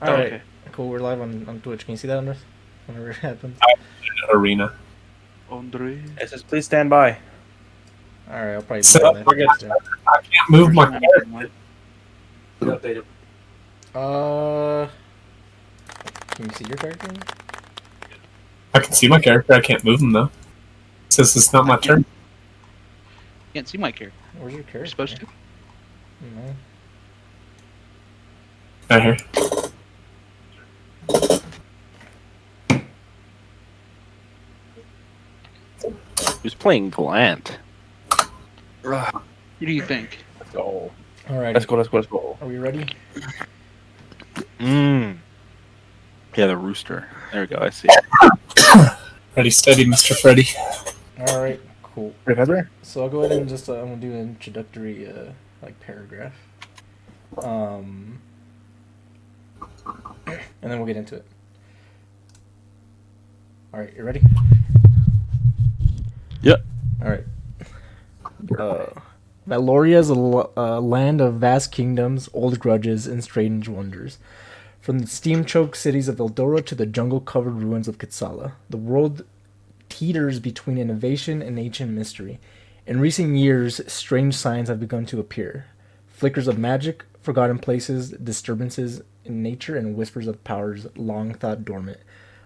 All right, Okay. cool. We're live on Twitch. Can you see that on us? Whenever it happens. Arena. Andre. It says, please stand by. All right, I'll probably So do that we're gonna. next time. I can't move my First character. one. Updated. Uh, can you see your character? I can see my character. I can't move him though. It says it's not my turn. Can't see my character. Where's your character? You're supposed to. No. Right here. Who's playing Glant? What do you think? Let's go. All right. Let's go. Let's go. Let's go. Are we ready? Mmm. Yeah, the rooster. There we go. I see. Ready, steady, Mr. Freddy. All right. Cool. Remember? So I'll go ahead and just I'm gonna do an introductory like paragraph. And then we'll get into it. All right, you ready? Yep. All right. Valoria is a land of vast kingdoms, old grudges, and strange wonders. From the steam-choked cities of Eldora to the jungle-covered ruins of Kitsala, the world teeters between innovation and ancient mystery. In recent years, strange signs have begun to appear. Flickers of magic, forgotten places, disturbances in nature, and whispers of powers long thought dormant.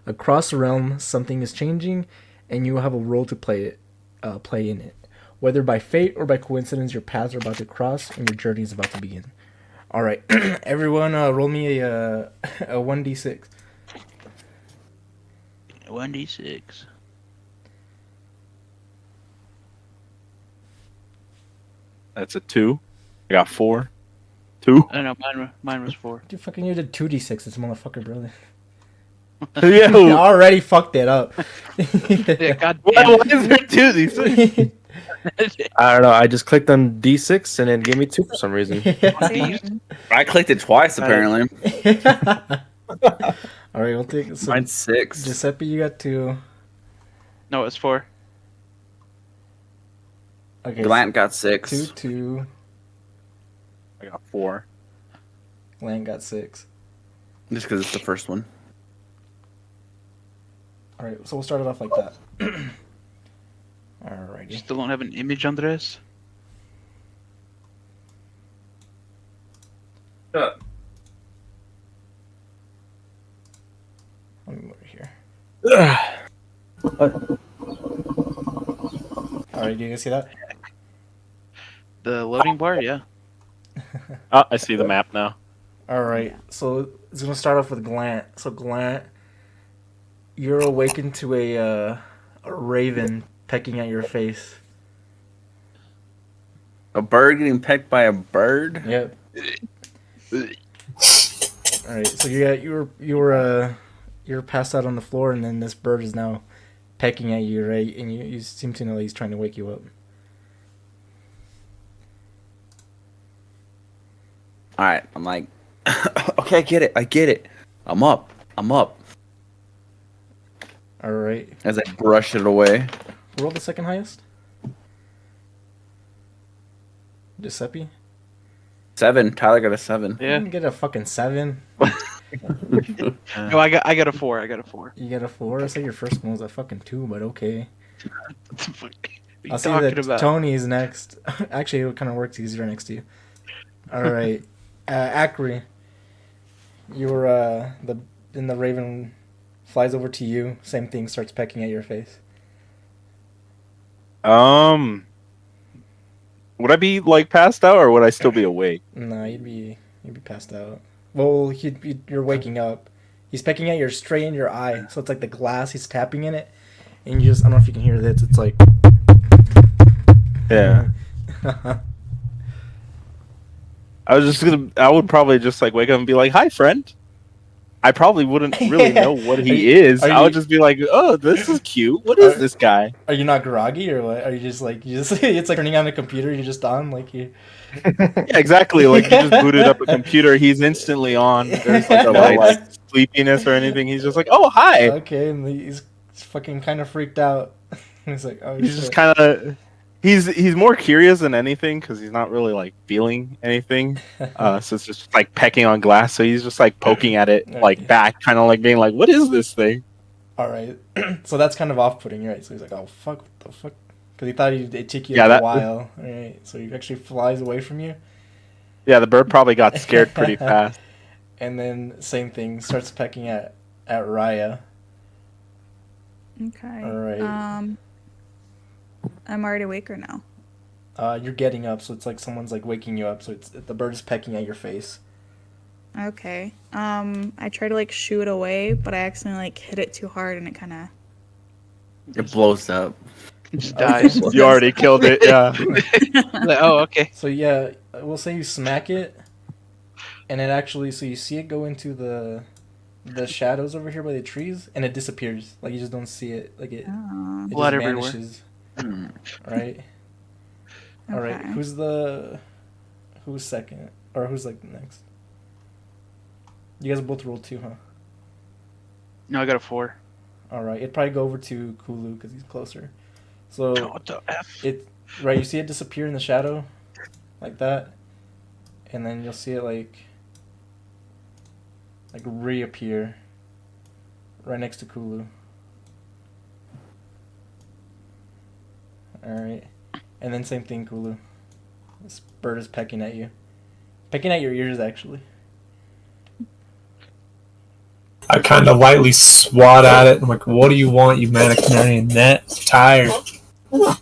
Across the realm, something is changing, and you have a role to play in it. Whether by fate or by coincidence, your paths are about to cross, and your journey is about to begin. All right, everyone, roll me a 1d6. 1d6. That's a 2. I got 4. 2. I know mine was 4. Dude, fucking you did 2d6, this motherfucker, brother. Yo. You already fucked it up. Yeah, god Why damn is there 2 these things? it. I don't know. I just clicked on D6 and it gave me 2 for some reason. I clicked it twice apparently. All right, we'll take so Mine's 6. Giuseppe, you got 2. No, it's 4. Okay, Glant got 6. 2, 2. I got 4. Glenn got 6. Just because it's the first one. All right, so we'll start it off like that. Alrighty. Still don't have an image, Andres? Let me move it here. What? Alright, do you guys see that? The loading bar? Yeah. Oh, I see the map now. Alright, so it's gonna start off with Glant. So Glant, you're awakened to a raven pecking at your face. A bird getting pecked by a bird? Yep. Alright, so you're passed out on the floor, and then this bird is now pecking at you, right? And you seem to know he's trying to wake you up. Alright, I'm like, okay, I get it. I'm up. Alright. As I brush it away. Roll the second highest. Giuseppe? 7. Tyler got a 7. You Yeah. didn't get a fucking 7. No, I got a 4. I got a 4. You got a 4? I say your first one was a fucking 2, but okay. What the fuck are you I'll see talking that about? Tony is next. Actually, it kind of works easier next to you. Alright. Akri. You're, then the raven flies over to you. Same thing, starts pecking at your face. Would I be like passed out or would I still be awake? No, you'd be passed out. Well, you're waking up. He's pecking at your straight in your eye, so it's like the glass. He's tapping in it, and you just I don't know if you can hear this. It's like Yeah. I would probably just like wake up and be like, "Hi, friend." I probably wouldn't really know what he is. are I would you- just be like, "Oh, this is cute. What is this guy?" Are you not groggy or what? Are you just it's like turning on the computer. You're just on like you. Yeah, exactly. Like you just booted up a computer, he's instantly on. There's like no like sleepiness or anything. He's just like, "Oh, hi." Okay, and he's fucking kind of freaked out. He's like, oh, He's just kind of He's more curious than anything because he's not really like feeling anything. So it's just like pecking on glass. So he's just like poking at it like Okay. back, kind of like being like, "What is this thing?" All right. So that's kind of off-putting, right? So he's like, "Oh fuck, what the fuck?" Because he thought it'd take you Yeah, a that- while. All right. So he actually flies away from you, Yeah, the bird probably got scared pretty fast. and then same thing, starts pecking at Raya. Okay. All right. I'm already awake or no? You're getting up, so it's like someone's like waking you up. So it's the bird is pecking at your face. Okay. I try to like shoo it away, but I accidentally like hit it too hard and it kind of. It blows up. It just dies. You already killed it. Yeah. Like, oh, okay. So yeah, we'll say you smack it, and it actually, so you see it go into the shadows over here by the trees, and it disappears. Like you just don't see it. Like it Oh, Blood just everywhere. vanishes. Hmm. Right. All right. okay. Who's second, or who's like next? You guys both rolled 2, huh? No, I got a 4. All right. It'd probably go over to Kulu because he's closer. So What the F? it right, you see it disappear in the shadow, like that, and then you'll see it like reappear right next to Kulu. All right, and then same thing, Kulu. This bird is pecking at you, pecking at your ears actually. I kind of lightly swat at it. I'm like, what do you want, you manic net? Tired. Cool.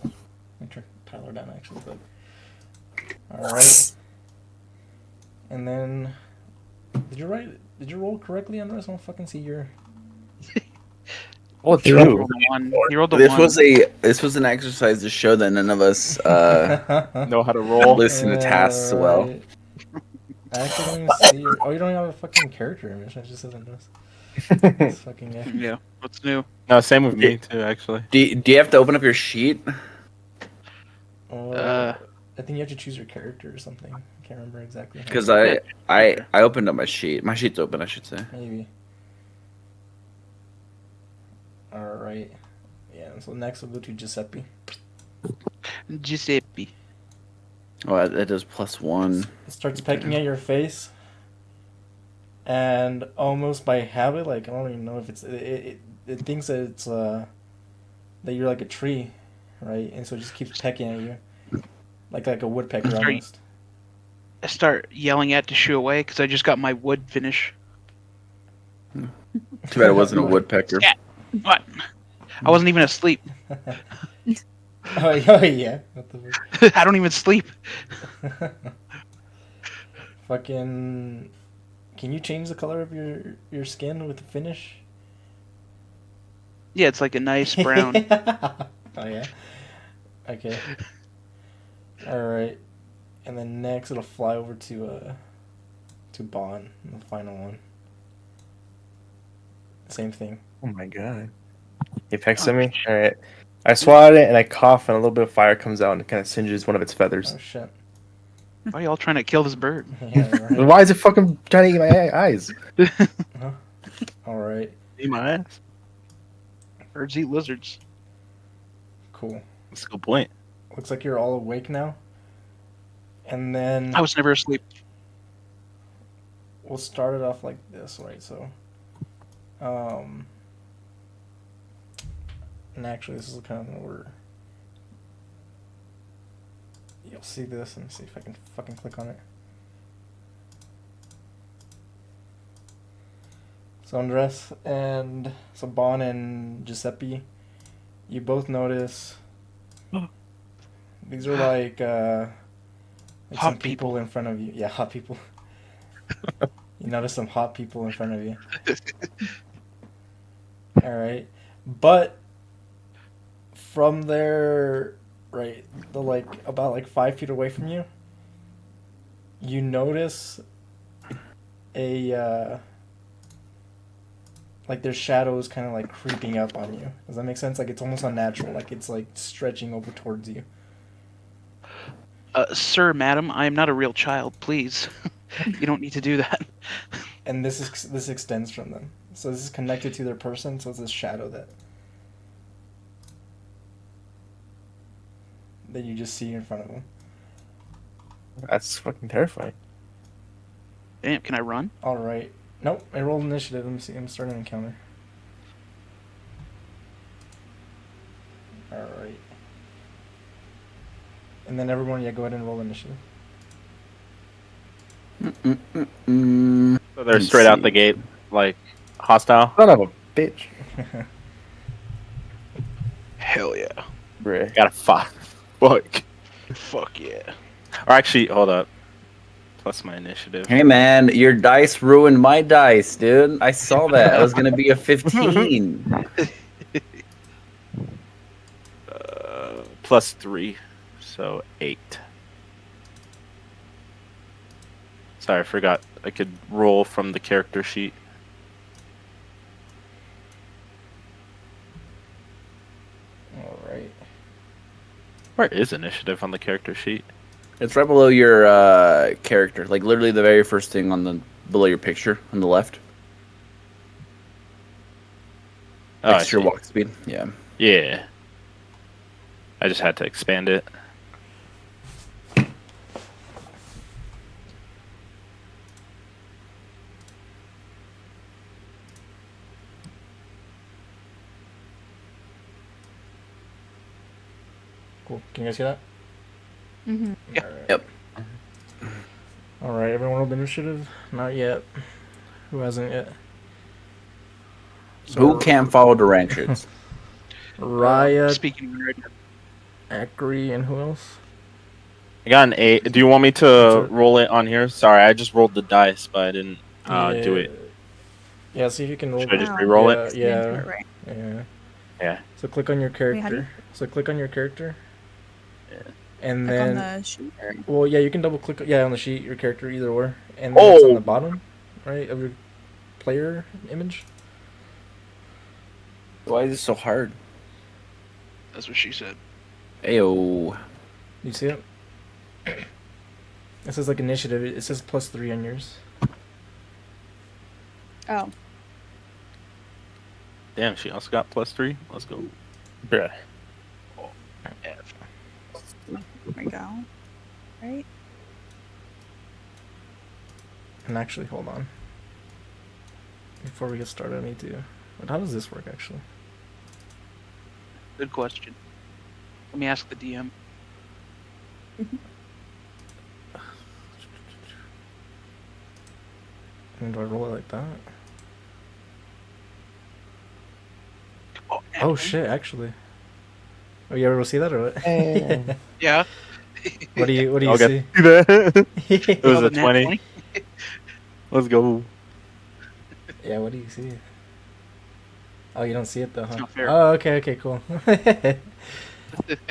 Let me turn Tyler down actually, but all right. And then, did you roll correctly, Andres? I don't fucking see your. Oh, He true. rolled a 1. He rolled a This 1. was an exercise to show that none of us Know how to roll. listen to tasks well. Right. I actually don't even see your. Oh, you don't even have a fucking character image. I just said this. This fucking guy. Yeah. What's new? No, same with me too. Actually. Do you have to open up your sheet? I think you have to choose your character or something. I can't remember exactly. how. Because I opened up my sheet. My sheet's open, I should say. Maybe. All right. Yeah. So next we'll go to Giuseppe. Giuseppe. Oh, that does +1. It starts pecking at your face, and almost by habit, like I don't even know if it thinks that it's that you're like a tree, right? And so it just keeps pecking at you, like a woodpecker Sorry. almost. I start yelling at to shoo away because I just got my wood finish. Too bad it wasn't a woodpecker. Yeah. What? I wasn't even asleep. Oh yeah. What the fuck? I don't even sleep. Fucking. Can you change the color of your skin with the finish? Yeah, it's like a nice brown. Oh yeah. Okay. All right, and then next it'll fly over to Bond, the final one. Same thing. Oh my god. He pecks at me. All right. I swat at it and I cough and a little bit of fire comes out and it kind of singes one of its feathers. Oh shit. Why are y'all trying to kill this bird? Yeah. Right. Why is it fucking trying to eat my eyes? All right. See my ass. Birds eat lizards. Cool. That's a good point. Looks like you're all awake now. And then I was never asleep. we'll start it off like this, right? So, and actually, this is kind of an order. You'll see this, and see if I can fucking click on it. So Andres and so Bon and Giuseppe, you both notice these are like Hot some people in front of you. Yeah, hot people. You notice some hot people in front of you. All right, but from there, right, the like about like 5 feet away from you, you notice a like there's shadows kind of like creeping up on you. Does that make sense? Like it's almost unnatural. Like it's like stretching over towards you. Sir, madam, I am not a real child. Please, you don't need to do that. And this extends from them. So this is connected to their person. So it's this shadow that. that you just see in front of them. That's fucking terrifying. Damn, can I run? All right. Nope. I rolled initiative. Let me see. I'm starting an encounter. All right. And then everyone, yeah, go ahead and roll initiative. So they're straight out the gate, like hostile. Son of a bitch. Hell yeah. Bruh. Got a 5. Fuck. Fuck yeah. Or actually, hold up. Plus my initiative. Hey man, your dice ruined my dice, dude. I saw that. It was gonna be a 15. Plus 3, so 8. Sorry, I forgot. I could roll from the character sheet. All right. Where is initiative on the character sheet? It's right below your character, like literally the very first thing on the below your picture on the left. Oh, I Next to your see. walk speed. Yeah. Yeah. I just had to expand it. Cool. Can you guys see that? Mm-hmm. Yeah. All right. Yep. All right. Everyone rolled initiative? Not yet. Who hasn't yet? Who can't follow directions? Raya, Speaking right now. Akri, and who else? I got an 8. Do you want me to roll it on here? Sorry, I just rolled the dice, but I didn't do it. Yeah, see if you can roll. Should I just Wow. re-roll yeah, it? Yeah. Right. Yeah. Yeah. So click on your character. how do you- So click on your character. Yeah. And Like on then, the sheet. well, yeah, you can double click. Yeah, on the sheet, your character, either or, and then it's on Oh! the bottom, right, of your player image. Why is it so hard? That's what she said. Ayo. You see it? It says like initiative. It says +3 on yours. Oh. Damn, she also got plus 3. Let's go. Bruh. F. There we go. Right? And actually, hold on. Before we get started, I need to. But how does this work actually? Good question. Let me ask the DM. And do I roll it like that? Oh, Oh shit! Actually. Oh, you ever see that or what? Yeah. What do you I'll see? get that. It was Oh, a the nat 20. Let's go. Yeah, what do you see? Oh, you don't see it though, huh? not fair. Oh, okay, cool.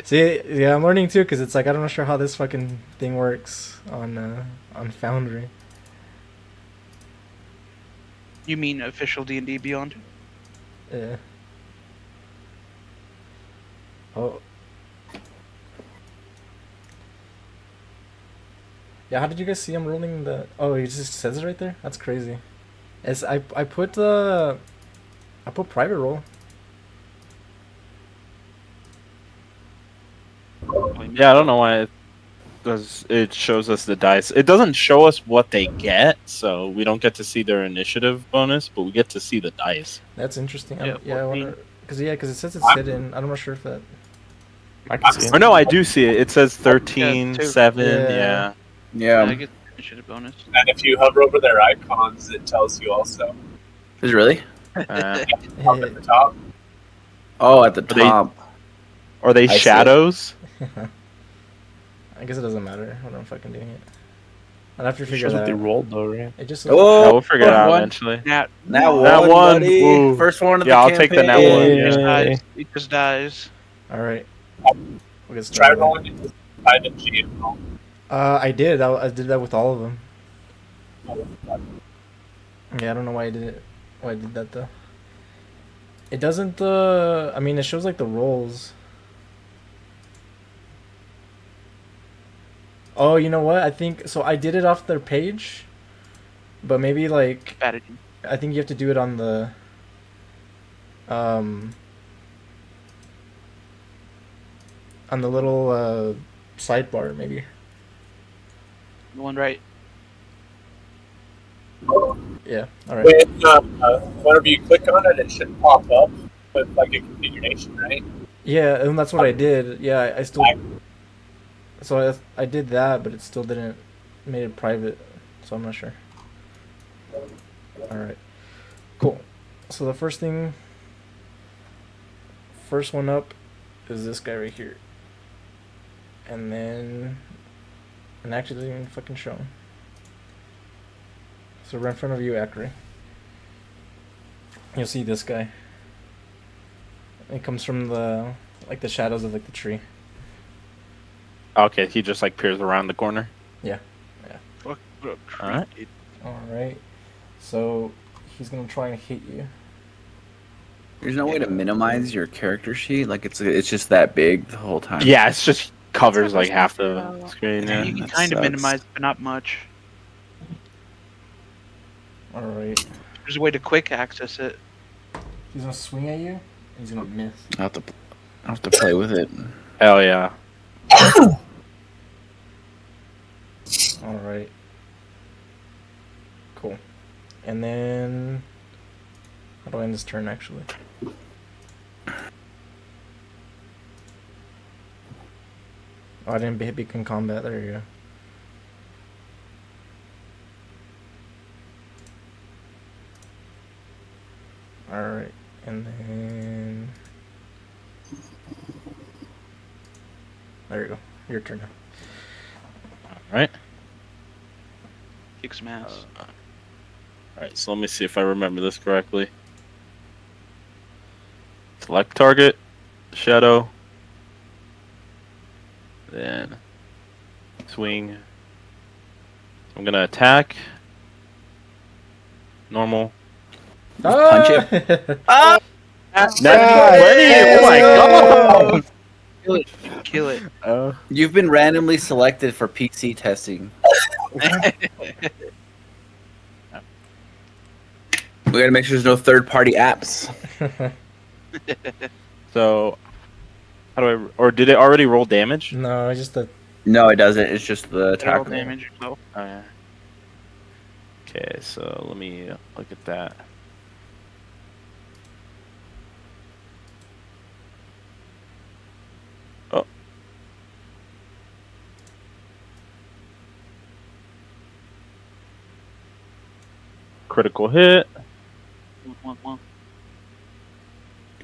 See, yeah, I'm learning too, cause it's like I'm not sure how this fucking thing works on Foundry. You mean official D&D Beyond? Yeah. Oh. Yeah, how did you guys see I'm rolling the? Oh, it just says it right there. That's crazy. It's I put private roll. Yeah, I don't know why it does. It shows us the dice. It doesn't show us what they get, so we don't get to see their initiative bonus, but we get to see the dice. That's interesting. Yeah, Yeah, I 14. wonder because it says it's hidden. I'm not sure if that. I can see Or it. no, I do see it. It says 13, too. 7, Yeah. yeah. I Yeah. get the initiative bonus. And if you hover over their icons, it tells you also Is it really? up at the top. Oh, at the they- top. Are they I see it. shadows? I guess it doesn't matter when I'm fucking doing it. I'd have to It figure shows that what they out. rolled though, right? It just Yeah, Oh, we'll figure it out one. eventually. Nat. that That one, one, buddy. ooh. First one of Yeah, the I'll take the campaign. nat one, He just Yay. dies. He just dies. all right. We'll get Try started. rolling it by the G and roll. I did. I did that with all of them. Yeah, I don't know why I did it. Why I did that though. It doesn't. I mean, it shows like the rolls. Oh, you know what? I think so. I did it off their page, but maybe like Strategy. I think you have to do it on the. On the little sidebar, maybe. The one right. Yeah. All right. Whenever you click on it, it should pop up with like a configuration, right? Yeah, and that's what I did. Yeah, I still. So I did that, but it still didn't made it private. So I'm not sure. All right. Cool. So the first one up is this guy right here. And then, and actually doesn't even fucking show him. So right in front of you, Acre. You'll see this guy. It comes from the shadows of like the tree. Okay, he just like peers around the corner. Fuck, what a creep, Alright. dude. All right. So he's gonna try and hit you. There's no way to minimize your character sheet. Like it's just that big the whole time. Yeah, it's just covers like Covers half the the show. screen. Yeah, Yeah. you can that kind of sucks. minimize, but not much. All right. There's a way to quick access it. He's gonna swing at you. And he's gonna miss. I have to play with it. Hell yeah. All right. Cool. And then, how do I end this turn actually? Oh, I didn't hit beacon combat. There you go. All right, and then there you go. Your turn now. Alright. Kick some ass. Alright, so let me see if I remember this correctly. Select target, shadow, then swing. I'm gonna attack. Normal. Punch it. Ah! Oh my god! Kill it. You've been randomly selected for PC testing. We gotta make sure there's no third-party apps. So, how do I? Or did it already roll damage? No, just the. No, it doesn't. It's just the Total attack. damage yourself. Oh yeah. Okay, so let me look at that. Oh. Critical hit. One.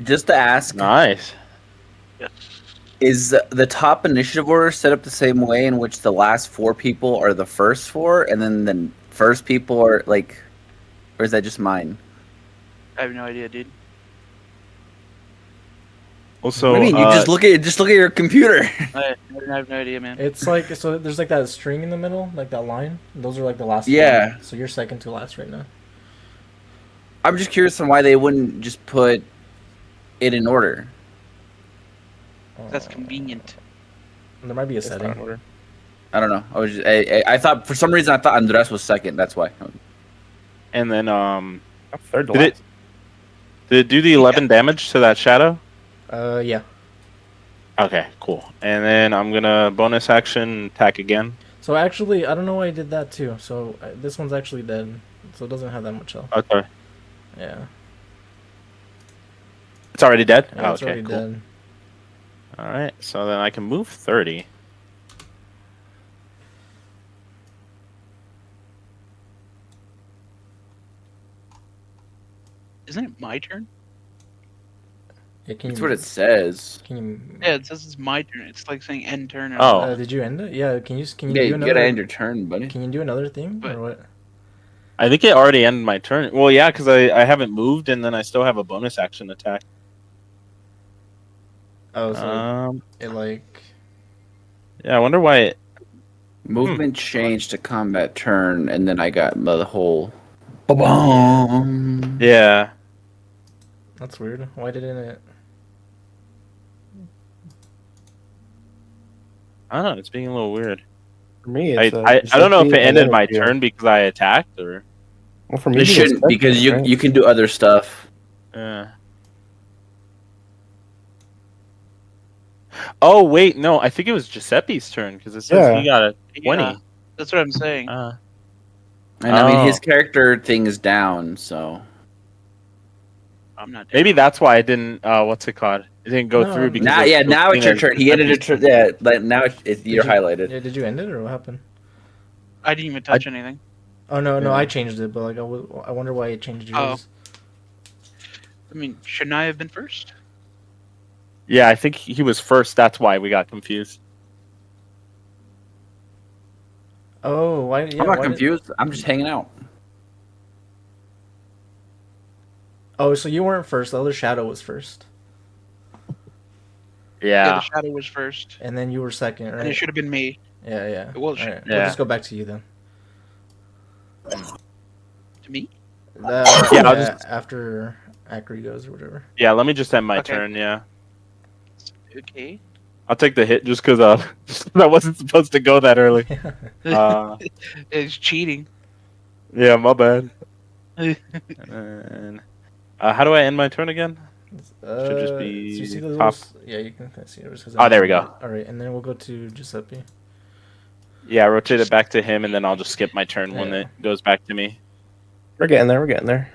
Just to ask, Nice. Yes. is the top initiative order set up the same way in which the last 4 people are the first 4, and then the first people are like, or is that just mine? I have no idea, dude. Also, What do you mean? You just look at your computer. I have no idea, man. It's like so. There's like that string in the middle, like that line. Those are like the last. Yeah. 4. So you're second to last right now. I'm just curious on why they wouldn't just put it in order. That's convenient. There might be a It's not setting. in order. I don't know. I thought for some reason I thought Andres was second. That's why. and then I'm third to did last. it do the 11 damage to that shadow? Yeah. Okay, cool. And then I'm gonna bonus action attack again. So actually, I don't know why I did that too. So this one's actually dead. So it doesn't have that much health. Okay, Yeah. it's already dead. Yeah, it's okay, already cool. dead. All right, so then I can move 30. Isn't it my turn? Yeah, can That's you, what it says. Can you? Yeah, it says it's my turn. It's like saying end turn. Or Oh. Did you end it? Yeah. Can you Yeah, do you another? gotta end your turn, buddy. Can you do another thing But- or what? I think it already ended my turn. Well, yeah, because I haven't moved, and then I still have a bonus action attack. Oh, so Um, it like. yeah, I wonder why it. Movement changed to combat turn, and then I got the whole. Ba-boom. Yeah, That's weird. Why didn't it? I don't know. It's being a little weird. For me, I it's, I don't know if it ended my turn. turn because I attacked or. Well, for me, It it's shouldn't second, because you right? you can do other stuff. Yeah. Oh wait, no, I think it was Giuseppe's turn because it says he got a 20. Yeah, that's what I'm saying. Uh, And I mean, his Oh. character thing is down, so I'm not. maybe that's why it didn't. What's it called? It didn't go No, through because now, it's yeah, still now it's seen your as turn. He ended it. Giuseppe's. Yeah, like now you're you- highlighted. Yeah, did you end it or what happened? I didn't even touch anything. Oh no, Yeah. I changed it, but like I wonder why it changed yours. I mean, shouldn't I have been first? Yeah, I think he was first. That's why we got confused. Oh, why? Yeah, I'm not why did- confused. I'm just hanging out. Oh, so you weren't first. The other Shadow was first, Yeah, Yeah. the shadow was first, and then you were second, and it right? should have been me. Yeah, yeah. It was- All right. Yeah. We'll just go back to you then. To me? Yeah, I'll just- after Acri goes or whatever. Yeah, let me just end my Okay. turn. Yeah, Okay. I'll take the hit just because I wasn't supposed to go that early. It's cheating. Yeah, my bad. And how do I end my turn again? Should just So be you see the top. yeah, you can see it. 'Cause Oh, there we go. All right, and then we'll go to Giuseppe. Yeah, rotate it back to him, and then I'll just skip my turn when Yeah. it goes back to me. We're getting there. We're getting there.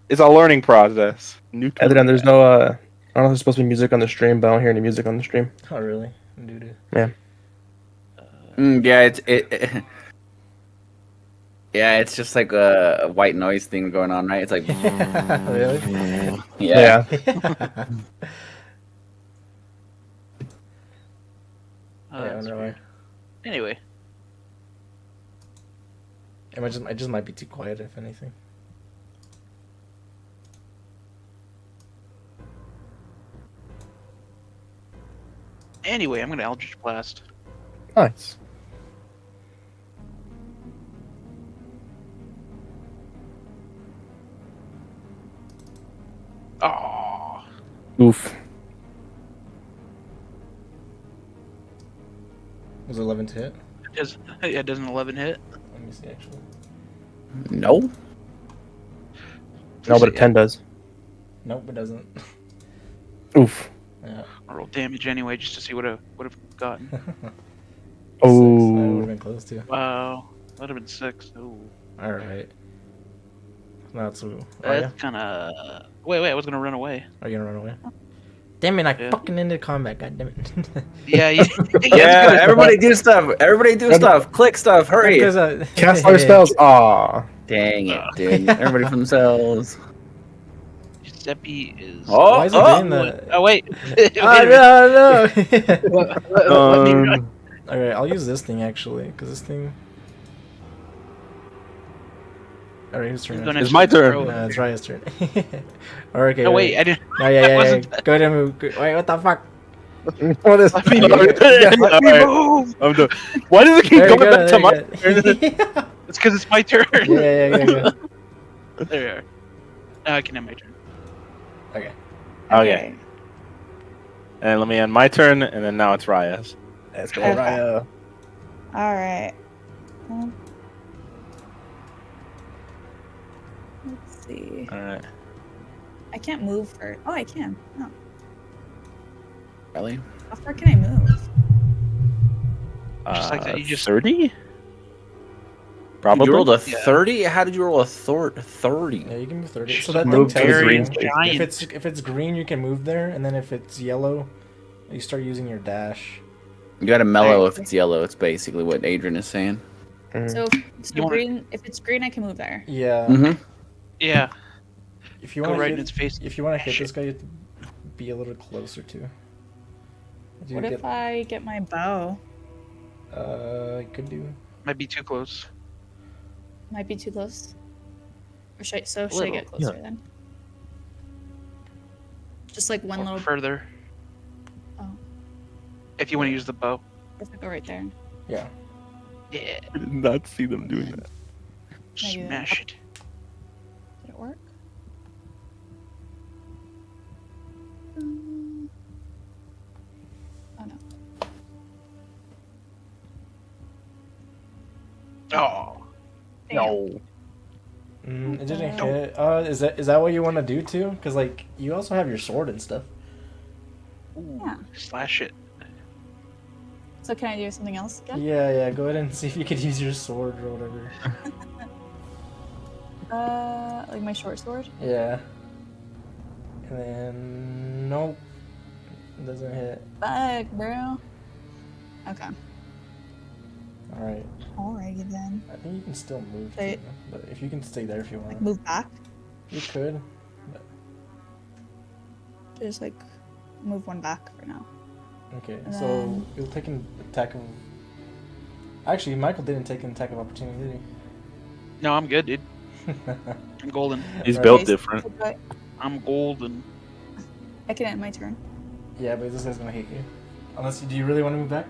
It's a learning process. New And then there's no. I don't know if there's supposed to be music on the stream, but I don't hear any music on the stream. Oh, really? Dude. Yeah, yeah, it's just like a white noise thing going on, right? It's like, Really? yeah. Oh, I that's wonder why. weird. Anyway, It just might be too quiet, if anything. I'm gonna Eldritch Blast. Nice. Oh, Oof. Was it 11 to hit? it does an 11 hit. Let me see, actually. No. No, but a 10 does. Nope, it doesn't. Oof. Yeah. I roll damage anyway, just to see what I would have gotten. That would Oh. have been close to. Wow, that'd have been 6. Ooh, All right. Not so. Oh, yeah? that's kind of. Wait, I was gonna run away. Are you gonna run away? Damn it! I Yeah. fucking ended combat. God damn it. Yeah, Yeah, everybody do stuff. Everybody do stuff. Click stuff. Hurry. Because, Cast fire spells. Aw. Dang it, dude. Everybody for themselves. Giuseppe is. Oh, Why is it oh. doing that? Oh wait. Oh, no, no. Let me run. All right, I'll use this thing actually, because this thing. All right, whose turn? I'm is gonna it? It's my turn. throw it. No, it's Raya's turn. Okay. Oh wait, I didn't. No, yeah. wasn't- Go ahead and move. Wait, what the fuck? What is? Let me Let me move. I'm done. Why does it keep There you going go, back to there my you turn? go. It's because it's my turn. Yeah. There you are. Now I can have my turn. Okay. Okay. And let me end my turn, and then now it's Raya's. Let's go, Okay. Raya. All right. Let's see. All right. I can't move for. Oh, I can. Oh, Really? how far can I move? Just like that, you just- 30? You rolled Probably. a 30? How did you roll a 30? Yeah, you can move 30. So Just that thing move to tells the you green if space. it's green, you can move there, and then if it's yellow, you start using your dash. You gotta mellow if it's yellow. It's basically what Adrian is saying. Mm. So, You wanna- green. If it's green, I can move there. Yeah. Mm-hmm. Yeah, If you go want right to in its face. if you want to hit this guy, you have to be a little closer to. Do you What if I get my bow? you could do. Might be too close. Might be too close. Or should I Little, get closer then? Just like one Or little. further. Oh. If you want to use the bow. If I go right there. Yeah. Yeah. I did not see them doing that. Can I do that? Smash it. Did it work? Oh no. Oh. Damn. It didn't No. hit. Is that what you want to do too? Because like you also have your sword and stuff. Ooh, Yeah. slash it. So can I do something else again? Yeah. Go ahead and see if you could use your sword or whatever. Like my short sword. Yeah. And then nope, doesn't hit. Fuck, bro. Okay. All right. Alrighty then. I think you can still move, Wait. too, but if you can stay there if you want, Like move back. you could. Just like move one back for now. Okay, And so then- you'll take an attack of. Actually, Michael didn't take an attack of opportunity, did No, I'm good, dude. he? I'm golden. He's Right. built Okay, so different. I'm golden. I can end my turn. Yeah, but this guy's gonna hit you. Unless do you really want to move back?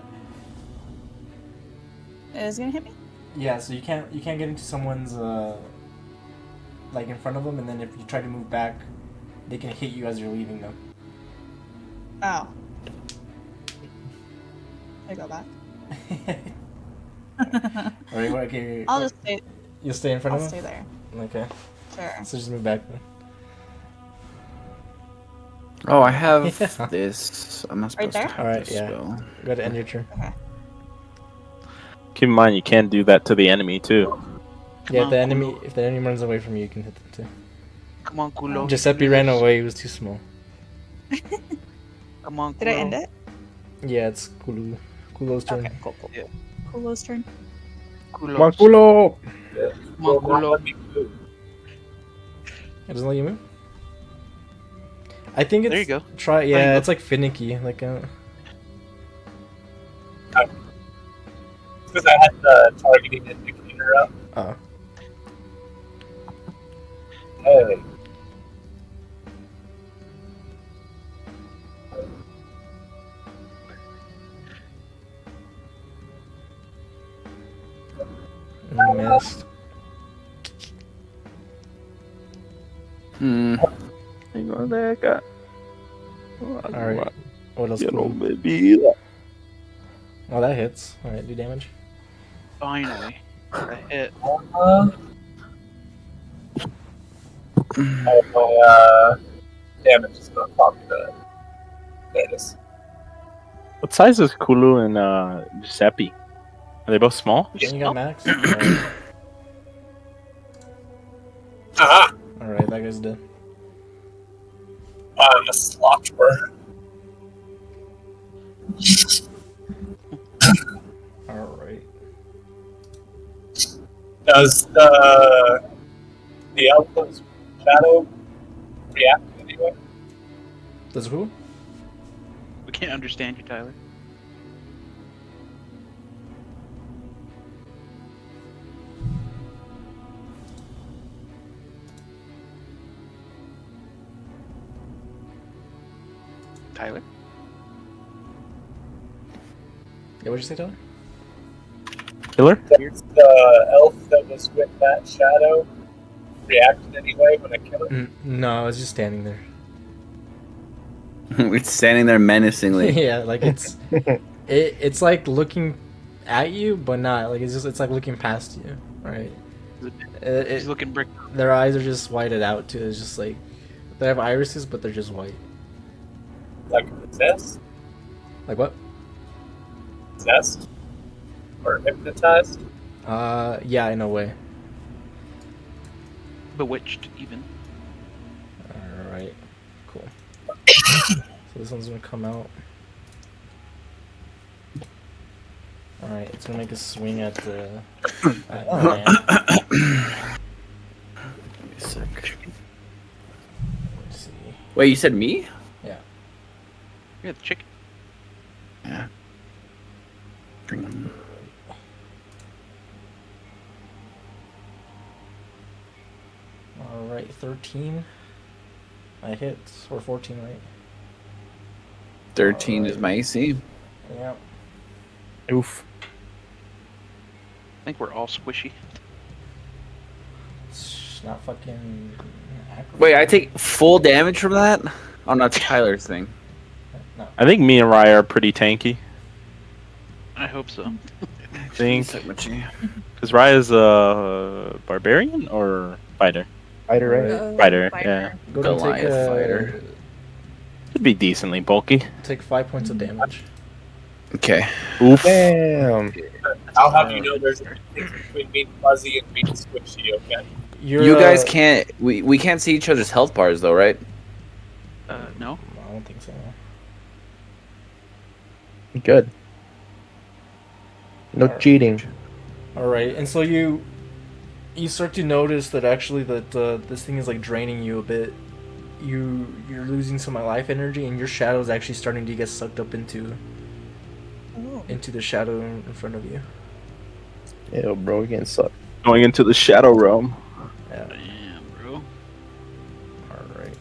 Is it gonna hit me? Yeah, so you can't get into someone's like in front of them, and then if you try to move back, they can hit you as you're leaving them. Oh. I go back. Alright, okay. I'll just stay. You'll stay in front I'll of stay them. there. Okay, Sure. so just move back then. Oh, I have Yeah. this. I'm not supposed there? to have Alright, this yeah. spell. Go ahead and end your turn. Keep in mind, you can't do that to the enemy too. Yeah, on, if the enemy runs away from you, you can hit them too. Come on, culo. Giuseppe ran away. He was too small. Come on, Did I end it? Yeah, it's Kulo's turn. Okay, cool. Yeah. Kulo's turn. Culo. Come on, Kulo! Come on, culo. It doesn't let you move. I think it's There you go. Try. you Yeah, go. it's like finicky. Like Because I had the targeting indicator up. oh. Hey. You missed. Hmm. Hang on there, guy. Alright. What else? You know, Kulo? maybe. Oh, that hits. Alright, do damage. Finally. I hit. My damage is going to pop the. There it is. What size is Kulu and Giuseppe? Are they both small? And you got max? Alright, Ah! Alright, that guy's dead. I'm a slotcher. Alright. Does the Elf's shadow react anyway? Does who? We can't understand you, Tyler. Tyler? Yeah, what'd you say, Tyler? Killer? Does the elf that was with that shadow react in any way when I kill it? No, I was just standing there. It's standing there menacingly. Yeah, like it's like looking at you, but not like it's like looking past you, right? He's looking brick. Their eyes are just whited out too. It's just like they have irises, but they're just white. Like possessed? Like what? Possessed? Or hypnotized? Yeah, in a way. Bewitched, even. All right, cool. So this one's gonna come out. All right, it's gonna make a swing at the. At Nan. Let's see. Wait, you said me? Yeah, the chicken. Yeah. All right, 13. I hit or 14, right? 13 is my AC. Yeah. Oof. I think we're all squishy. It's not fucking. Accurate. Wait, I take full damage from that? Oh, no, it's Tyler's thing. No. I think me and Raya are pretty tanky. I hope so. I think Suck my chi. because Raya's a barbarian or fighter. Fighter, right? Alright. Fighter, yeah. Go ahead and take Goliath fighter. Should be decently bulky. Take 5 points of damage. Okay. Oof. Damn. I'll have you know there's a difference between being fuzzy and being squishy, okay? You guys can't. We can't see each other's health bars though, right? No. I don't think so. Good. No Alright. cheating. All right, and so you start to notice that actually that this thing is like draining you a bit. You're losing some life energy, and your shadow is actually starting to get sucked up into the shadow in front of you. Ew, bro, you're getting sucked. Going into the shadow realm. Yeah. Damn, bro. All right.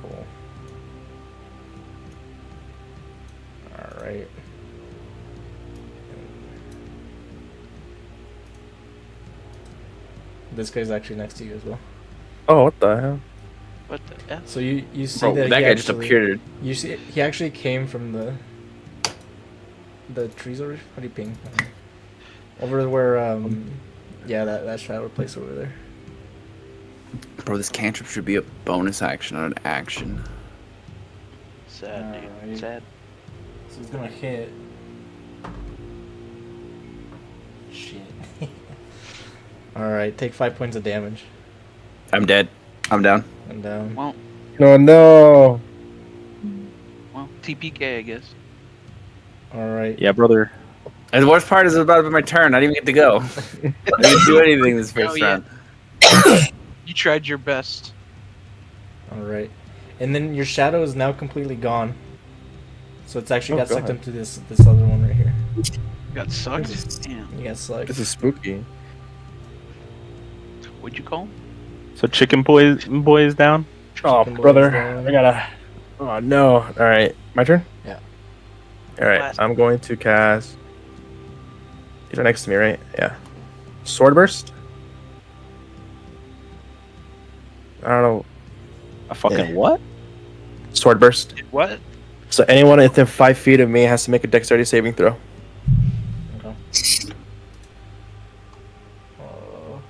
Cool. All right. This guy's actually next to you as well. Oh, what the hell? What the F? So you see Bro, that that he guy just actually- appeared. You see, he actually came from the trees over. How do you ping? Over where yeah, that shadow place over there. Bro, this cantrip should be a bonus action, not an action. Sad, dude. Alright. Sad. So he's gonna hit. Shit. All right, take 5 points of damage. I'm dead. I'm down. And down. Well, No. TPK, I guess. All right. Yeah, brother. And the worst part is it's about to be my turn. I didn't even get to go. I didn't do anything this first Oh, yeah. round. You tried your best. All right. And then your shadow is now completely gone. So it's actually Oh, got sucked God. into this other one right here. You got sucked. Damn. You got sucked. This is spooky. What'd you call him? So chicken boy is down. Oh, Chicken boy brother. is down. I gotta. Oh, no. Alright, my turn? Yeah. Alright, Last. I'm going to cast. These are next to me, right? Yeah. Sword Burst? I don't know. A fucking Yeah. what? Sword Burst. What? So anyone within 5 feet of me has to make a dexterity saving throw. Okay. Oh.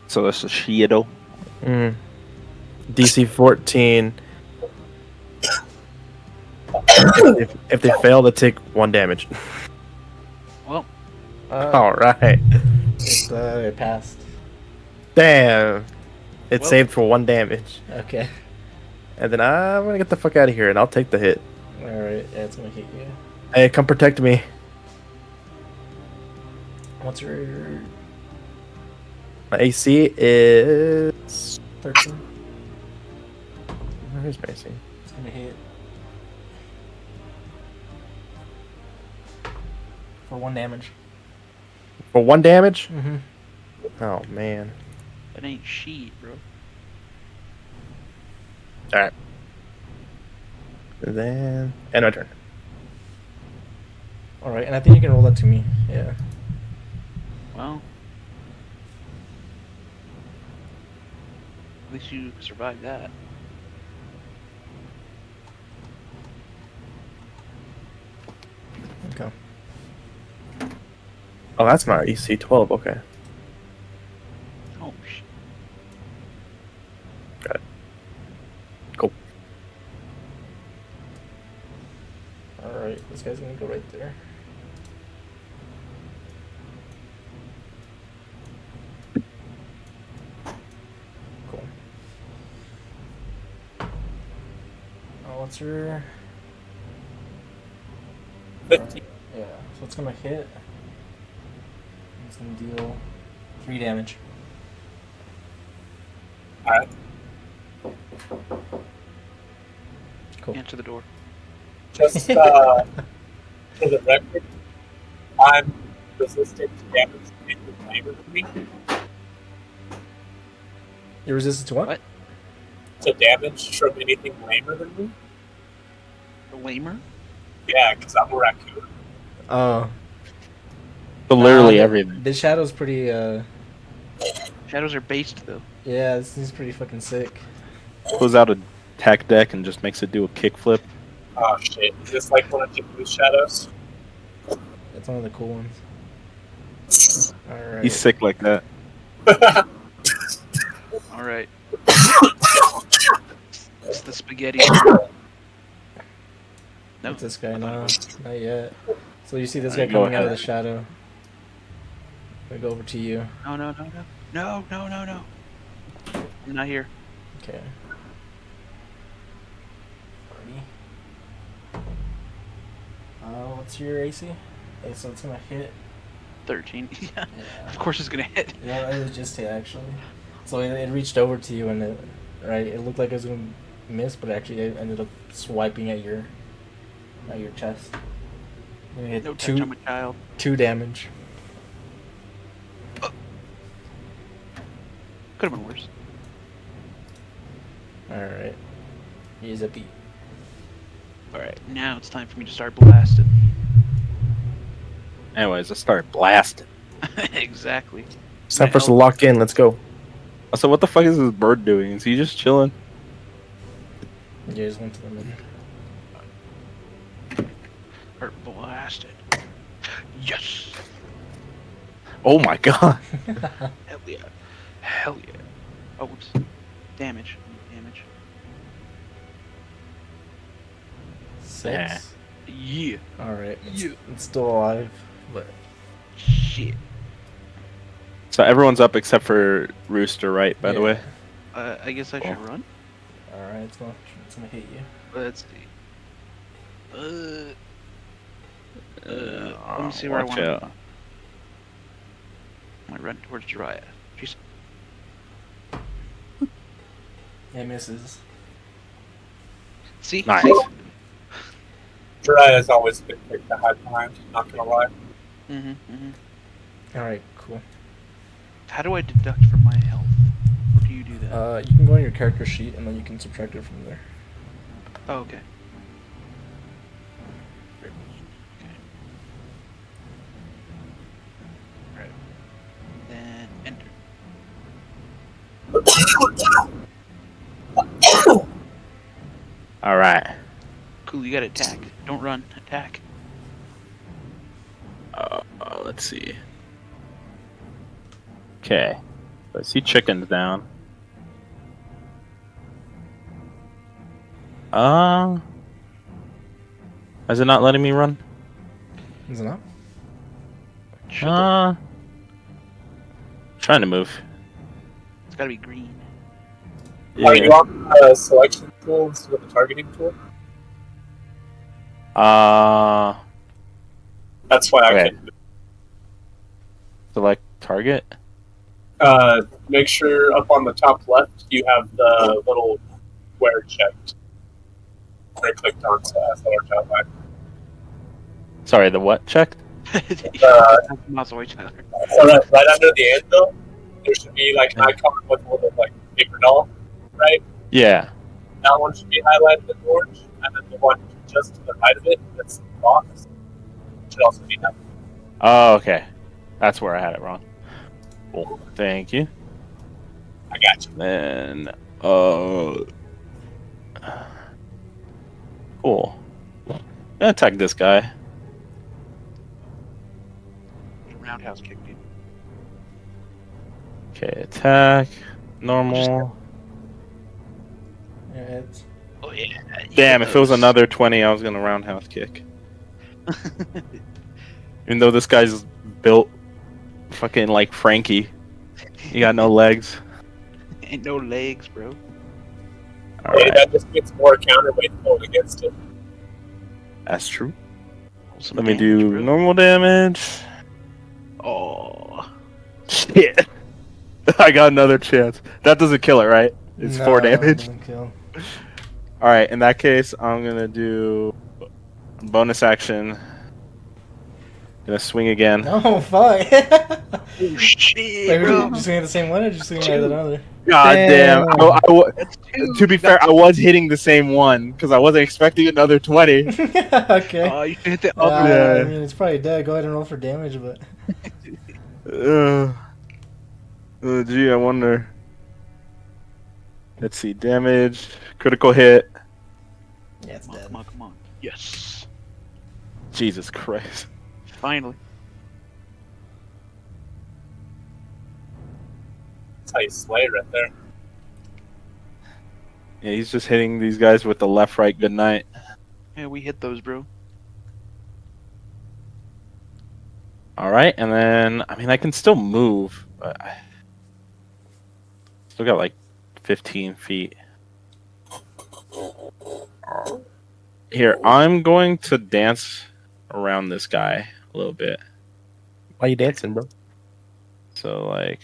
So that's a shadow. DC 14. if they fail, they take 1 damage. Well, Alright. It passed. Damn. It Well- saved for 1 damage. Okay. And then I'm gonna get the fuck out of here and I'll take the hit. All right. Yeah, it's gonna hit you. Hey, come protect me. What's your My AC is. 13? Where's my AC? It's gonna hit. For 1 damage. For 1 damage? Mm-hmm. Oh, man. that ain't shit, bro. Alright. And then. And my turn. All right, and I think you can roll that to me. Yeah. Well, at least you survived that. Okay. Oh, that's my AC 12. Okay. Oh shit. All right, this guy's gonna go right there. Cool. Oh, what's your? 15. Yeah, so it's gonna hit. It's gonna deal 3 damage. Alright. Cool. Answer the door. Just for the record, I'm resistant to damage from anything lamer than me. You're resistant to what? What? To damage from anything lamer than me? The lamer? Yeah, because I'm a raccoon. Oh. So literally the- everything. The shadow's pretty. Shadows are based though. Yeah, this thing's pretty fucking sick. Pulls out a tack deck and just makes it do a kickflip. Oh shit. Is this like one of Jaku's shadows? It's one of the cool ones. All right. He's sick like that. Alright. It's the spaghetti. No, What's this guy? No, not yet. So you see this guy Alright, go coming out of ahead. the shadow. I go over to you. no. I'm not here. Okay. Ready? What's your AC? Okay, so it's gonna hit. 13. Yeah, Yeah. of course it's gonna hit. Yeah, it was just hit actually. So it reached over to you and it looked like it was gonna miss, but actually it ended up swiping at your chest. You hit No touch on my child. 2 damage. Could have been worse. All right. He's a beat. All right, now it's time for me to start blasting. Anyways, let's start blasting. Exactly. It's time for us to lock in. Let's go. So what the fuck is this bird doing? Is he just chilling? You just went to the middle. Or blasted. Yes. Oh my god. Hell yeah. Hell yeah. Oh, whoops. Damage. Damage. 6. Yeah. All right. Yeah. It's still alive, but Shit. So everyone's up except for Rooster, right? By the Yeah. way. I guess I should run. all right. It's gonna hit you. Let's see. Let me see where I Watch want out. to. I might run towards Jiraiya. She's It misses. see. Nice. See? Jiraiya's always been picked to hide behind, not gonna lie. All right. Cool. How do I deduct from my health? Or do you do that? You can go on your character sheet and then you can subtract it from there. Oh, okay. Right. Then enter. All right. Cool, you gotta attack. Don't run. Attack. Let's see. Okay. So I see chickens down. Is it not letting me run? Is it not? Trying to move. It's gotta be green. Are you on the selection tool instead of the targeting tool? That's why I Okay. couldn't. Select target. Make sure up on the top left you have the little square checked. I clicked on, so that's how it worked out. Sorry, the what checked? Mouse away, Tyler. So right under the anvil, there should be like an icon with a little like paper doll, right? Yeah. That one should be highlighted in orange, and then the one just to the right of it, that's the box, should also be highlighted. Oh, okay. That's where I had it wrong. Cool. Thank you. I got you. Then, cool. Gonna attack this guy. Roundhouse kick, dude. Okay, attack. Normal. Yeah, it's Oh yeah. Damn, if it was another 20, I was gonna roundhouse kick. Even though this guy's built fucking like Frankie. He got no legs. Ain't no legs, bro. Hey, Alright, that just gets more counterweight pulled against it. that's true. Some Let me damage, do bro. normal damage. Oh. Shit. I got another chance. That doesn't kill it, right? It's 4 No, it damage. doesn't kill. Alright, in that case, I'm gonna do bonus action. Gonna swing again. No, fuck. Oh shit, Wait, bro. just swing at the same one or just swing at another? God damn. That's two. To be fair, I was hitting the same one because I wasn't expecting another 20. Okay. Oh, you should hit the Yeah, other. Yeah. I mean, it's probably dead. Go ahead and roll for damage, but Gee, I wonder. Let's see, damage, critical hit. yeah, it's Come on, dead. come on, come on. Yes. Jesus Christ. Finally. That's how you slay right there. Yeah, he's just hitting these guys with the left, right, good night. Yeah, we hit those, bro. All right, and then I mean I can still move, but I still got like 15 feet. Here, I'm going to dance around this guy a little bit. Why you dancing, bro? So like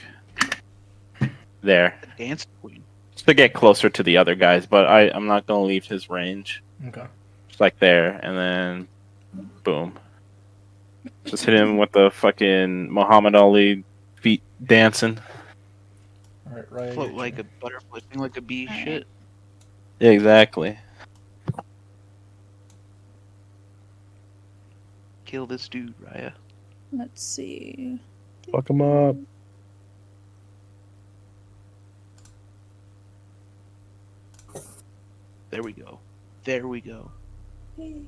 there, The dance queen. just to get closer to the other guys, but I'm not gonna leave his range. Okay. Just like there, and then boom. Just hit him with the fucking Muhammad Ali feet dancing. All right, right. Float like a butterfly, thing like a bee. Alright. Shit. Yeah, exactly. Kill this dude, Raya. Let's see. Fuck him up. There we go. There we go. Yay.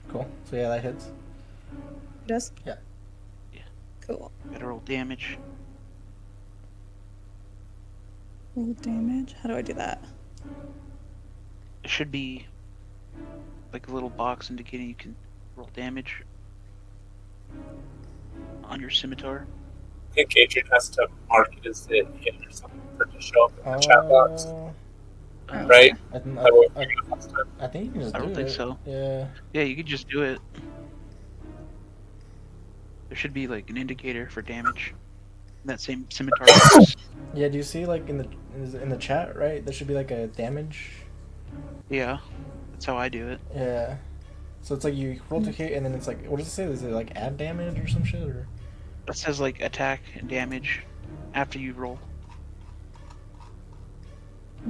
Cool. So yeah, that hits. It does? Yeah. Yeah. Cool. Gotta roll damage. Roll damage. How do I do that? It should be like a little box indicating you can roll damage on your scimitar. I think Adrian has to mark it as it hit or something for it to show up in the chat box. Right? I, think- That way I, we figured it last time. I think you can just I do don't think it. so. Yeah. Yeah, you could just do it. There should be like an indicator for damage. That same scimitar. box. Yeah. Do you see like in the chat, right? There should be like a damage. Yeah, that's how I do it. Yeah. So it's like you roll to hit, and then it's like, what does it say? Is it like add damage or some shit, or? It says like attack and damage after you roll.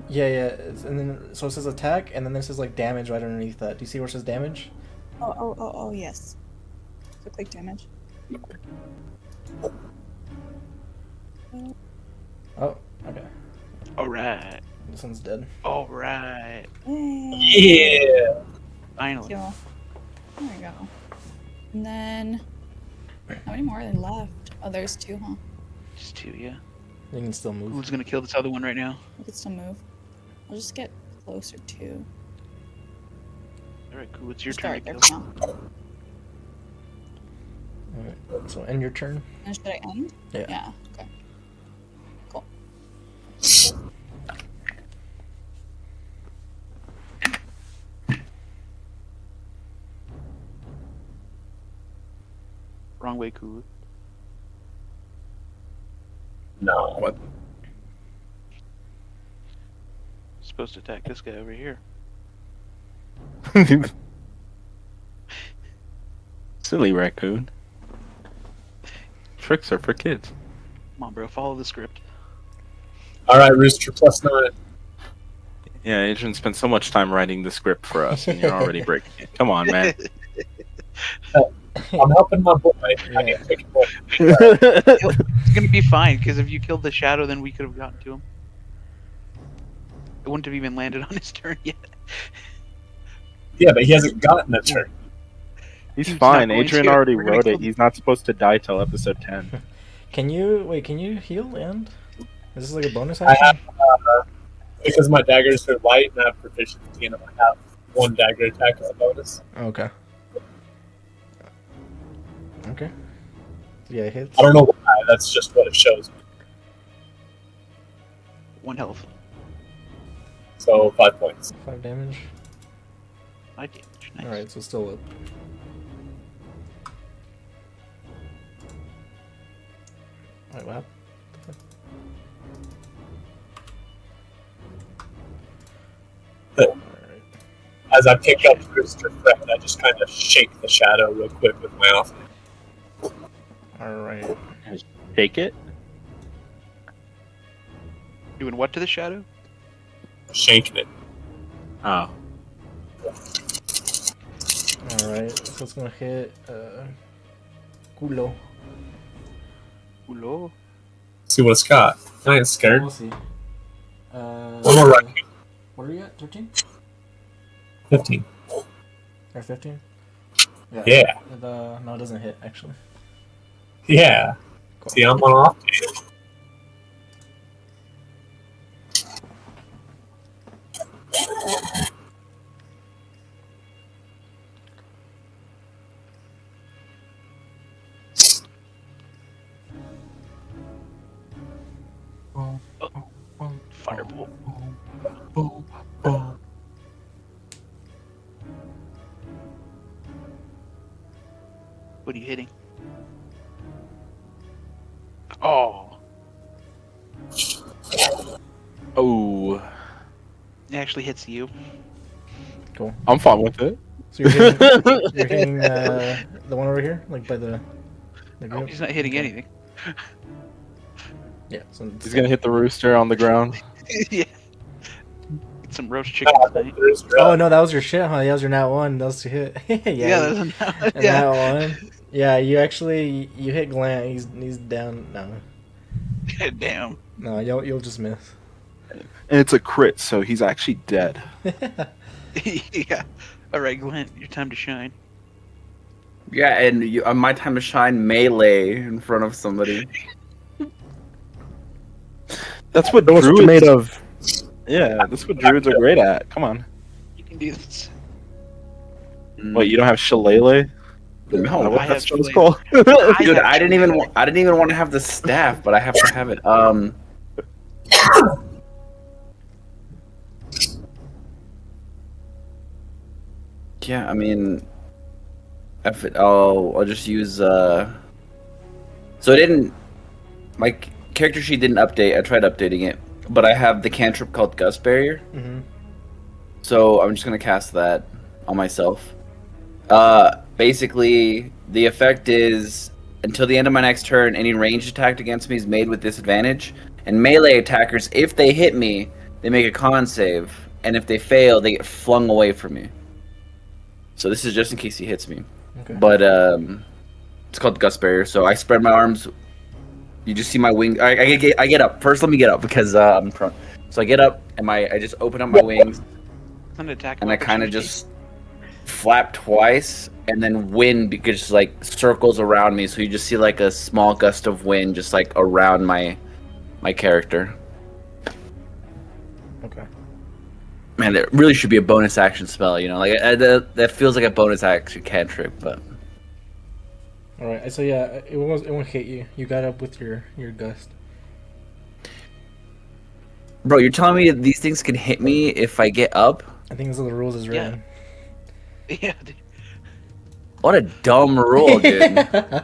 Yeah, yeah. And then so it says attack, and then there says like damage right underneath that. Do you see where it says damage? Oh, yes. So click damage. Oh, okay. Alright. This one's dead. Alright. Yay. Yeah. Finally. Cool. There we go. And then, how many more are there left? Oh, there's 2, huh? Just 2, yeah. You can still move. Who's gonna kill this other one right now? We could still move. I'll just get closer to. Alright, cool. It's your Just turn right to there kill. for now. Alright. So end your turn. And should I end? Yeah. Yeah. Okay. Cool. Wrong way, cool. No. What? Supposed to attack this guy over here. Silly raccoon. Tricks are for kids. Come on, bro. Follow the script. Alright, Rooster, +9. Yeah, Adrian spent so much time writing the script for us, and you're already breaking it. Come on, man. I'm helping my boy. I Yeah. need to take a look. It's gonna be fine, because if you killed the shadow, then we could have gotten to him. It wouldn't have even landed on his turn yet. Yeah, but he hasn't gotten a turn. He's He's fine. not going Adrian to. already We're gonna wrote kill it. He's not supposed to die till episode 10. Can you heal and? Is this like a bonus I action? have, because my daggers are light and I have proficiency in them, I have 1 dagger attack as a bonus. Okay. Okay. Yeah, it hits. I don't know why, that's just what it shows me. 1 health. So 5 points. 5 damage. 5 damage. Nice. Alright, so still up. Alright, what happened? Alright. As I pick up Rooster Fred, I just kind of shake the shadow real quick with my off. Alright. Take it. Doing what to the shadow? Shaking it. Oh. Alright, so it's gonna hit Culo. Hello. See what it's got. I ain't scared. We'll see. One more run. What are you at? 13? 15. Or 15? Yeah. No, it doesn't hit actually. Yeah. Cool. See, I'm on off. Firebolt. What are you hitting? Oh, Oh, it actually hits you. Cool. I'm fine with it. So you're hitting the one over here, like by the Oh, group? he's not hitting Okay. anything. Yeah. So He's gonna hit the rooster on the ground. Yeah. Get some roast chicken tonight. Oh no, that was your shit, huh? That was your nat one. That was your hit. Yeah, you- that's and yeah. that one. Yeah, you actually you hit Glant. He's down. Damn. No, you'll just miss. And it's a crit, so he's actually dead. Yeah. All right, Glenn, your time to shine. Yeah, and on my time to shine, melee in front of somebody. That's what What's druids it made of? Yeah, that's what druids are great at. Come on. You can do this. Wait, you don't have shillelagh? No, What I that's have what it's shillelagh. called. dude, I didn't even want to have the staff, but I have to have it. Yeah, I mean, I'll just use. So it didn't. My character sheet didn't update. I tried updating it, but I have the cantrip called Gust Barrier. Mm-hmm. So I'm just gonna cast that on myself. Basically, the effect is until the end of my next turn, any ranged attack against me is made with disadvantage. And melee attackers, if they hit me, they make a con save, and if they fail, they get flung away from me. So this is just in case he hits me. Okay. But it's called Gust Barrier. So I spread my arms. You just see my wing. I get up. First, let me get up because I'm prone. So I get up and I just open up my wings. It's an attack. And I kind of opportunity. just flap twice, and then wind just like circles around me. So you just see like a small gust of wind just like around my character. Okay. Man, it really should be a bonus action spell. You know, like that feels like a bonus action cantrip, but All right. So yeah, it won't hit you. You got up with your gust. bro, you're telling me these things can hit me if I get up? I think those are the rules as written. Yeah, dude. What a dumb rule, dude.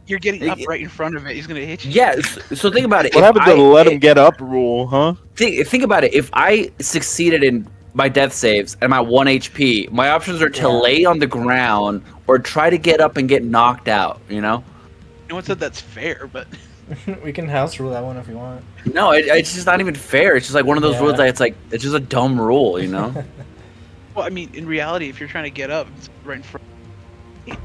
You're getting up right in front of it. He's gonna hit you. Yeah, so think about it. What If happened to I- the let him get up rule, huh? Think about it. If I succeeded in my death saves and I'm at 1 HP, my options are to lay on the ground or try to get up and get knocked out, you know? No one said that's fair, but We can house rule that one if you want. No, it's just not even fair. It's just like one of those Yeah. rules that it's just a dumb rule, you know? well, I mean, in reality, if you're trying to get up, it's right in front. Okay.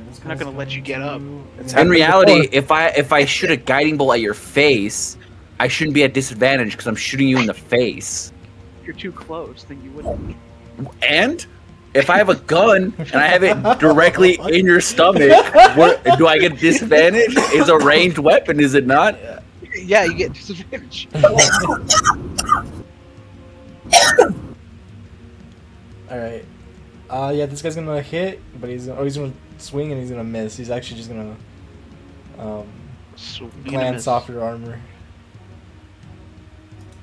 This I'm not guy's gonna let you going get up. to- In reality, if I shoot a guiding bolt at your face, I shouldn't be at disadvantage because I'm shooting you in the face. If you're too close, then you wouldn't. And if I have a gun and I have it directly in your stomach, do I get disadvantage? It's a ranged weapon, is it not? Yeah, you get disadvantage. All right. Yeah, this guy's gonna hit, but he's gonna swing and he's gonna miss. He's actually just gonna glance off your armor.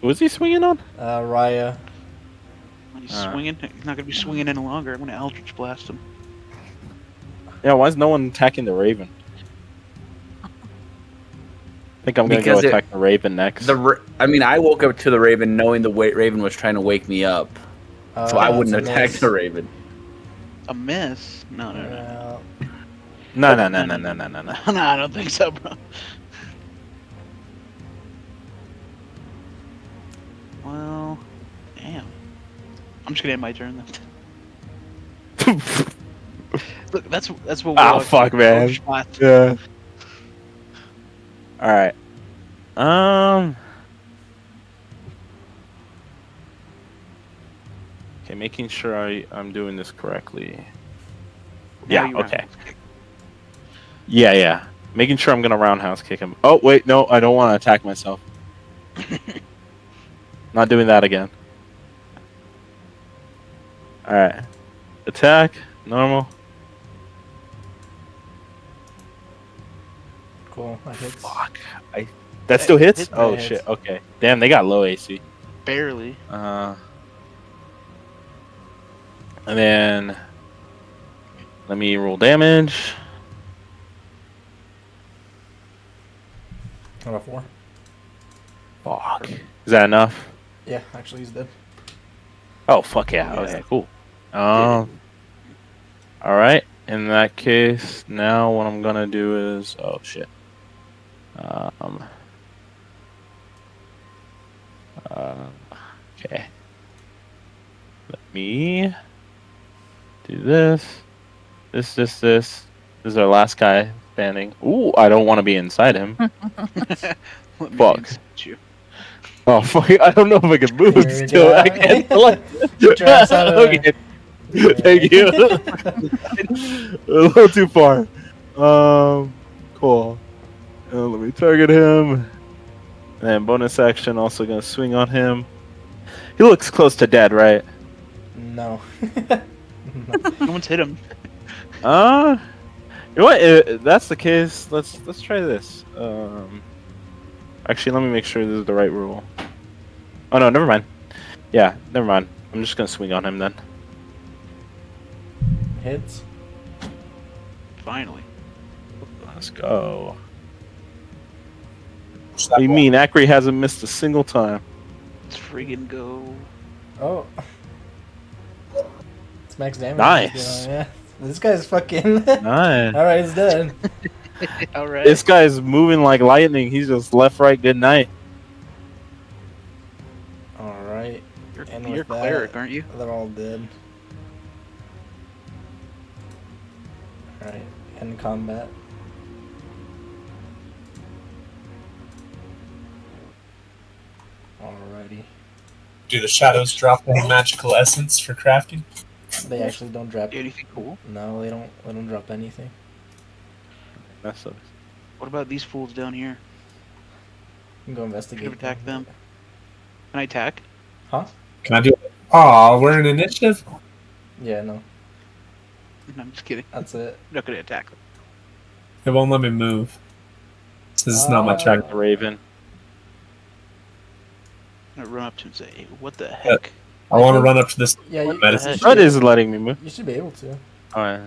Who is he swinging on? Raya. He's swinging. He's not gonna be swinging any longer. I'm gonna Eldritch Blast him. Yeah, why is no one attacking the Raven? I think I'm gonna Because go attack the Raven next. I mean, I woke up to the Raven knowing the Raven was trying to wake me up, so I wouldn't that's a attack miss. the Raven. A miss? No. No. No. No, I don't think so, bro. Well, damn. I'm just gonna end my turn then. Look, that's what. Ah, Warlocks fuck, do. man. First shot. Yeah. All right. Okay, making sure I'm doing this correctly. Now Yeah, you okay. roundhouse kick. Yeah. Making sure I'm gonna roundhouse kick him. Oh wait, no, I don't want to attack myself. Not doing that again. All right, attack normal. Cool. That hits. Fuck. That still hits? Hit- Oh hits. shit. Okay. Damn, they got low AC. Barely. And then let me roll damage. How about 4? Fuck. Is that enough? Yeah, actually he's dead. Oh fuck yeah. Okay, cool. All right. In that case, now what I'm gonna do is okay. Let me do this. This. This is our last guy standing. Ooh, I don't want to be inside him. Let me Fuck. insult you. Oh fuck! I don't know if I can move There you still. go. I can't. Get your ass out of there. Okay. Thank you. A little too far. Cool. Let me target him. And bonus action, also gonna swing on him. He looks close to dead, right? No. No one's hit him. You know what? If that's the case, let's try this. Actually, let me make sure this is the right rule. Oh no, never mind. Yeah, never mind. I'm just gonna swing on him then. Hits. Finally. Let's go. What do you mean? Acri hasn't missed a single time. Let's friggin' go. Oh. It's max damage. Nice. Yeah. This guy's fucking. Nice. Alright, he's dead. All right. This guy's moving like lightning. He's just left, right, good night. Alright. You're, and you're with that- cleric, aren't you? They're all dead. Alright. End combat. Alrighty. Do the shadows drop any magical essence for crafting? They actually don't drop. Anything cool? No, they don't. They don't drop anything. That sucks. What about these fools down here? You can go investigate. Should've attacked them. Can I attack? Huh? Can I do it? Aw, we're in initiative? Yeah, no. No, I'm just kidding. That's it. I'm not gonna attack them. It won't let me move. This is not my track. The Raven. I'm gonna run up to him and say, hey, what the heck? I want to run up to this Yeah, you, medicine. heck? That is letting me move. you should be able to. Oh, yeah.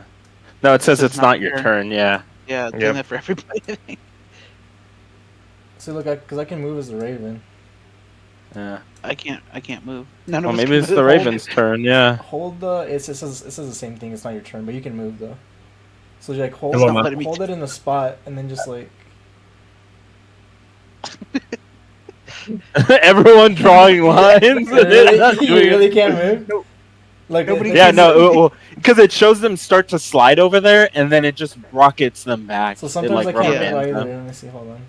No, it says It's it's not not your your- turn. Yeah. Yeah, doing Yep. that for everybody. See, look, because I can move as the Raven. Yeah. I can't move. None of Well, us maybe can it's the move. Raven's turn. Yeah. Hold the. It says the same thing. It's not your turn, but you can move though. So you like hold It won't let me hold it in the spot and then just like. Everyone drawing lines. you really can't move. Like Nobody Yeah, can no, because it shows them start to slide over there, and then it just rockets them back. So It, sometimes like, I can't rubber move bands either. them. Let me see. Hold on.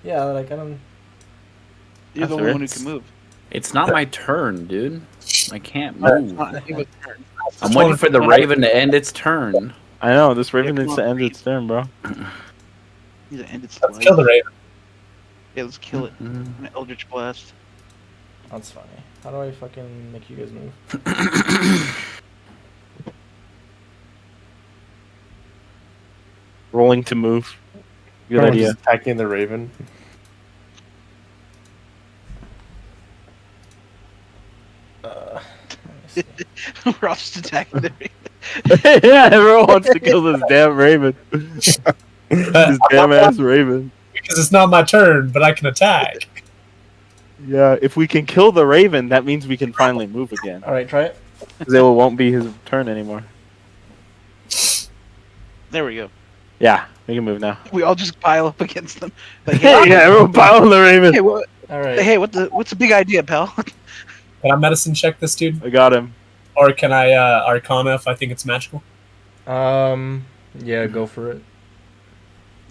Yeah, like I don't. You're the That's only one who weird. can move. It's not my turn, dude. I can't No, it's move. not anybody's turn. I'm waiting for the Raven to end its turn. I know this Raven Yeah, needs come to on, end its turn, bro. He's gonna end its Let's life. kill the Raven. Yeah, let's kill it. Mm. An Eldritch Blast. That's funny. How do I fucking make you guys move? Rolling to move. Good Everyone's idea. just attacking the Raven. Let me see. We're all just attacking the Raven. Yeah, everyone wants to kill this damn Raven. This damn ass Raven. Because it's not my turn, but I can attack. Yeah, if we can kill the Raven, that means we can finally move again. All right, try it. Because it won't be his turn anymore. There we go. Yeah, we can move now. We all just pile up against them. Like, Yeah, hey, everyone pile on the Raven. hey, what? All right. Hey, what's the big idea, pal? Can I medicine check this dude? I got him. Or can I Arcana if I think it's magical? Yeah, go for it.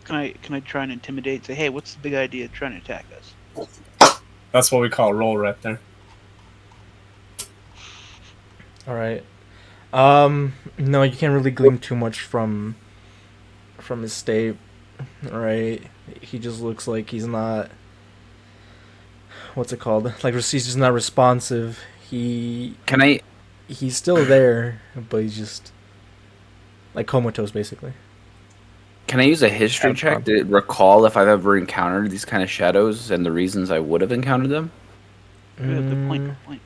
Can I try and intimidate? Say, hey, what's the big idea trying to attack us? That's what we call a roll right there. All right. No, you can't really glean too much from his state. All right. He just looks like he's not. What's it called? Like he's just not responsive. Can I He's still there, but he's just like comatose, basically. use a history check to recall if I've ever encountered these kind of shadows and the reasons I would have encountered them? Good point. Good point.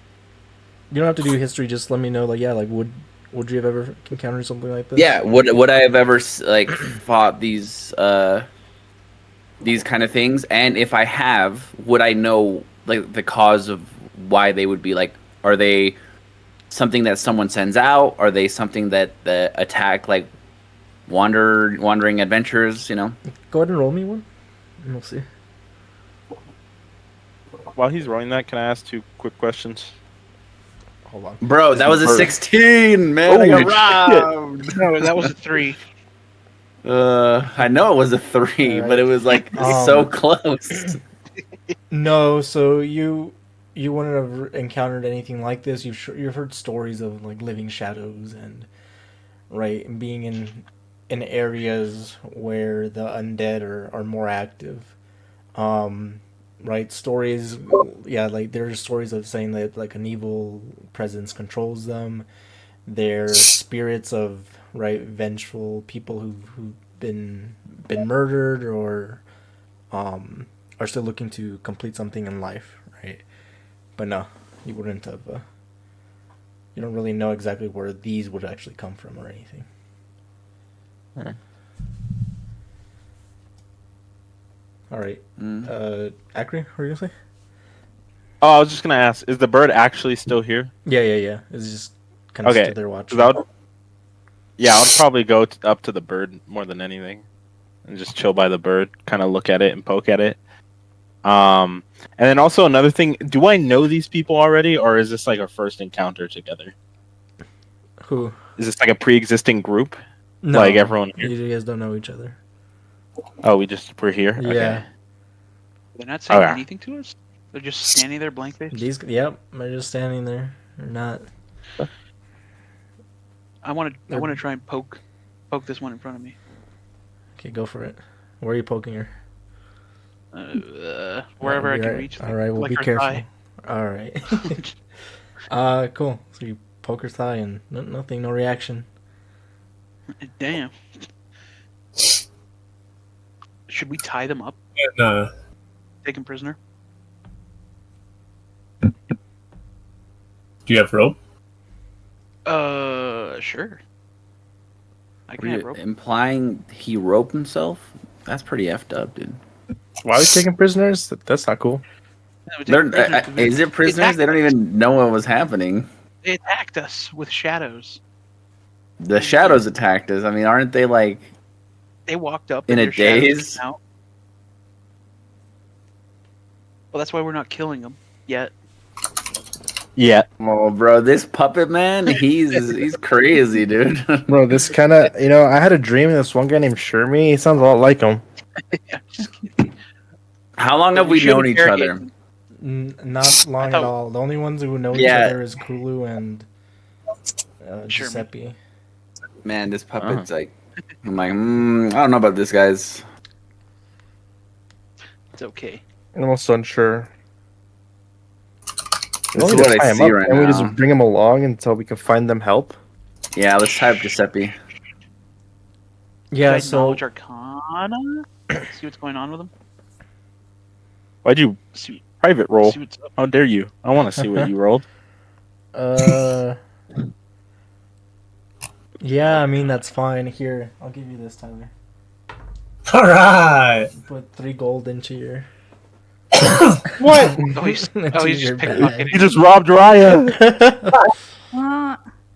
You don't have to do history. Just let me know. Like, yeah, like would you have ever encountered something like this? Yeah, would I have ever like fought these kind of things? And if I have, would I know like the cause of why they would be like? Are they something that someone sends out? Are they something that attack like wandering adventurers? You know. Go ahead and roll me one, and we'll see. While he's rolling that, can I ask 2 quick questions? Hold on. Bro, that was a 16, man. I Holy got robbed. No, that was a 3. I know it was a 3, Alright. but it was like so close. No, so you wouldn't have encountered anything like this. You've heard stories of like living shadows and right and being in areas where the undead are more active. Right, stories, yeah, like there's stories of saying that like an evil presence controls them. They're spirits of vengeful people who've been murdered or are still looking to complete something in life, right? But no, you wouldn't have. You don't really know exactly where these would actually come from or anything. All right, Acri, what were you gonna say? Oh, I was just gonna ask: is the bird actually still here? Yeah. It's just kind of Okay, stood there watching. 'cause I'd probably go up to the bird more than anything, and just chill by the bird, kind of look at it and poke at it. And then also another thing: do I know these people already, or is this like our first encounter together? Who? Is this like a pre-existing group? No, Like everyone here? You guys don't know each other. Oh, we're here. Yeah. Okay. They're not saying Okay. anything to us. They're just standing there blank faced. Yep, they're just standing there. They're not. I want to try and poke this one in front of me. Okay, go for it. Where are you poking her? Wherever I can Alright, reach. All right, well, like be her careful. thigh. All right. Cool. So you poke her thigh and nothing, no reaction. Damn. Should we tie them up? And, Take them prisoner? do you have rope? Sure. I Were can have you rope. implying he roped himself? That's pretty effed up, dude. Why are we taking prisoners? That's not cool. No, we take They're, prisoners 'cause is it prisoners? They don't even know what was happening. They attacked us with shadows. The shadows attacked us. I mean, aren't they like? They walked up In and a their shadows daze? came out. Well, that's why we're not killing them yet. Yeah. Oh, bro, this puppet man, he's crazy, dude. Bro, this kind of, I had a dream of this one guy named Shermie. He sounds a lot like him. Yeah, just kidding. How long have we known each other? Not long at thought- all. The only ones who know Yeah. each other is Kulu and Giuseppe. Man, this puppet's like, I'm like, I don't know about this, guys. It's okay. I'm almost unsure. This is what I see right and we now. just bring them along until we can find them help. Yeah, let's type Giuseppe. Yeah, Should I so knowledge Arcana? See what's going on with them. Why'd you See, private roll? see what's up. How dare you? I want to see what you rolled. yeah, I mean that's fine. Here, I'll give you this, Tyler. All right. Put 3 gold into your. What? Oh, he's into just your bag. pickpocketing. You just robbed Raya.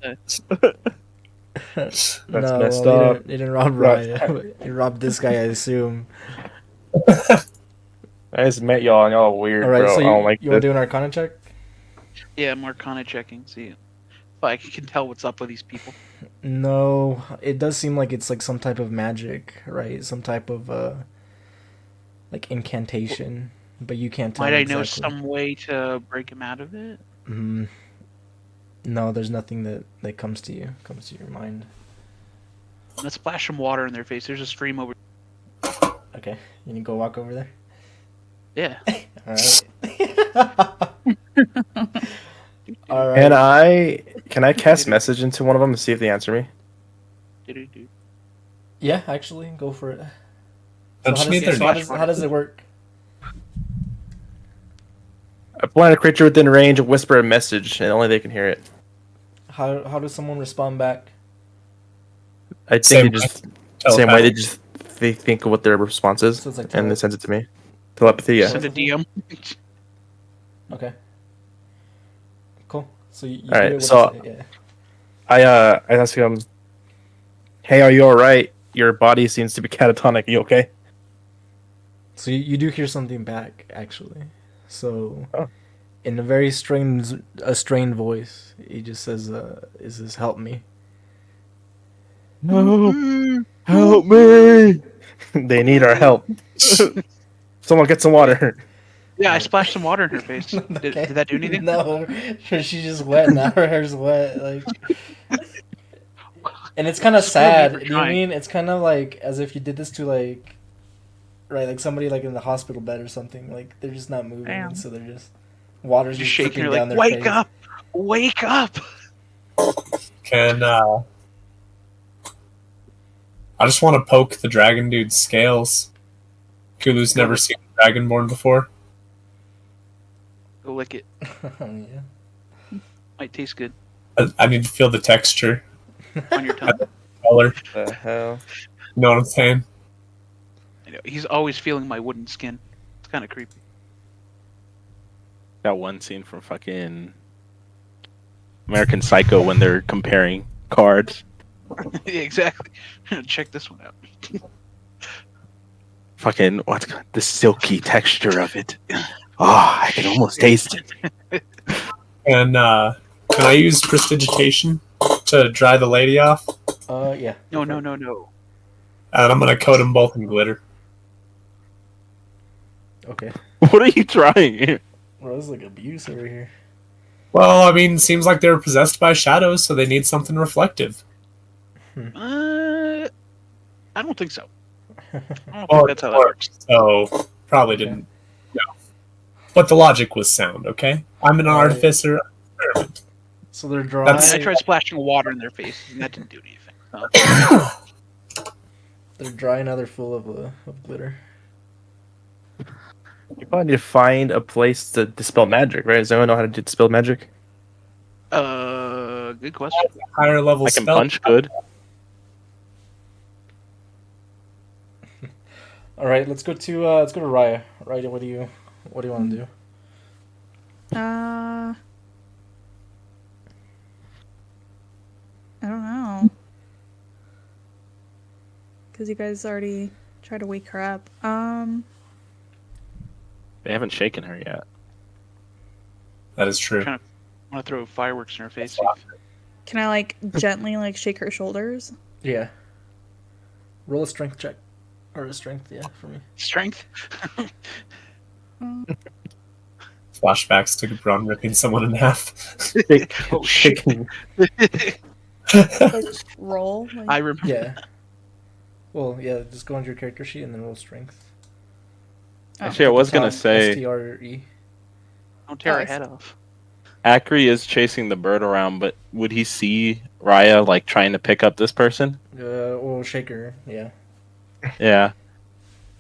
That's No, messed well, up. you didn't rob Right. Ryan. You robbed this guy, I assume. I just met y'all and y'all are weird, All right, bro. so I don't like you want this. to do an Arcana check? Yeah, I'm Arcana checking. See if I can tell what's up with these people. No, it does seem like it's like some type of magic, right? Some type of like incantation, but you can't tell. Might I know exactly. some way to break him out of it? Mm, No, there's nothing that comes to your mind. Let's splash some water in their face. There's a stream over. Okay, you need to go walk over there. Yeah. All right. All right. Can I cast message into one of them and see if they answer me? Do-do-do. Yeah, actually, go for it. Don't you need their How does it work? A blind creature within range whisper a message, and only they can hear it. How does someone respond back? I think Same they just way. same way. Telepathic. They think of what their response is, So it's like and they send it to me. Telepathy, yeah. Send a DM. Okay. Cool. So you All right, do it when so- you say it, yeah. I ask him, "Hey, are you all right? Your body seems to be catatonic. You okay?" So you do hear something back, actually. So, Oh. in a very strained voice, he just says, "Is this help me?" No, help me! They need our help. Someone get some water. Yeah, I splashed some water in her face. Did Okay. that do anything? No, she's just wet now. Her hair's wet, like. And it's kind of Screw me sad. for You trying. mean it's kind of like as if you did this to like, right, like somebody like in the hospital bed or something. Like they're just not moving, Damn. so they're just water's Just just shaking dripping her down like, their wake face. up! Wake up! Can I just want to poke the dragon dude's scales. Kulu's never seen a dragonborn before. Go lick it. Yeah. Might taste good I need to feel the texture, on your tongue. color. The hell? You know what I'm saying? I know, he's always feeling my wooden skin. It's kind of creepy. That one scene from fucking American Psycho when they're comparing cards. Yeah, exactly. Check this one out. Fucking what? The silky texture of it. Oh, I can almost taste it. And can I use prestidigitation to dry the lady off? Yeah. No. And I'm gonna coat them both in glitter. Okay. What are you trying? Bro, this is like abuse over here. Well, I mean, seems like they were possessed by shadows, so they need something reflective. I don't think so. I don't Well, think that's how that works. So probably didn't. No. But the logic was sound. Okay, I'm an Alright. artificer. Experiment. So they're dry. That's- I tried splashing water in their face, and that didn't do anything. They're dry now. They're full of glitter. You probably need to find a place to dispel magic, right? Does anyone know how to dispel magic? Good question. Higher level I can spell. punch good. All right, let's go to Raya. Raya, what do you want to do? I don't know. Because you guys already tried to wake her up. They haven't shaken her yet. That is true. I want to throw fireworks in her face. Can I like gently like shake her shoulders? Yeah. Roll a strength check. Or a strength, yeah, for me. Strength. Flashbacks to Gabron ripping someone in half. Oh shit! Like roll. Like, I remember. Yeah. Well, yeah, just go on your character sheet and then roll strength. Actually, I was gonna Top, say STRE. Don't tear Oh, her I head see. off. Akri is chasing the bird around, but would he see Raya like trying to pick up this person? Or shake her, yeah. Yeah.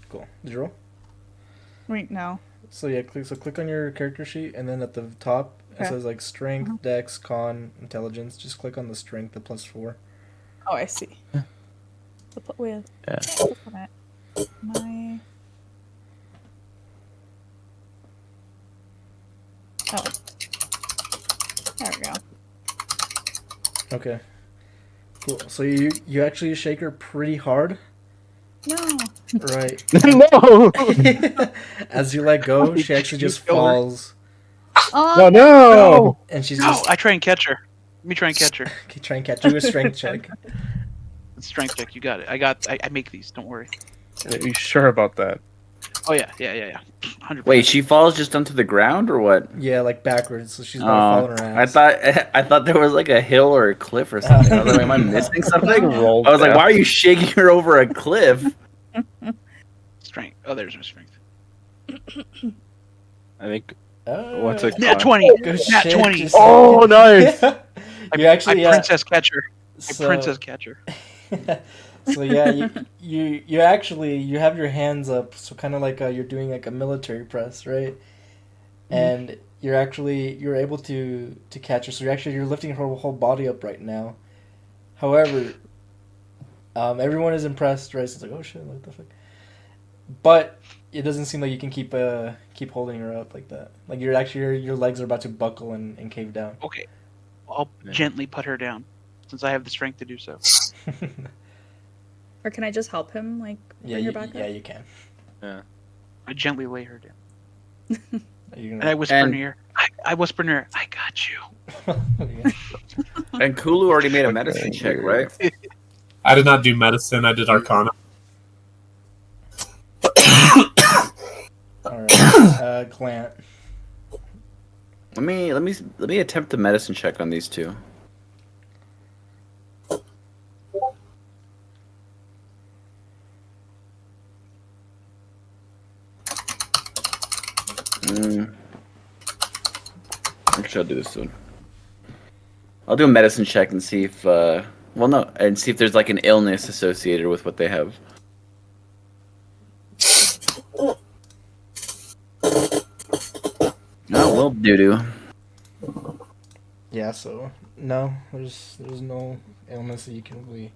Cool. Did you roll? wait, no. So yeah, click on your character sheet and then at the top it Okay. says like strength, dex, con, intelligence. Just click on the strength, the +4. Oh, I see. Wait. Yeah. Click on it. My. Oh. There we go. Okay. Cool. So you actually shake her pretty hard, No. right? No. As you let go, she actually just You kill her. falls, Oh, no! and she's No, just I try and catch her. Let me try and catch her. okay, try and catch you a strength check. Strength check. You got it. I make these. Don't worry. Are you sure about that? Oh yeah, 100%. Wait, she falls just onto the ground or what? Yeah, like backwards, so she's about to fall on her ass. I thought there was like a hill or a cliff or something. I was like, am I missing something? I was like, why are you shaking her over a cliff? Strength. Oh, there's my strength. I think. What's it Nat called? 20. Good Nat shit, 20. just- Oh, nice. You actually, I princess catcher. so- Princess catcher. So yeah, you actually you have your hands up, so kind of like you're doing like a military press, right? And you're able to catch her. So you're lifting her whole body up right now. However, everyone is impressed, right? So it's like, oh shit, what the fuck? But it doesn't seem like you can keep holding her up like that. Like your legs are about to buckle and cave down. Okay. I'll gently put her down, since I have the strength to do so. Or can I just help him, like, bring her back yeah, up? you can. I gently lay her down. You're And I gonna, whisper in her ear. I whisper in her ear, I got you. And Kulu already made a medicine check, right? I did not do medicine. I did Arcana. all right, Glant. Let me attempt the medicine check on these two. Actually, I'll do this soon. I'll do a medicine check and see if, and see if there's like an illness associated with what they have. Oh, well, doo-doo. Yeah, so no, there's no illness that you can really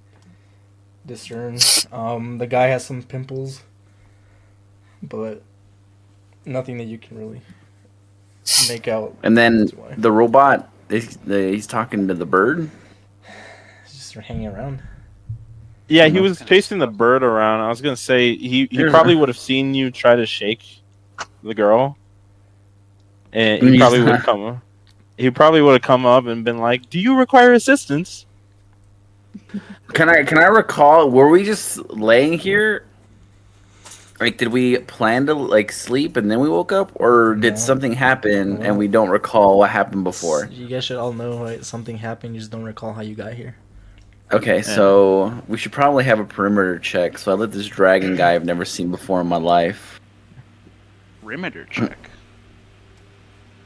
discern. The guy has some pimples, but nothing that you can really make out. And then That's why. the robot, he's talking to the bird. He's just hanging around. Yeah, he was chasing the bird around. I was gonna say he probably would have seen you try to shake the girl, and he probably would have come. He probably would have come up and been like, "Do you require assistance?" Can I recall? Were we just laying here? Like, did we plan to like sleep and then we woke up, or did No. something happen No. and we don't recall what happened before? You guys should all know, right? Something happened. You just don't recall how you got here. Okay, so we should probably have a perimeter check. So I let this dragon guy I've never seen before in my life. Perimeter check.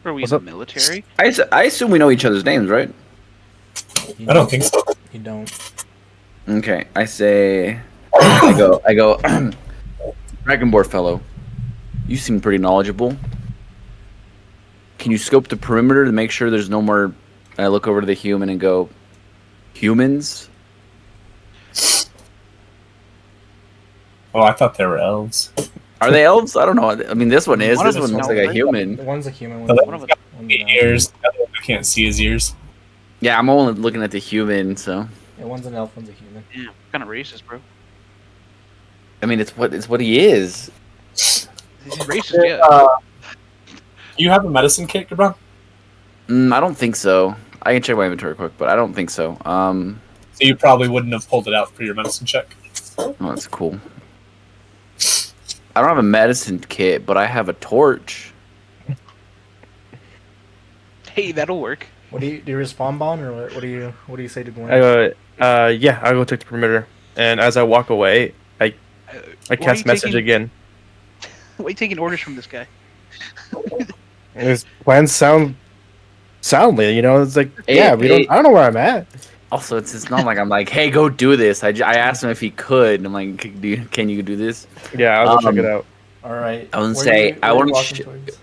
Are we What's in up? the military? I assume we know each other's names, right? You I don't think so. You don't. Okay, I say, I go, Dragonborn fellow, you seem pretty knowledgeable. Can you scope the perimeter to make sure there's no more? I look over to the human and go, humans? Oh, I thought they were elves. Are they elves? I don't know. I mean, this one is. One of This one us looks is like a elf, human. One's a human. One One's of a, us- one's an elf. Ears. The other one, I can't see his ears. Yeah, I'm only looking at the human, so. Yeah, one's an elf. One's a human. Yeah, kind of racist, bro. I mean, it's what he is. He's racist, yeah. Do you have a medicine kit, Gabron? I don't think so. I can check my inventory quick, but I don't think so. So you probably wouldn't have pulled it out for your medicine check. Oh, that's cool. I don't have a medicine kit, but I have a torch. Hey, that'll work. What do you respawn bomb or what do you say to Gwen? Yeah, I'll go take the perimeter. And as I walk away, I Why are cast you message taking- again. Why are you taking orders from this guy? His plans sound soundly, you know. It's like, yeah, we don't. Hey. I don't know where I'm at. Also, it's not like I'm like, hey, go do this. I asked him if he could. And I'm like, can you do this? Yeah, I'll go check it Um, out. All right. I would Where say, you- I where you wanna walking sh- towards?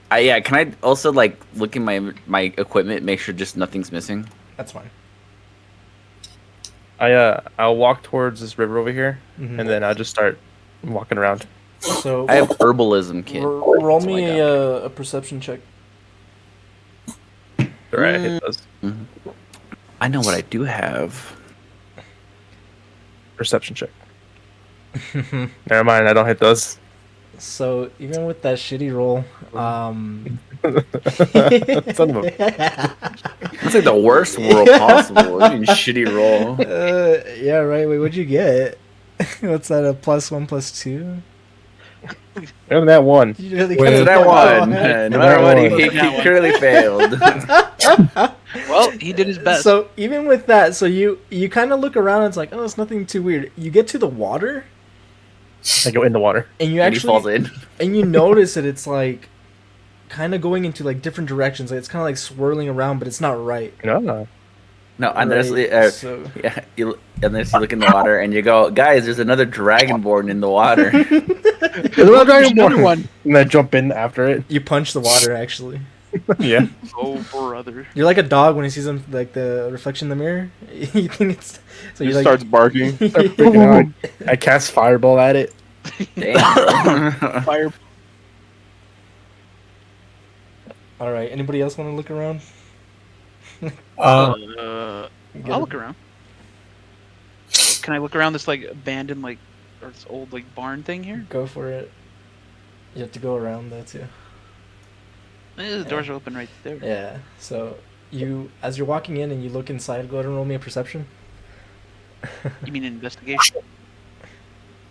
Yeah, can I also like look in my equipment, make sure just nothing's missing? That's fine. I'll walk towards this river over here, Mhm. and then I'll just start walking around. So I have herbalism kit. roll That's all I me got. a perception check. Right, I hit those. I know what I do have. Perception check. Never mind, I don't hit those. So even with that shitty roll, Son of a. That's like the worst roll possible. I mean, shitty roll. yeah, right. Wait, what'd you get? What's that? A +1 +2? Remember that one. You really Wait, gotta So that go one. on. No matter what, he That one. clearly failed. Well, he did his best. So even with that, so you kind of look around and it's like, oh, it's nothing too weird. You get to the water I go in the water. and you And he falls actually in. and you notice that it's like kind of going into like different directions. Like it's kind of like swirling around, but it's not right. No. No, unless, Right, so yeah, unless you look in the water and you go, guys, there's another dragonborn in the water. There's another dragon Another born. one. And I jump in after it. you punch the water actually. Yeah. Oh, brother. You're like a dog when he sees him like the reflection in the mirror. You think it's so He you like starts barking. Freaking out. I cast fireball at it. Damn. Fire. All right. Anybody else want to look around? I'll Get it? look around. Can I look around this like abandoned like or this old like barn thing here? Go for it. You have to go around that too. The doors are open right there. Yeah. So you, as you're walking in and you look inside, go ahead and roll me a perception. You mean investigation?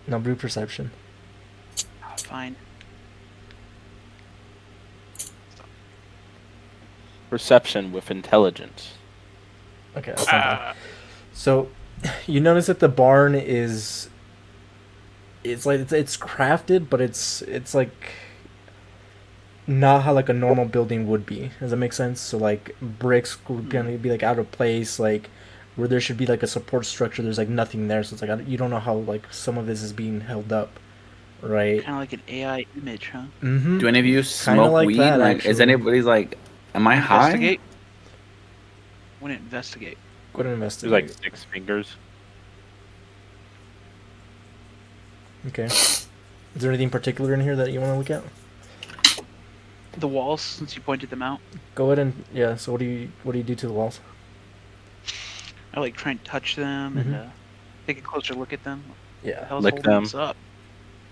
No, blue perception. Fine. Perception with intelligence. Okay. That's not bad. So you notice that the barn is. It's like it's crafted, but it's like. Not how like a normal building would be. Does that make sense? So like bricks would gonna be like out of place, like where there should be like a support structure. There's like nothing there, so it's like you don't know how like some of this is being held up, right? Kind of like an AI image, huh? Mm-hmm. Do any of you smoke like weed? that, Like, is actually. anybody's like, am I high? Investigate. Want to investigate? Go ahead and There's investigate. like 6 fingers. Okay. Is there anything particular in here that you want to look at? The walls, since you pointed them out. Go ahead and yeah. So what do you do to the walls? I like try and touch them and Mhm. take a closer look at them. What the Yeah. hell's Lick holding them. this up?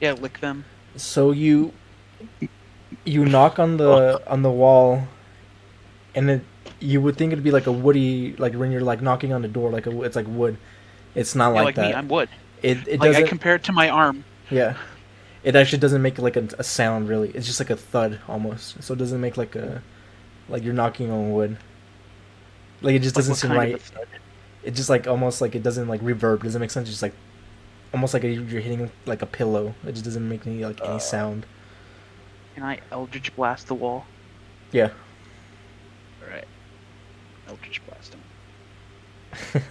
Yeah, lick them. So you knock on the wall, and it you would think it'd be like a woody, like when you're like knocking on the door, like it's like wood. It's not Yeah, like like that. me, I'm wood. It Like doesn't. I compare it to my arm. Yeah. It actually doesn't make like a sound really. It's just like a thud almost. So it doesn't make like you're knocking on wood. Like it just Like doesn't what seem kind right. of a thud? It just like almost like it doesn't like reverb. Doesn't make sense. Just like almost like you're hitting like a pillow. It just doesn't make any like any sound. Can I Eldritch blast the wall? Yeah. Alright. Eldritch blast him.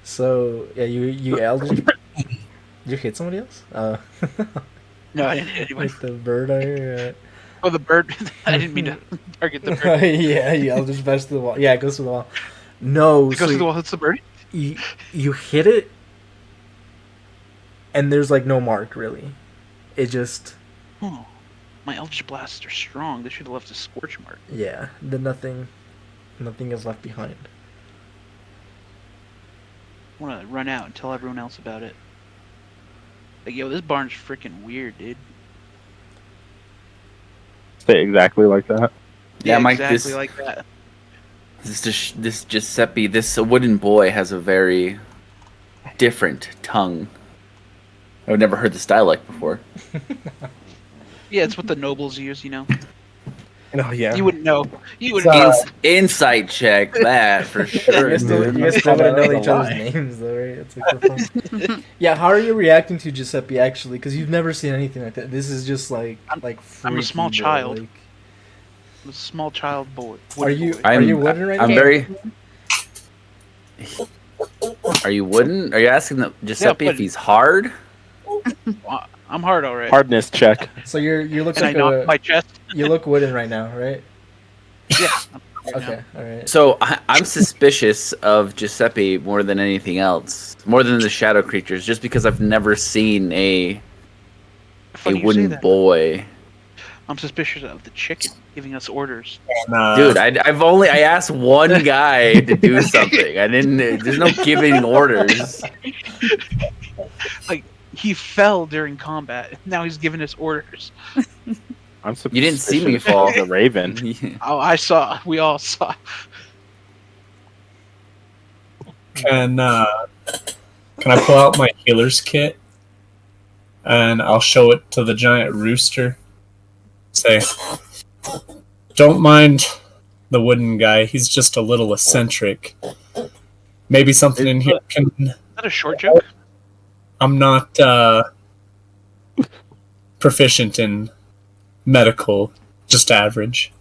So yeah, you Eldritch. Did you hit somebody else? No, I didn't hit anybody. With the bird on your. Oh, the bird. I didn't mean to target the bird. Yeah, you Eldritch blast to the wall. Yeah, it goes to the wall. No, It so goes to the wall, hits the bird? you hit it, and there's like no mark really. It just Oh. My Eldritch blasts are strong. They should have left a scorch mark. yeah, nothing is left behind. I want to run out and tell everyone else about it. Like, yo, this barn's freaking weird, dude. Say exactly like that. Yeah, Mike, exactly this- like that. This Giuseppe, this wooden boy has a very different tongue. I've never heard this dialect before. Yeah, it's what the nobles use, you know. Oh yeah. You wouldn't know. You wouldn't know. Insight check that for sure. You guys still gotta know each other's names though, right? It's like for fun. Yeah, how are you reacting to Giuseppe actually? Because you've never seen anything like that. This is just like I'm a freaky, small bro, child. like- I'm a small child boy. Are you Boy. are you wooden right I'm now? very. Are you wooden? Are you asking Giuseppe if wooden. he's hard? I'm hard, alright. Hardness check. So you look And I like knocked my chest. you look wooden right now, right? Yeah. Okay, all right. So I'm suspicious of Giuseppe more than anything else, more than the shadow creatures, just because I've never seen a Funny you say wooden that. boy. I'm suspicious of the chicken giving us orders. Dude, I asked one guy to do something. I didn't. There's no giving orders. Like, he fell during combat. Now he's giving us orders. I'm You didn't see me suspicious fall. of the raven. Oh, I saw. We all saw. Can I pull out my healer's kit and I'll show it to the giant rooster. Say, don't mind the wooden guy. He's just a little eccentric. Maybe something in here can. Is that a short joke? I'm not proficient in medical, just average.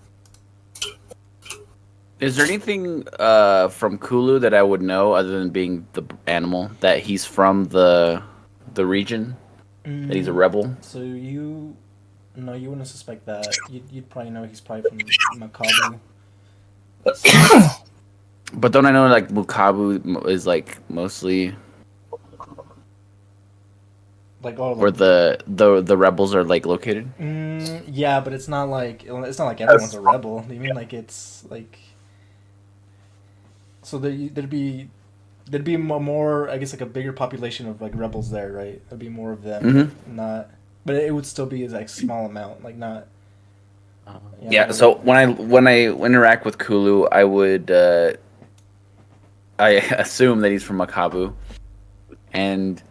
Is there anything from Kulu that I would know other than being the animal that he's from the region? That he's a rebel? So you wouldn't suspect that. You'd probably know he's probably from Makabu. But don't I know like Mukabu is like mostly Like all where the rebels are like located? Yeah, but it's not like everyone's a rebel. You mean like it's like so there'd be more, I guess, like a bigger population of like rebels there, right? There'd be more of them, not, but it would still be like small amount, like not. Yeah. So when I interact with Kulu, I would I assume that he's from Makabu, and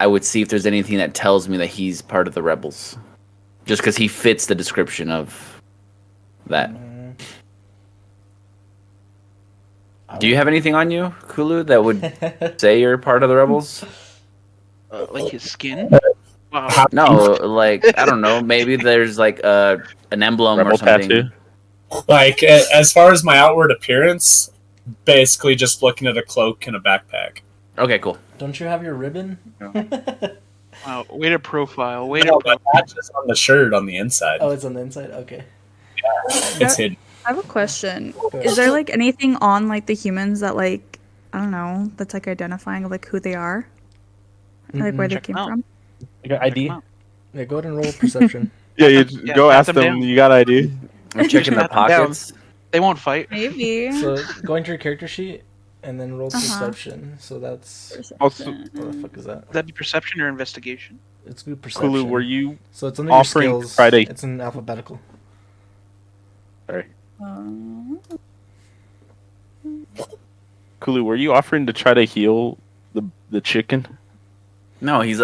I would see if there's anything that tells me that he's part of the rebels, just because he fits the description of that. Do you have anything on you, Kulu, that would say you're part of the rebels? Like his skin? No, like I don't know. Maybe there's like an emblem Rebel or something. tattoo. Like, as far as my outward appearance, basically just looking at a cloak and a backpack. Okay, cool. Don't you have your ribbon? Wow, way to profile. Way to No, profile. but that's just on the shirt on the inside. Oh, it's on the inside. Okay. It's hidden. I have a question. Go ahead. Is there like anything on like the humans that like I don't know that's like identifying of like who they are, like where they Check came them out. from? You got ID? Check 'em out. Yeah, go ahead and roll perception. Yeah, you Yeah, go pat ask them them. down. You got ID. I'm checking the Pat them down. pockets. They won't fight. Maybe. So go into your character sheet and then roll Uh-huh. perception. So that's Also, what the fuck is that? Would that be perception or investigation? It's good perception. Kulu, were you So it's under your offering skills. Friday? It's in alphabetical. Kulu? Were you offering to try to heal the chicken? No, he's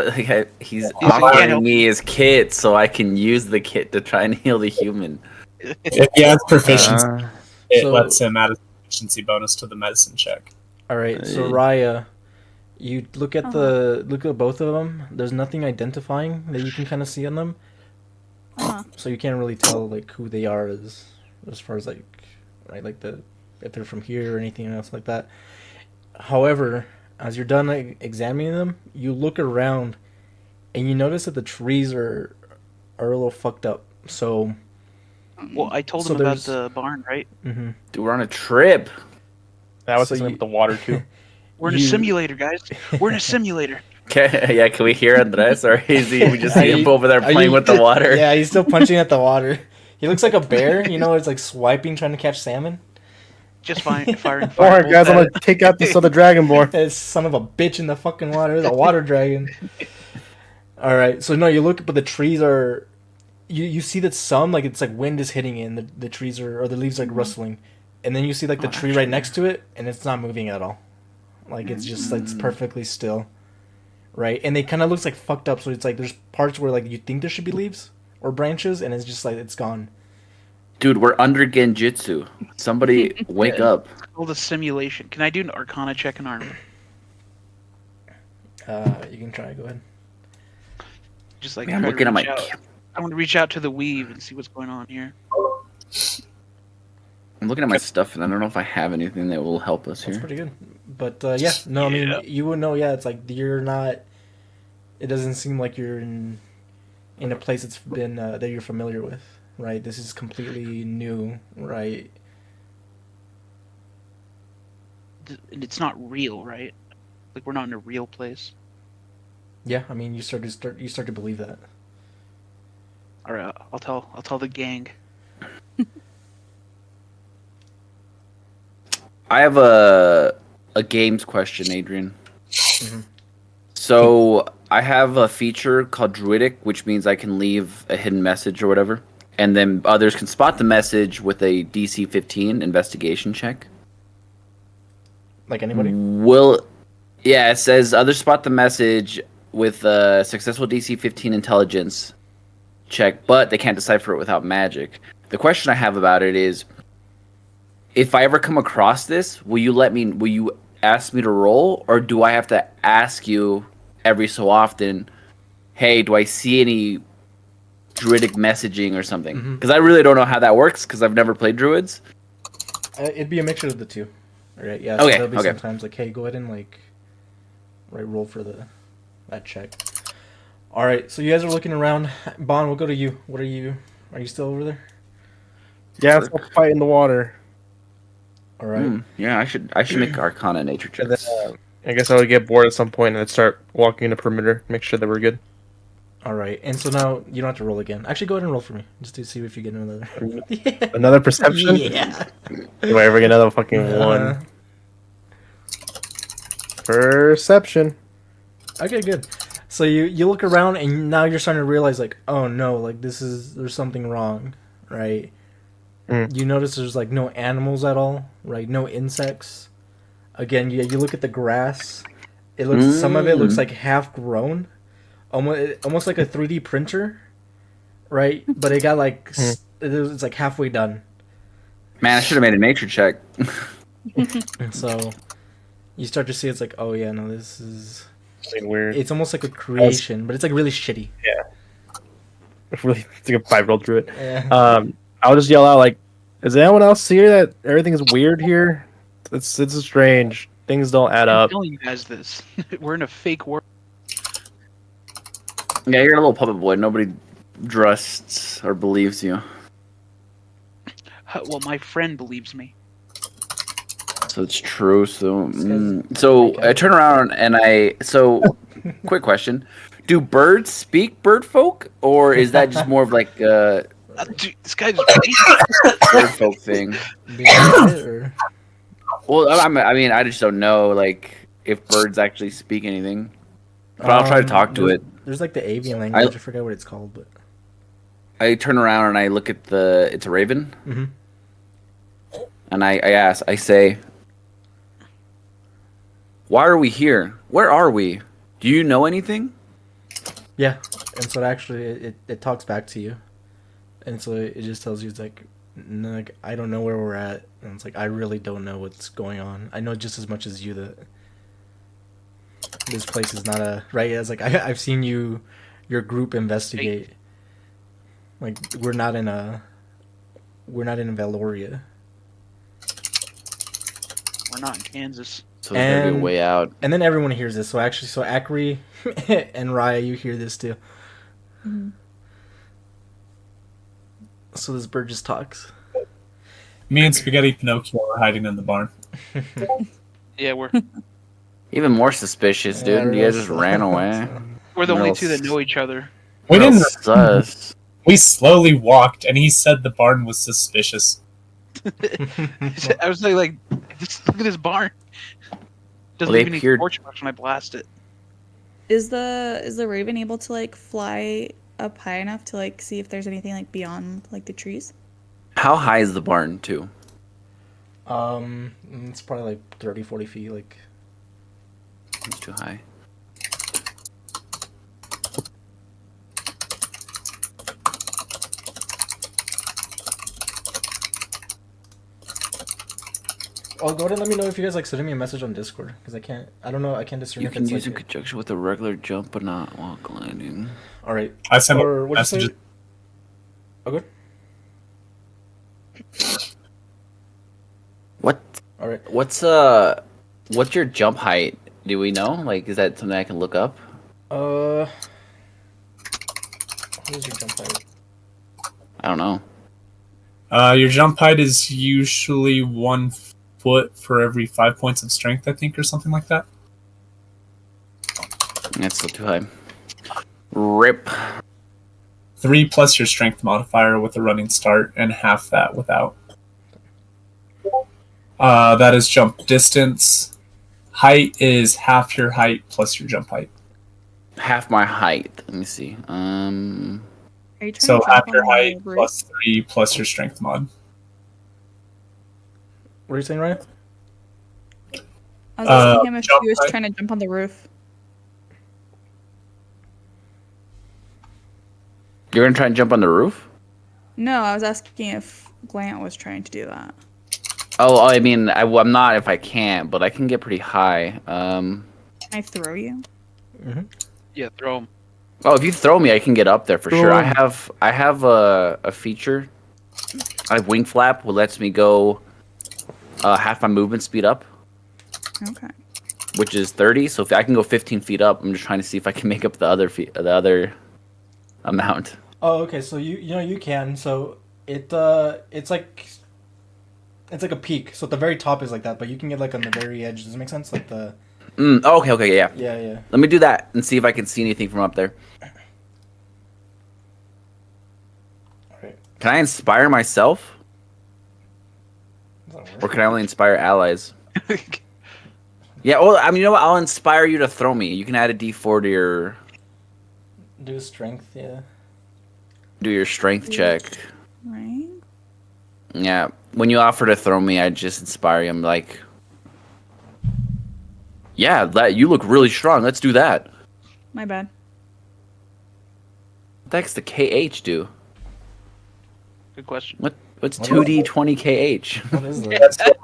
He's a offering kid. me his kit so I can use the kit to try and heal the human. If he has proficiency, it So- lets him add a proficiency bonus to the medicine check. All right. So Hey. Raya, you look at both of them. There's nothing identifying that you can kind of see on them. So you can't really tell like who they are as far as like like if they're from here or anything else like that. However, as you're done like, examining them, you look around and you notice that the trees are a little fucked up. So Well, I told So him about there's- the barn, right? Dude, we're on a trip. That was So something you- with the water too. We're in a You- simulator, guys. We're in a simulator. Yeah, can we hear Andres or is he? We just see him over there Are playing you- with the water. Yeah, he's still punching at the water. He looks like a bear, you know, it's like swiping trying to catch salmon. Just firing Alright, fireballs guys, I'm at gonna take out this other dragonborn. This son of a bitch in the fucking water. The water dragon. All right. So no, you look, but the trees are. You see that some like it's like wind is hitting it, and the trees are or the leaves are like rustling, and then you see like the tree right next to it, and it's not moving at all. Like it's just like it's perfectly still. Right, and it kind of looks like fucked up. So it's like there's parts where like you think there should be leaves or branches, and it's just like it's gone. Dude, we're under Genjutsu. Somebody wake up. all the simulation. Can I do an Arcana check in armor? You can try. Go ahead. Just like Man, I'm try to looking at my. reach out. I want to reach out to the weave and see what's going on here. I'm looking at my stuff, and I don't know if I have anything that will help us That's here. pretty good. But yeah, no, I mean Yeah. you would know. Yeah, it's like you're not. It doesn't seem like you're in a place that's been that you're familiar with, right? This is completely new, right? And it's not real, right? Like we're not in a real place. Yeah, I mean you start to believe that. All right, I'll tell the gang. I have a games question, Adrian. Mhm. So I have a feature called Druidic, which means I can leave a hidden message or whatever, and then others can spot the message with a DC 15 investigation check. Like anybody. It says others spot the message with a successful DC 15 intelligence check, but they can't decipher it without magic. The question I have about it is, if I ever come across this, will you ask me to roll, or do I have to ask you every so often, hey, do I see any druidic messaging or something? Because I really don't know how that works, because I've never played druids. It'd be a mixture of the two. All right. Yeah. Okay, So there'll be okay. sometimes like, hey, go ahead and like, roll for that check. All right. So you guys are looking around. Bond, we'll go to you. What are you? Are you still over there? Yeah, let's go fight in the water. All right. Yeah, I should make Arcana nature And then, checks. I guess I would get bored at some point and I'd start walking the perimeter, make sure that we're good. All right. And so now you don't have to roll again. Actually, go ahead and roll for me, just to see if you get another. Another perception? Yeah. Do I ever get another fucking one? Perception. Okay, good. So you look around and now you're starting to realize like, oh no, like there's something wrong, right? You notice there's like no animals at all, right? No insects. Again, you look at the grass. It looks some of it looks like half grown, almost like a 3D printer, right? But it got like it's like halfway done. Man, I should have made a nature check. And so you start to see it's like, oh yeah, no, this is Something weird. it's almost like a creation, but it's like really shitty. Really, it's like a 5-year-old druid. Yeah. I'll just yell out like, "Is anyone else here that everything is weird here? It's strange. Things don't add I'm up." telling you guys this. We're in a fake world. Yeah, you're a little puppet boy. Nobody trusts or believes you. Well, my friend believes me. So it's true. So I turn around and quick question: do birds speak bird folk, or is that just more of like a Dude, this guy's racist. bird folk thing? Or- Well, I mean, I just don't know like if birds actually speak anything. But I'll try to talk to it. There's like the avian language. I forget what it's called, but I turn around and I look at it's a raven. Mhm. And I say, why are we here? Where are we? Do you know anything? yeah. And so it talks back to you, and so it just tells you it's like, no, like I don't know where we're at, and it's like I really don't know what's going on. I know just as much as you that this place is not a right. It's like I've seen your group investigate. Like we're not in Valoria. We're not in Kansas. So there's gotta be a And- way out. And then everyone hears this. So Akri and Raya, you hear this too. So this bird just talks. Me and Spaghetti Pinocchio are hiding in the barn. Yeah, we're Even more suspicious, dude. Yeah, You guys just ran away. we're the only Real two that know each other. We Real didn't. sus. We slowly walked, and he said the barn was suspicious. I was like, just look at this barn. Doesn't Well, they even need appeared- torch marks when I blast it. Is the raven able to like fly up high enough to like see if there's anything like beyond like the trees? How high is the barn, too? It's probably like 30, 40 feet. Like It's too high. oh, go ahead and let me know if you guys like sending me a message on Discord because I can't discern You if can it's use in like conjunction with a regular jump, but not while gliding. all right. I sent Or what'd you messages. say? Oh, good. What? All right. What's your jump height? Do we know? Like, is that something I can look up? What is your jump height? I don't know. Your jump height is usually 1 foot for every 5 points of strength, I think, or something like that. That's still too high. Rip. 3 plus your strength modifier with a running start, and half that without. That is jump distance. Height is half your height plus your jump height. Half my height. Let me see. Are you trying So to half jump your on the height roof? plus 3 plus your strength mod. What are you saying, Ryan? I was asking him if jump he was height. trying to jump on the roof. You're gonna try and jump on the roof? No, I was asking if Glant was trying to do that. Oh, I mean, I'm not if I can't, but I can get pretty high. Can I throw you? Yeah, throw him. Oh, if you throw me, I can get up there for sure. Boom. I have a feature. I have wing flap, which lets me go half my movement speed up, Okay. which is 30. So if I can go 15 feet up, I'm just trying to see if I can make up the other amount. Oh, okay. So you can. So it's like a peak. So at the very top is like that, but you can get like on the very edge. Does it make sense? Like the Oh, okay, yeah. yeah. Let me do that and see if I can see anything from up there. All right. Can I inspire myself, Does that or work? can I only inspire allies? Yeah, well, I mean, you know what? I'll inspire you to throw me. You can add a D4 to your Do strength. Yeah. do your strength check. Right. Yeah, when you offer to throw me, I just inspire you. I'm like, yeah, that you look really strong. Let's do that. My bad. What the heck's the KH do? Good question. What's 2D20 KH? What is that? That's the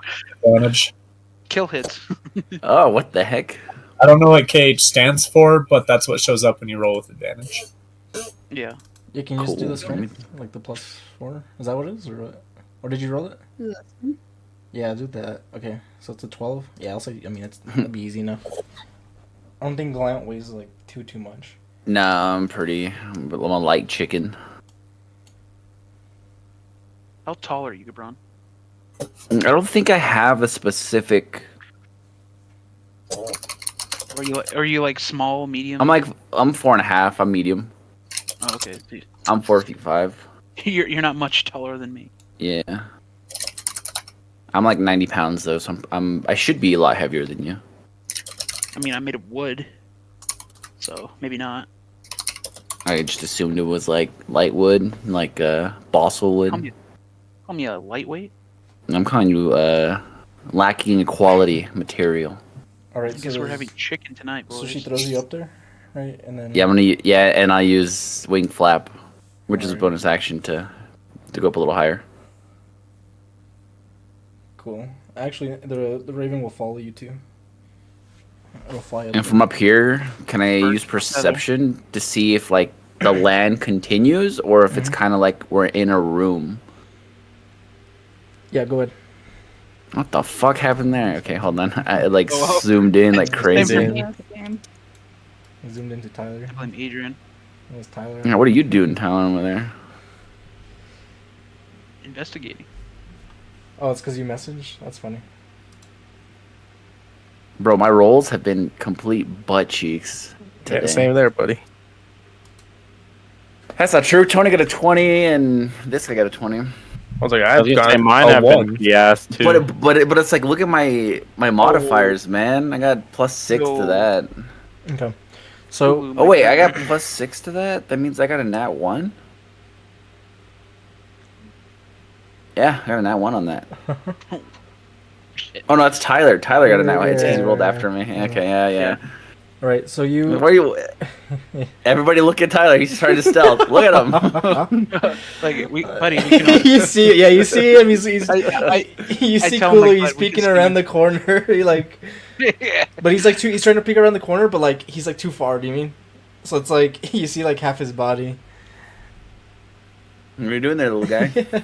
advantage. Kill hits. Oh, what the heck? I don't know what KH stands for, but that's what shows up when you roll with advantage. Yeah. You can just do Cool. the strength, like the +4. Is that what it is, or what? Or did you roll it? Yeah, do that. Okay, so it's a 12. Yeah, I'll say. I mean, that'd be easy enough. I don't think Glant weighs like too much. Nah, I'm a light chicken. How tall are you, Gabron? I don't think I have a specific. Are you like small, medium? I'm 4.5. I'm medium. Oh, okay. Dude. I'm 4'5". You're not much taller than me. Yeah. I'm like 90 pounds though, so I should be a lot heavier than you. I mean, I'm made of wood, so maybe not. I just assumed it was like light wood, like balsa wood. Call me a lightweight. I'm calling you lacking in quality material. All right. I guess we're having chicken tonight, boys. So she throws you up there, right? And then Yeah, and I use wing flap, which is a bonus action to go up a little higher. Cool. Actually, the raven will follow you too. It'll fly up. And from up here, can I use perception to see if like the land continues or if it's kind of like we're in a room? Yeah, go ahead. What the fuck happened there? Okay, hold on. I like Oh, well. zoomed in like crazy. Same for me. Yeah, same. I zoomed into Tyler. I blame Adrian. It was Tyler. Yeah, what are you doing, Tyler, over there? Investigating. Oh, it's because you messaged? That's funny. Bro, my rolls have been complete butt cheeks today. Yeah, same there, buddy. That's not true. Tony got a 20 and this guy got a 20. I was like, I I've was gonna say got mine a have one. been yes too. But it's like, look at my modifiers, man. I got +6 to No. that. Okay. So, Ooh, Oh wait, I got +6 to that? That means I got a nat 1? Yeah, I got a nat 1 on that. Shit. Oh no, it's Tyler. Tyler got a nat 1. It's 'cause he rolled Yeah. after me. Okay, yeah. all right. So you. Where are you? Everybody look at Tyler. He's trying to stealth. Look at him. Like, buddy, we can all... you see, yeah, you see him. He's I you see tell him, Kulu. like, He's bud, we peeking just around need- the corner. He like, but he's like he's trying to peek around the corner, but like he's like too far. Do you mean? So it's like you see like half his body. What are you doing there, little guy?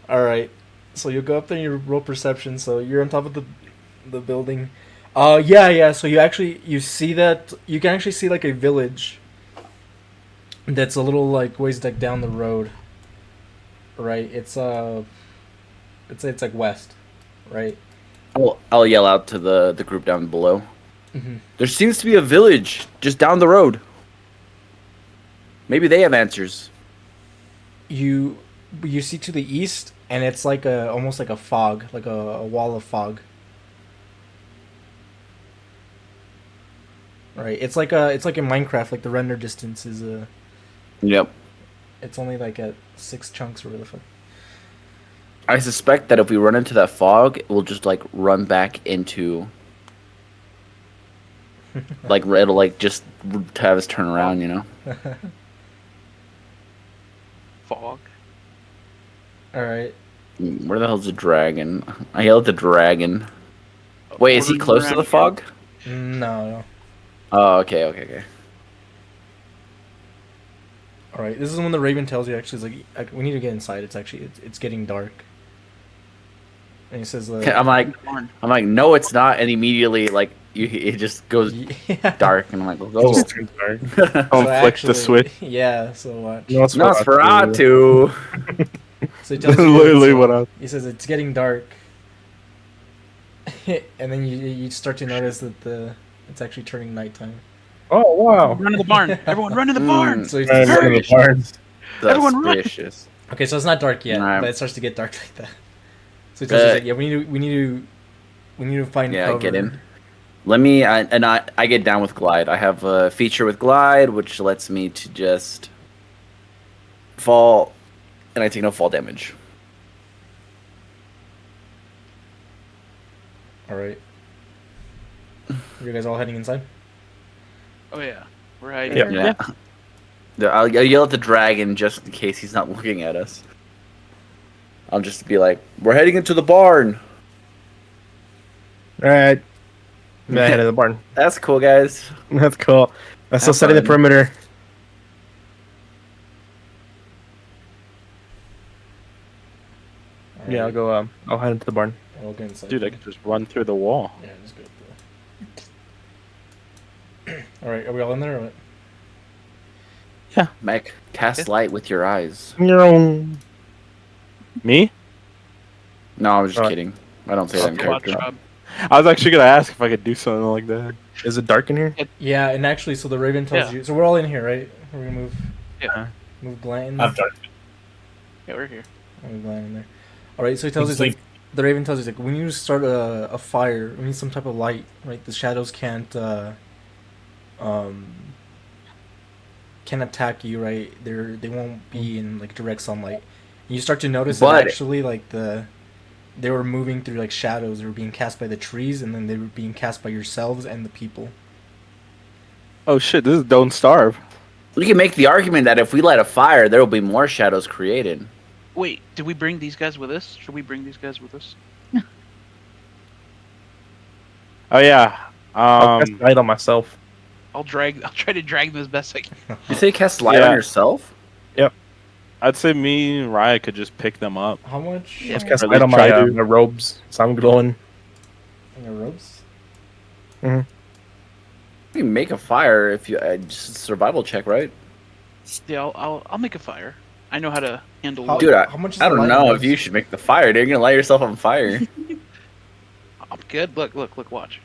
All right. So you go up there and you roll perception. So you're on top of the building. Yeah. So you see that you can actually see like a village. That's a little like ways like down the road. Right. It's like west, right? I'll yell out to the group down below. Mhm. There seems to be a village just down the road. Maybe they have answers. You see to the east, and it's like almost like a fog, like a wall of fog. Right. It's like in Minecraft, like the render distance is Yep. it's only like at 6 chunks or whatever the fuck. I suspect that if we run into that fog, we'll just like run back into like it'll like just have us turn around, you know. fog. All right. Where the hell's the dragon? I yell at the dragon. Wait, is he Ordering close to around the here. fog? No. Oh, okay. All right. This is when the Raven tells you actually is like we need to get inside. It's getting dark. And he says, I'm like, Barn. no, it's not. And immediately, like, it just goes yeah. dark, and I'm like, well, Just go. turns dark. Don't flick the switch. Yeah. So watch. Nosferatu. So he tells you Literally it's, what I. he says it's getting dark, and then you start to notice that it's actually turning nighttime. Oh wow! Run to the barn. Everyone run to the barn. So he Right, says, right in the barn. Everyone run. Suspicious. okay, so it's not dark yet, Nah. but it starts to get dark like that. So he tells you, he's like, yeah, we need to find Yeah, cover. get in. Let me, I get down with glide. I have a feature with glide, which lets me to just fall, and I take no fall damage. All right. You guys all heading inside? Oh yeah, we're hiding. Yep. Yeah. I'll yell at the dragon just in case he's not looking at us. I'll just be like, "We're heading into the barn." All right. I'm ahead of the barn. That's cool, guys. That's cool. I'm still Have setting the fun. perimeter. All Yeah, I'll right. go. I'll head into the barn. I'll go inside. Dude, I could just run through the wall. Yeah, just go through. All right, are we all in there or what? Mech, cast light with your eyes. Me? No, I was just Right. kidding. I don't say that in Watch character. Rob. I was actually gonna ask if I could do something like that. Is it dark in here? Yeah, and actually, so the Raven tells Yeah. you. So we're all in here, right? We're gonna Yeah, move Glant in. I've dark. yeah, we're here. I'll move Glant in there. All right, so he tells you, Just he's like, the Raven tells you, he's like, we need to start a fire. We need some type of light, right? The shadows can't attack you, right? They won't be in like direct sunlight. And you start to notice that But- actually like they were moving through like shadows. They were being cast by the trees, and then they were being cast by yourselves and the people. Oh shit, this is Don't Starve. We can make the argument that if we light a fire, there will be more shadows created. Wait, did we bring these guys with us? Should we bring these guys with us? Oh yeah. I'll cast light on myself. I'll try to drag them as best I can. You say cast light Yeah. on yourself? I'd say me and Raya could just pick them up. How much? Yeah, Let's cast Or light on try my, to. my robes, so I'm glowing. On your ropes? You can make a fire if you just a survival check, right? Yeah, I'll make a fire. I know how to handle How- wood. Dude, How much is I the don't light know on if those? you should make the fire. Dude, you're gonna light yourself on fire. I'm good. Look, watch.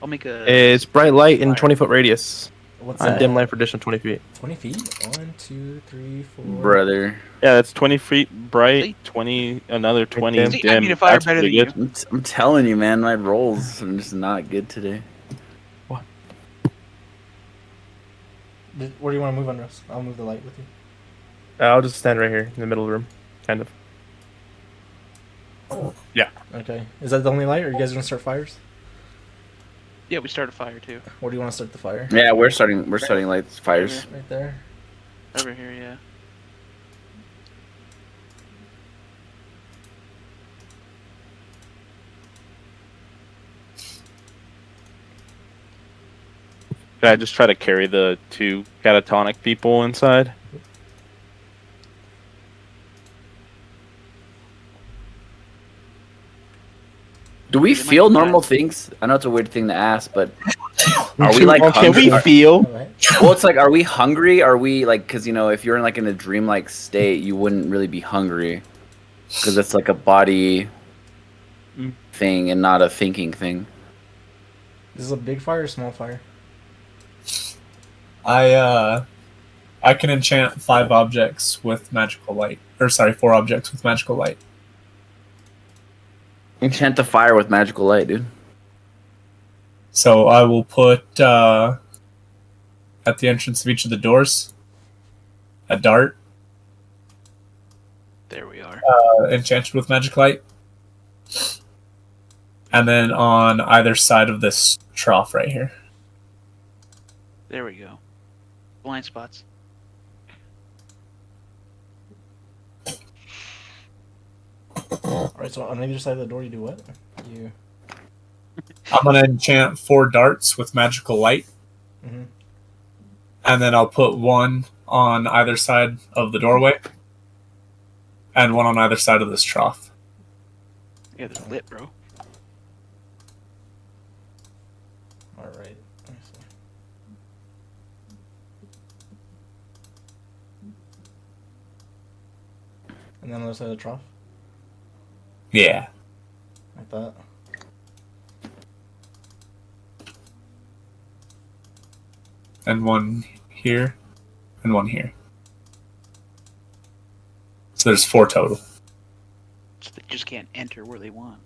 I'll make a. It's bright light in Fire. 20-foot radius. What's On that? dim light for additional 20 feet. 20 feet? 1, 2, 3, 4. Brother, Yeah, that's 20 feet bright, See? 20, another 20 dim. See, I dim. need a fire That's better pretty than good. you. I'm telling you, man, my rolls are just not good today. Where do you want to move on, Russ? I'll move the light with you. I'll just stand right here in the middle of the room, kind of. Okay. Is that the only light, or are you guys going to start fires? Yeah, we start a fire too. Where do you want to start the fire? Yeah, we're starting like fires. Right there. Over here, yeah. Should I just try to carry the two catatonic people inside? Do we They might feel be normal fine. things? I know it's a weird thing to ask, but are we like Can we hungry? feel? All right. Well, it's like, are we hungry? Are we like, because if you're in like in a dreamlike state, you wouldn't really be hungry, because it's like a body Mm. thing and not a thinking thing. This is a big fire or small fire? I can enchant 5 objects with magical light. Or sorry, 4 objects with magical light. Enchant the fire with magical light, dude. So I will put at the entrance of each of the doors a dart There we are. enchanted with magic light. And then on either side of this trough right here. There we go. Blind spots. Alright, so on either side of the door, you do what? You. I'm gonna enchant 4 darts with magical light, Mm-hmm. and then I'll put 1 on either side of the doorway, and 1 on either side of this trough. Yeah, they're lit, bro. Alright. Let me see. And then on the other side of the trough? Yeah. Like that. And 1 here, and 1 here. So there's 4 total. So they just can't enter where they want.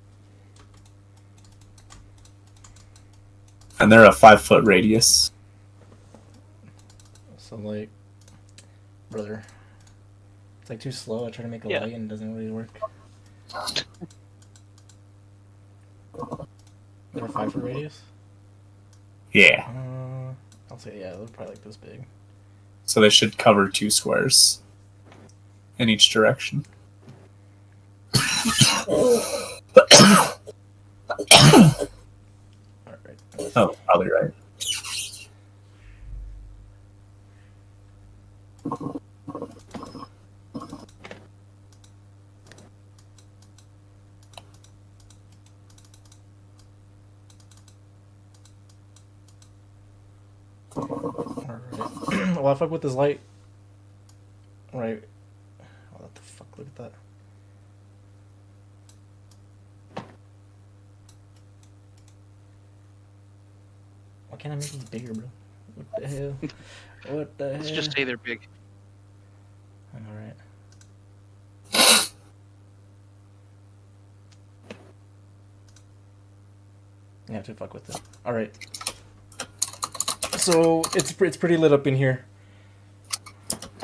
And they're a 5-foot radius. So, like, brother, it's like too slow. I try to make a Yeah. light and it doesn't really work. They're a 5-foot radius? Yeah. I'll say, yeah, they're probably like this big. So they should cover 2 squares in each direction. Alright. Oh, probably right. Alright. Well, I fuck with this light. Right. Oh, what the fuck? Look at that. Why can't I make these bigger, bro? What the hell? What the hell? Let's just say they're big. Alright. You have to fuck with it. Alright. So, it's pretty lit up in here.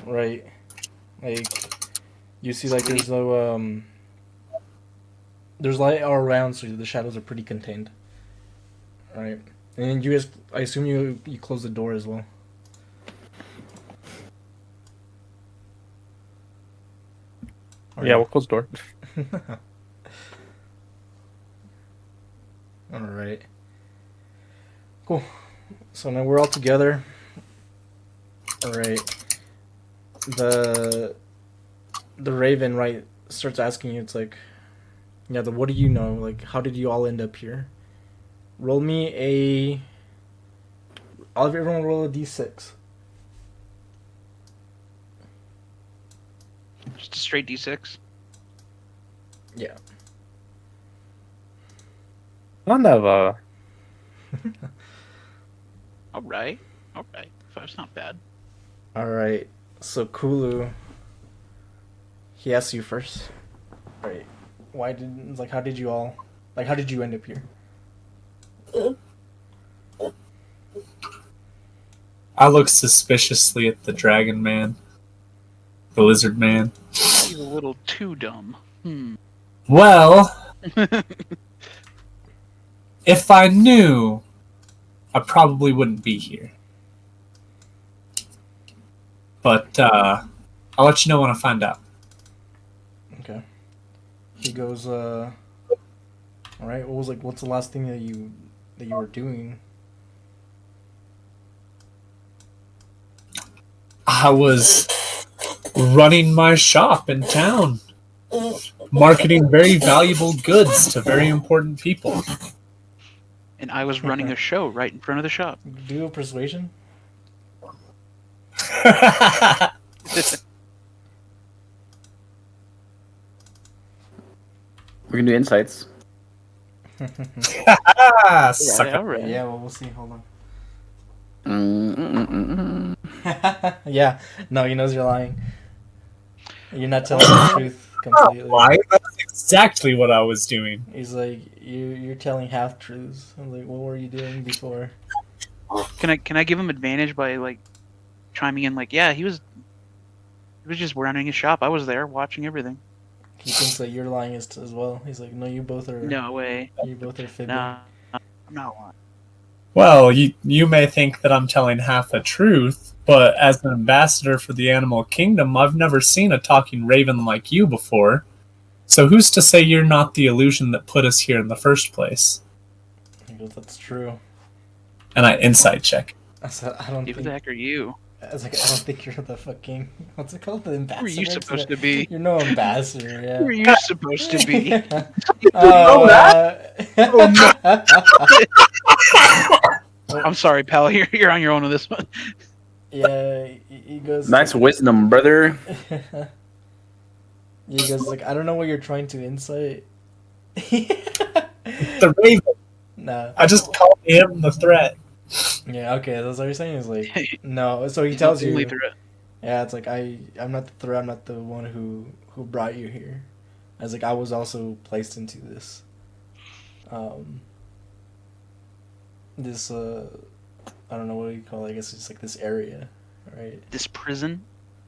Right. Like, you see, like, there's no, there's light all around, so the shadows are pretty contained. Right. And then you guys, I assume you close the door as well. Yeah, we'll close the door. Alright. Cool. So now we're all together. Alright. The Raven, right, starts asking you, it's like, yeah, what do you know? Like, how did you all end up here? Roll me a... I'll have everyone roll a d6. Just a straight D6. Yeah. None of Alright. Alright. Five's not bad. Alright. So Kulu, he asks you first. Alright. Why did, like, how did you all, like, how did you end up here? I look suspiciously at the dragon man. The lizard man. He's a little too dumb. Well, if I knew, I probably wouldn't be here. But I'll let you know when I find out. Okay. He goes, alright, what's the last thing that you were doing? I was running my shop in town, marketing very valuable goods to very important people. And I was running a show right in front of the shop. Do a persuasion? We can do insights. Sucker. Alright. Yeah, well, we'll see. Hold on. Mm-mm-mm-mm. Yeah, no, he knows you're lying. You're not telling the truth completely. Why? That's exactly what I was doing. He's like, you're telling half truths. I'm like, what were you doing before? Can I give him advantage by like chiming in like, yeah, he was just running his shop. I was there watching everything. He thinks that you're lying as well. He's like, no, you both are. No way. You both are fibbing. Nah, I'm not lying. Well, you may think that I'm telling half a truth, but as an ambassador for the animal kingdom, I've never seen a talking raven like you before. So who's to say you're not the illusion that put us here in the first place? He goes, that's true. And I insight check. I said, I don't Who the think. heck are you? I was like, I don't think you're the fucking. What's it called? The ambassador. Who are you supposed to be? You're no ambassador. Yeah. Who are you supposed to be? Oh, I'm sorry, pal. You're on your own on this one. yeah, he goes. Nice wisdom, brother. He goes like, I don't know what you're trying to insight. The Raven. Nah. I just called him the threat. Yeah. Okay. That's what you're saying. Is like no. So he tells you. Yeah. It's like I'm not the threat. I'm not the one who brought you here. I was like, I was also placed into this. This I don't know what you call it. I guess it's like this area, right? This prison.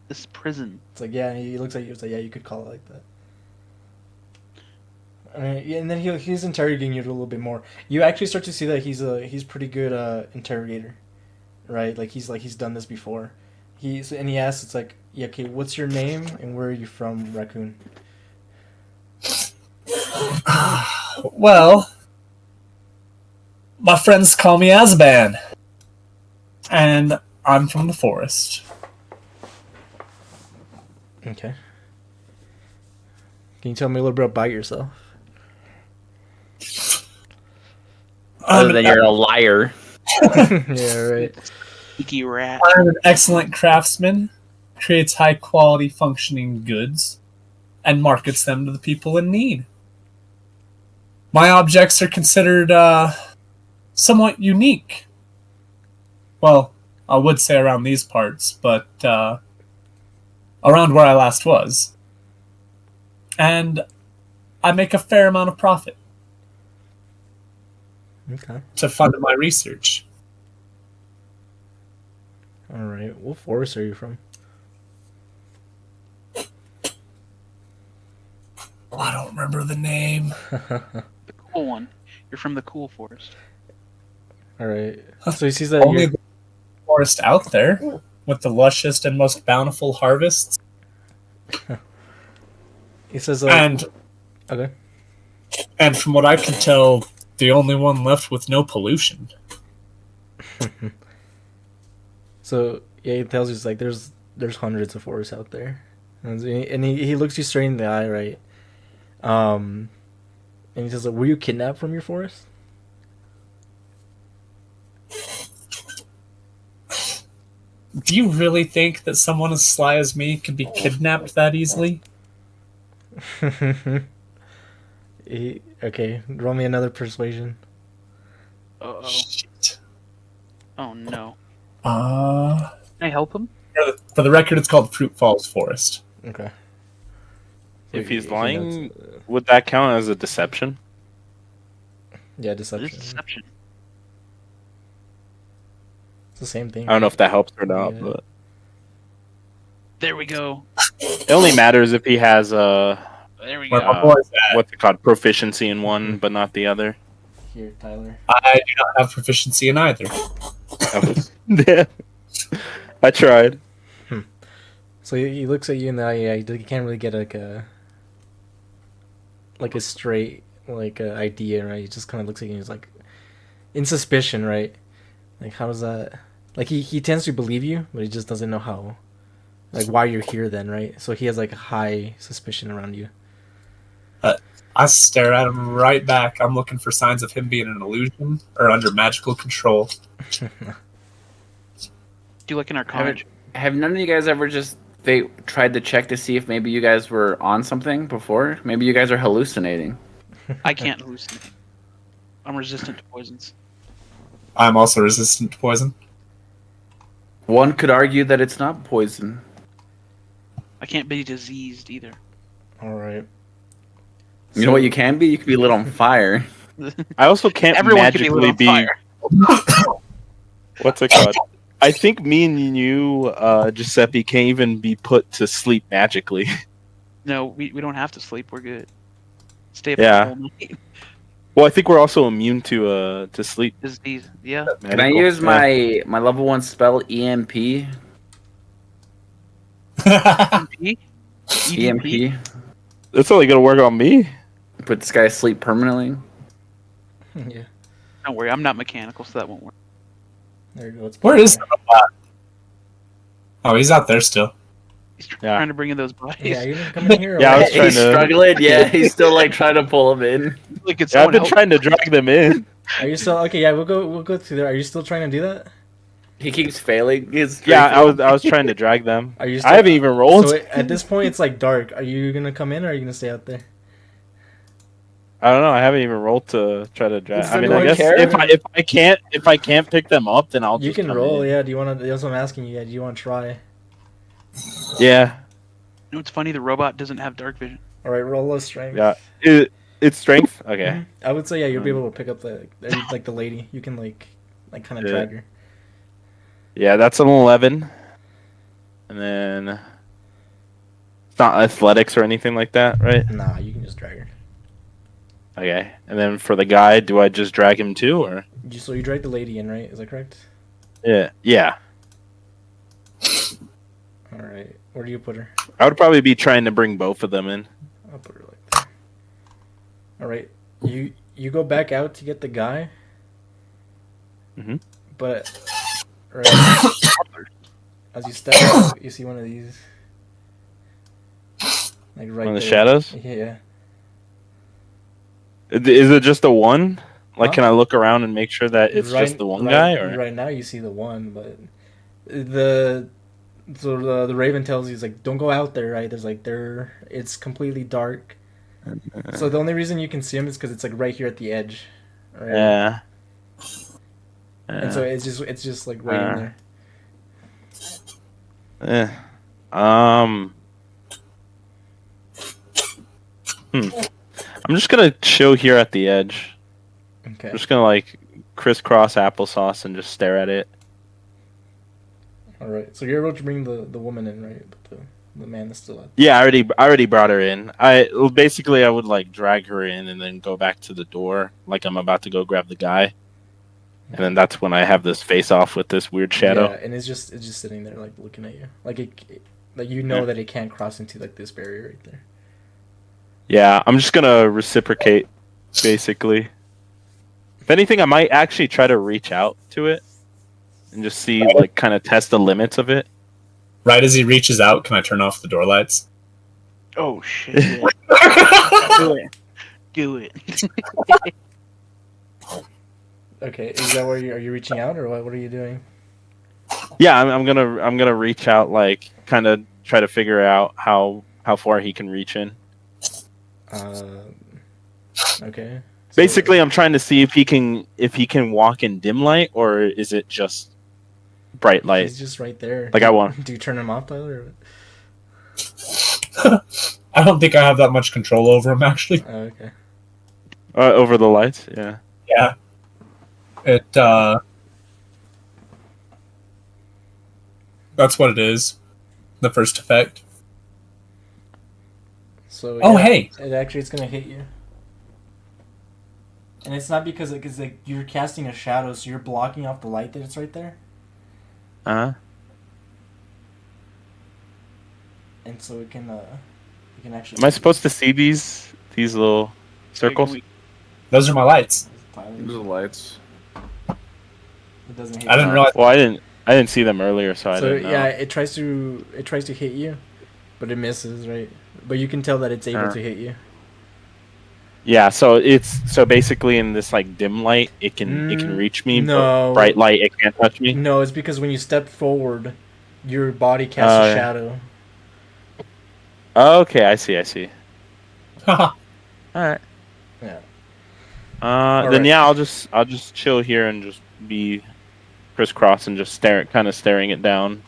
This prison. It's like, yeah, he looks at you. It's like, yeah, you could call it like that. Yeah, and then he's interrogating you a little bit more. You actually start to see that he's pretty good interrogator, right? Like he's done this before. He asks, it's like, yeah, okay, what's your name and where are you from, Raccoon? Well, my friends call me Azban, and I'm from the forest. Okay. Can you tell me a little bit about yourself? Other than you're a liar. Yeah, right. Sneaky rat. I'm an excellent craftsman, creates high quality functioning goods, and markets them to the people in need. My objects are considered somewhat unique. Well, I would say around these parts, but around where I last was. And I make a fair amount of profit Okay. to fund my research. All right. What forest are you from? I don't remember the name. The cool one. You're from the cool forest. All right. So he sees that Only you're... the forest out there with the lushest and most bountiful harvests. He says, And okay. and from what I can tell, the only one left with no pollution. So yeah, he tells you, it's like there's hundreds of forests out there, and he looks you straight in the eye, right? And he says, like, were you kidnapped from your forest? Do you really think that someone as sly as me could be kidnapped that easily? Okay, roll me another persuasion. Uh-oh. Shit. Oh, no. Uh, Can I help him? for the record, it's called Fruit Falls Forest. Okay. If he's He lying, notes, would that count as a deception? yeah, This deception. is deception. It's the same thing. I don't know if that helps or not, Yeah. but There we go. it only matters if he has There we Where go. my boy's at. what's it called, proficiency in one but not the other. Here, Tyler. I do not have proficiency in either. Yeah, I tried. So he looks at you in the eye. Yeah, he can't really get like a straight idea, right? He just kind of looks at you and he's like, in suspicion, right? Like, how does that? Like, he tends to believe you, but he just doesn't know how, like, why you're here then, right? So he has like a high suspicion around you. I stare at him right back. I'm looking for signs of him being an illusion or under magical control. Do like an arcana. Have none of you guys ever just tried to check to see if maybe you guys were on something before? Maybe you guys are hallucinating. I can't hallucinate. I'm resistant to poisons. I'm also resistant to poison. One could argue that it's not poison. I can't be diseased either. All right. You know what you can be? You could be lit on fire. I also can't Everyone can be magically lit on be. fire. What's it called? I think me and you, Giuseppe, can't even be put to sleep magically. No, we don't have to sleep. We're good. Stay up Yeah. the whole night. Well, I think we're also immune to sleep. Disease. Yeah. Can I Medical. use Yeah. my level 1 spell EMP? EMP? EMP? It's only gonna work on me. Put this guy asleep permanently. Yeah. Don't worry, I'm not mechanical, so that won't work. There you go. It's Where is the robot? Oh, he's out there still. He's Yeah. trying to bring in those bodies. Yeah, you didn't come in here. Yeah, I or was what? trying He's to- struggling. Yeah, he's still like trying to pull him in. Like it's Yeah, I've someone been help. trying to drag them in. Are you still okay? Yeah, we'll go through there. Are you still trying to do that? He keeps failing. His Yeah, strength- I was trying to drag them. Are you? Still, I haven't even rolled. So at this point, it's like dark. Are you gonna come in or are you gonna stay out there? I don't know. I haven't even rolled to try to drag. Does I mean, I anyone guess care? if I can't pick them up, then I'll You just can come roll. in. Yeah. Do you want to? That's what I'm asking you. Yeah. Do you want to try? Yeah. You know what's funny? The robot doesn't have dark vision. All right. Roll a strength. Yeah. It's strength. Okay. Mhm. I would say yeah. You'll be able to pick up the like the lady. You can like kind of Yeah. drag her. Yeah, that's an 11. And then it's not athletics or anything like that, right? Nah, you can just drag her. Okay. And then for the guy, do I just drag him too, or? So you drag the lady in, right? Is that correct? Yeah. Yeah. All right. Where do you put her? I would probably be trying to bring both of them in. I'll put her like that. All right. You go back out to get the guy. Mhm. But right, as you step out, you see one of these. Like right On the there. shadows? Yeah. Is it just the one? Like, Huh? can I look around and make sure that it's just the one guy, or? right now you see the one, but the Raven tells you, it's like, don't go out there, right? There's like it's completely dark. So the only reason you can see him is because it's like right here at the edge. Right? Yeah. And so it's just like waiting there. I'm just gonna chill here at the edge. Okay. I'm just gonna like crisscross applesauce and just stare at it. All right. So you're able to bring the woman in, right? But the man is still out. Yeah, I already brought her in. I would like drag her in and then go back to the door, like I'm about to go grab the guy, and then that's when I have this face off with this weird shadow. Yeah, and it's just sitting there like looking at you, like like you know Yeah. that it can't cross into like this barrier right there. Yeah, I'm just gonna reciprocate, basically. If anything, I might actually try to reach out to it and just see, like, kind of test the limits of it. Right as he reaches out, can I turn off the door lights? Oh shit! Yeah. Do it. Do it. Okay, is that where are you reaching out or what? What are you doing? Yeah, I'm gonna reach out, like, kind of try to figure out how far he can reach in. Okay. So- Basically, I'm trying to see if he can walk in dim light, or is it just bright light? He's just right there. Like I want. Do you turn him off, Tyler? I don't think I have that much control over him, actually. Oh, okay. Over the lights, yeah. Yeah. That's what it is. The first effect. So Oh, yeah, hey! it's gonna hit you. And it's not because like you're casting a shadow, so you're blocking off the light that's right there. And so it can actually. Am I supposed to see these little circles? Those are my lights. Tyler, Those are lights. it doesn't hit I didn't you. realize. Well, I didn't see them earlier, so I So didn't know. yeah, it tries to hit you, but it misses, right? But you can tell that it's able to hit you. Yeah, so basically in this like dim light, it can reach me. no. But bright light, it can't touch me. No, it's because when you step forward, your body casts a Yeah. shadow. Okay, I see. All right. Yeah. Then right. yeah, I'll just chill here and just be crisscross and just staring it down.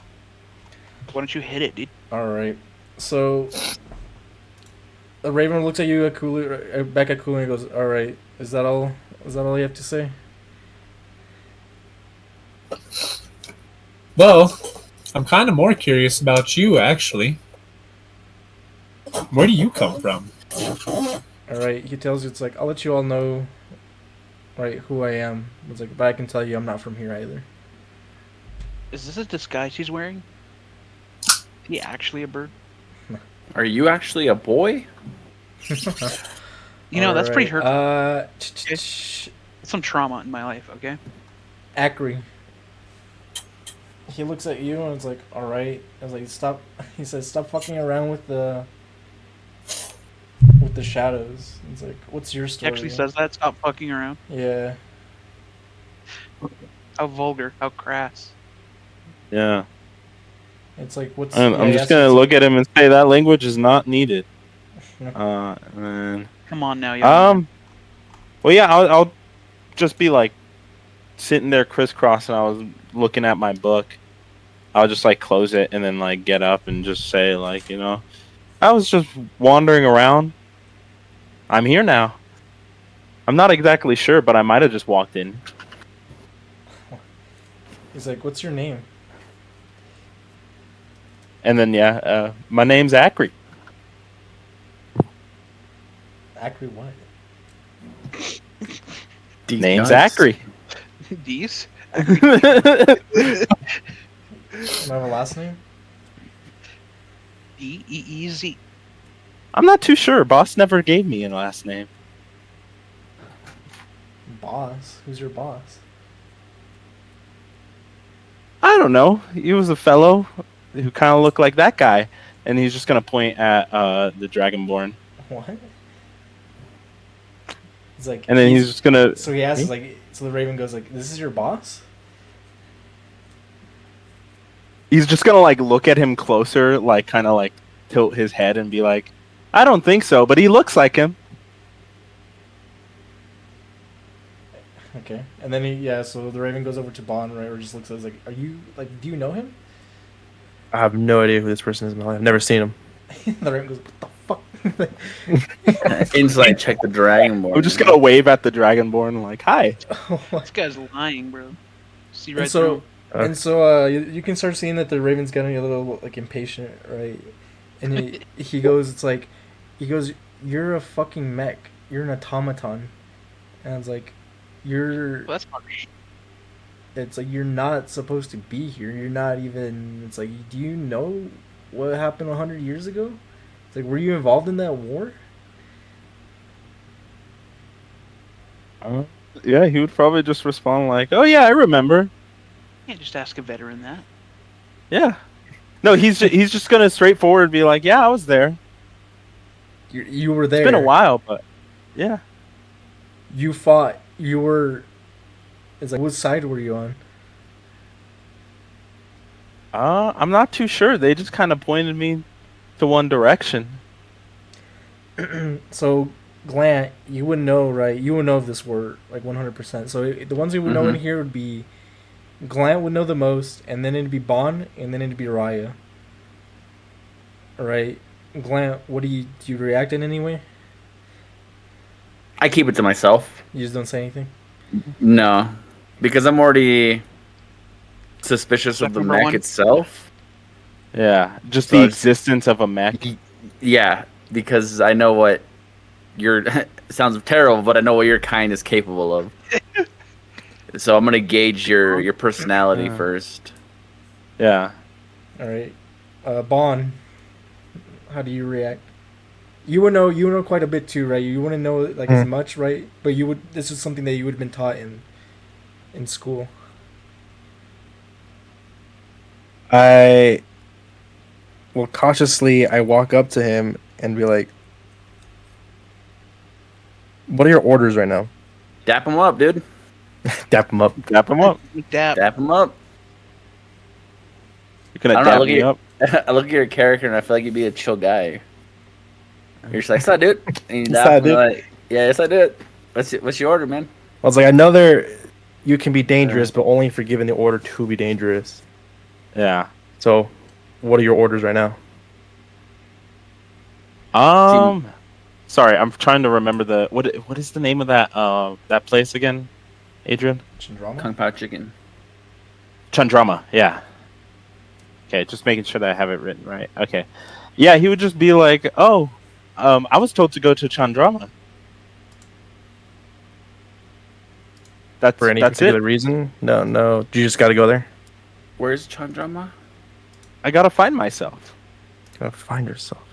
Why don't you hit it, dude? All right. So the Raven looks at you, back at Kulu, and goes, "All right, is that all? Is that all you have to say?" Well, I'm kind of more curious about you, actually. Where do you come from? All right. He tells you, it's like, "I'll let you all know, right, who I am." It's like, but I can tell you, I'm not from here either. Is this a disguise he's wearing? Is he actually a bird? Are you actually a boy? You know, that's pretty hurtful. That's Some trauma in my life, okay? Acri. He looks at you and it's like, all right. I was like, stop. He says, stop fucking around with the shadows. It's like, what's your He story? actually says that. Stop fucking around. Yeah. How vulgar. How crass. Yeah. It's like, what's? I'm just gonna look at him and say that language is not needed. And Come on now, young. well, yeah, I'll just be like sitting there crisscrossing. I was looking at my book. I'll just like close it and then like get up and just say like, you know, I was just wandering around. I'm here now. I'm not exactly sure, but I might have just walked in. He's like, what's your name? And then yeah, my name's Acri. Acri what? Name's Acri. These? Do I have a last name? D-E-E-Z. I'm not too sure. Boss never gave me a last name. Boss? Who's your boss? I don't know. He was a fellow who kind of looked like that guy, and he's just gonna point at the Dragonborn, What? He's like, and then he's just gonna. So he asks, like, so the Raven goes like, "This is your boss?" He's just gonna like look at him closer, like kind of like tilt his head and be like, "I don't think so, but he looks like him." Okay, and then so the Raven goes over to Bond, right, or just looks at us like, "Are you like, do you know him?" I have no idea who this person is in my life. I've never seen him. The Raven goes, "What the fuck?" Insight check the Dragonborn. I'm just gonna wave at the Dragonborn like, "Hi." This guy's lying, bro. See right And so, through. and so, you can start seeing that the Raven's getting a little like impatient, right? And he goes, "You're a fucking mech. You're an automaton," and it's like, Well, that's harsh. it's like you're not supposed to be here. You're not even. It's like, do you know what happened 100 years ago? It's like, were you involved in that war? Yeah, he would probably just respond like, "Oh yeah, I remember." You can't just ask a veteran that. Yeah. No, he's just gonna straightforward be like, "Yeah, I was there. You were there. It's been a while, but yeah." You fought. You were. It's like, what side were you on? I'm not too sure. They just kind of pointed me to one direction. So, Glant, you would know, right? You would know if this were like 100%. So the ones who would know in here would be Glant would know the most, and then it'd be Bond, and then it'd be Raya. All right, Glant, do you react in any way? I keep it to myself. You just don't say anything. No, because I'm already suspicious of the Number mech one? itself. Yeah, just So the it's- existence of a mech. Yeah, because I know what your sounds terrible, but I know what your kind is capable of. So I'm gonna gauge your personality Yeah. first. Yeah. All right, Bond, how do you react? You would know quite a bit too, right? You wouldn't know like as much, right? But you would. This is something that you would have been taught in school. I cautiously walk up to him and be like, "What are your orders right now?" Dap him up, dude. Dap him up. Dap him up. Dap. Dap him up. You're gonna I don't know, dap look me at- up. I look at your character and I feel like you'd be a chill guy. You're just like, "What's up, dude?" And you What's dap up, him dude? like, "Yeah, yes, I did." What's your order, man? I was like, "I know you can be dangerous, but only for giving the order to be dangerous. Yeah. So, what are your orders right now?" Sorry, I'm trying to remember what is the name of that place again, Adrian? Chandrama? Kung Pao chicken. Chandrama. Yeah. Okay, just making sure that I have it written right. Okay. Yeah, he would just be like, "Oh, I was told to go to Chandrama." For any That's particular it. reason? No. You just got to go there. Where's Chandrama? I gotta find myself. Gotta find yourself.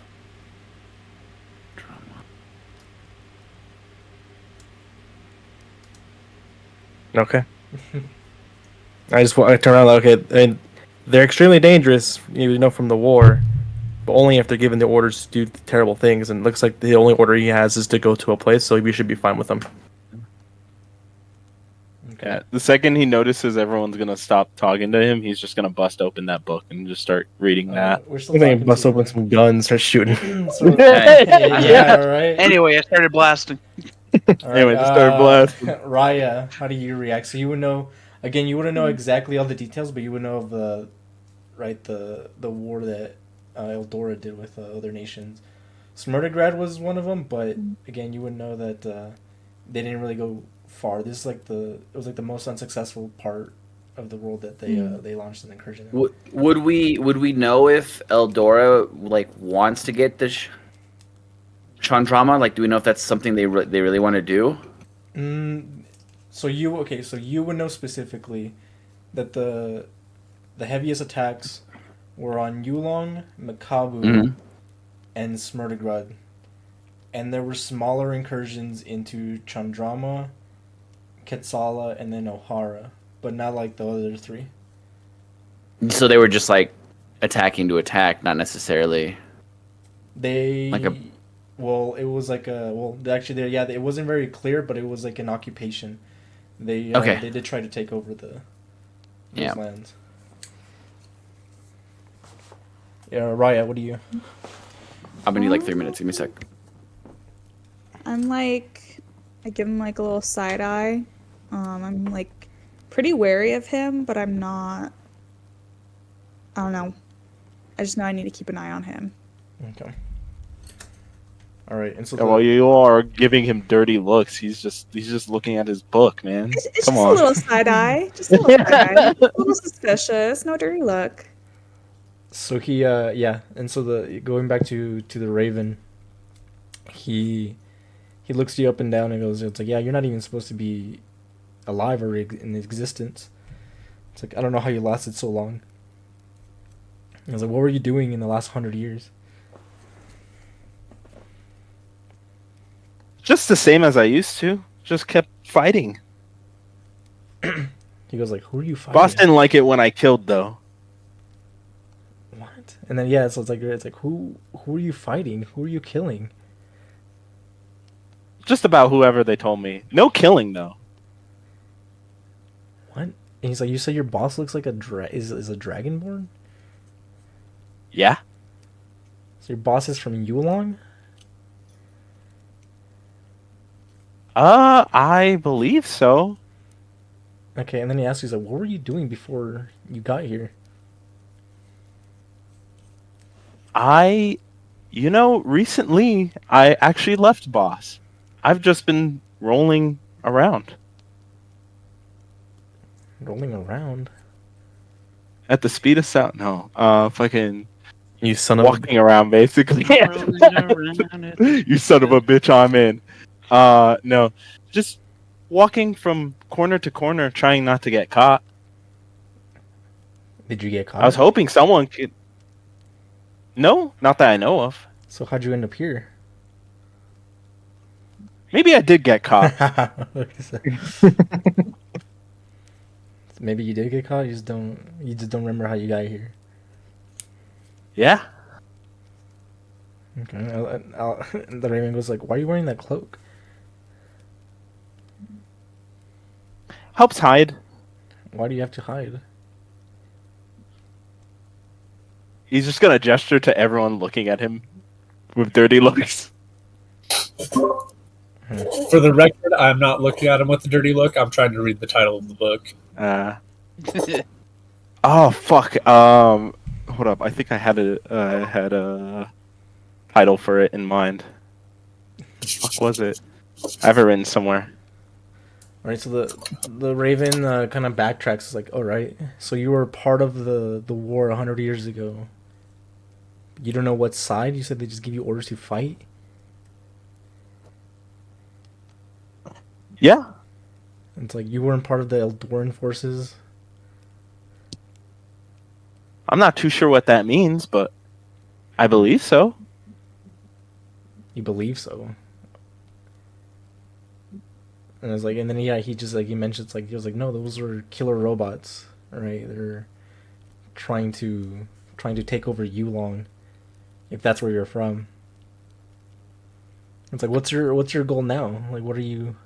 Okay. I turn around like, okay, and they're extremely dangerous, you know, from the war, but only if they're given the orders to do terrible things. And it looks like the only order he has is to go to a place, so we should be fine with them. Yeah. The second he notices everyone's gonna stop talking to him, he's just gonna bust open that book and just start reading that. We're still We're gonna talking bust to- open some guns, start shooting. So- yeah, right. Anyway, I started blasting. All Anyway, just started blasting. Raya, how do you react? So you would know. Again, you wouldn't know exactly all the details, but you would know of the war that Eldora did with other nations. Smrdigrad was one of them, but again, you would know that they didn't really go far. This is like it was like the most unsuccessful part of the world that they launched an incursion in. Would we know if Eldora like wants to get the Chandrama? Like, do we know if that's something they really want to do? So you would know specifically that the heaviest attacks were on Yulong, Makabu, Mhm. and Smrdigrad, and there were smaller incursions into Chandrama, Quetzala, and then Ohara, but not like the other three. So they were just like attacking to attack, not necessarily. They Like a- well, it was like actually it wasn't very clear, but it was like an occupation. They Okay. they did try to take over those Yeah. lands. Yeah, Raya, what do you? I'm gonna need like 3 minutes. Give me a sec. I'm like, I give him like a little side eye. I'm like pretty wary of him, but I'm not. I don't know. I just know I need to keep an eye on him. Okay. All right, and so Yeah, while you are giving him dirty looks, he's just looking at his book, man. It's Come just on. a little side eye. Just a little side eye. A little suspicious. No dirty look. so he and so going back to the Raven, he looks you up and down and goes, it's like, yeah, you're not even supposed to be alive or in existence. It's like, I don't know how you lasted so long. I was like, what were you doing in the last 100 years? Just the same as I used to. Just kept fighting. He goes like, who are you fighting? Boss didn't like it when I killed, though. What? And then so it's like who are you fighting? Who are you killing? Just about whoever they told me. No killing, though. What? And he's like, you said your boss looks like a is a dragonborn? Yeah. So your boss is from Yulong? I believe so. Okay, and then he asks, he's like, what were you doing before you got here? Recently, I actually left boss. I've just been rolling around. Rolling around? At the speed of sound? No. Fucking You son of a... walking around, basically. You son of a bitch, I'm in. No. Just walking from corner to corner, trying not to get caught. Did you get caught? I was hoping someone could... No, not that I know of. So how'd you end up here? Maybe I did get caught. Maybe you did get caught. You just don't remember how you got here. Yeah. Okay. The Raven goes like, "Why are you wearing that cloak?" Helps hide. Why do you have to hide? He's just gonna gesture to everyone looking at him with dirty looks. For the record, I'm not looking at him with a dirty look. I'm trying to read the title of the book. Oh fuck. Hold up. I think I had a title for it in mind. What was it? I have it written somewhere. All right. So the Raven kind of backtracks. It's like, all right. So you were part of the war 100 years ago. You don't know what side. You said they just give you orders to fight. Yeah. It's like you weren't part of the Eldoran forces. I'm not too sure what that means, but I believe so. You believe so. And I was like, and then he just like he mentions like he was like, no, those were killer robots, right? They're trying to take over Yulong, if that's where you're from. It's like, what's your goal now? Like, what are you?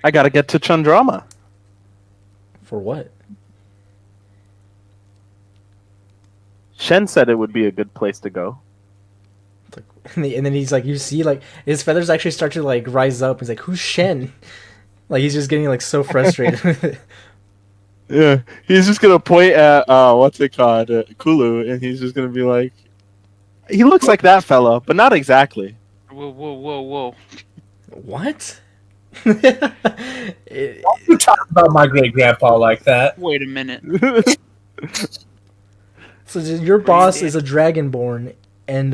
I gotta get to Chandrama. For what? Shen said it would be a good place to go. It's like, and then he's like, you see, like his feathers actually start to like rise up. He's like, who's Shen? Like he's just getting like so frustrated with it. Yeah, he's just gonna point at what's it called, Kulu, and he's just gonna be like, he looks like that fella, but not exactly. Whoa, whoa, whoa, whoa. What? You talk about my great grandpa like that. Wait a minute. So your boss is a dragonborn, and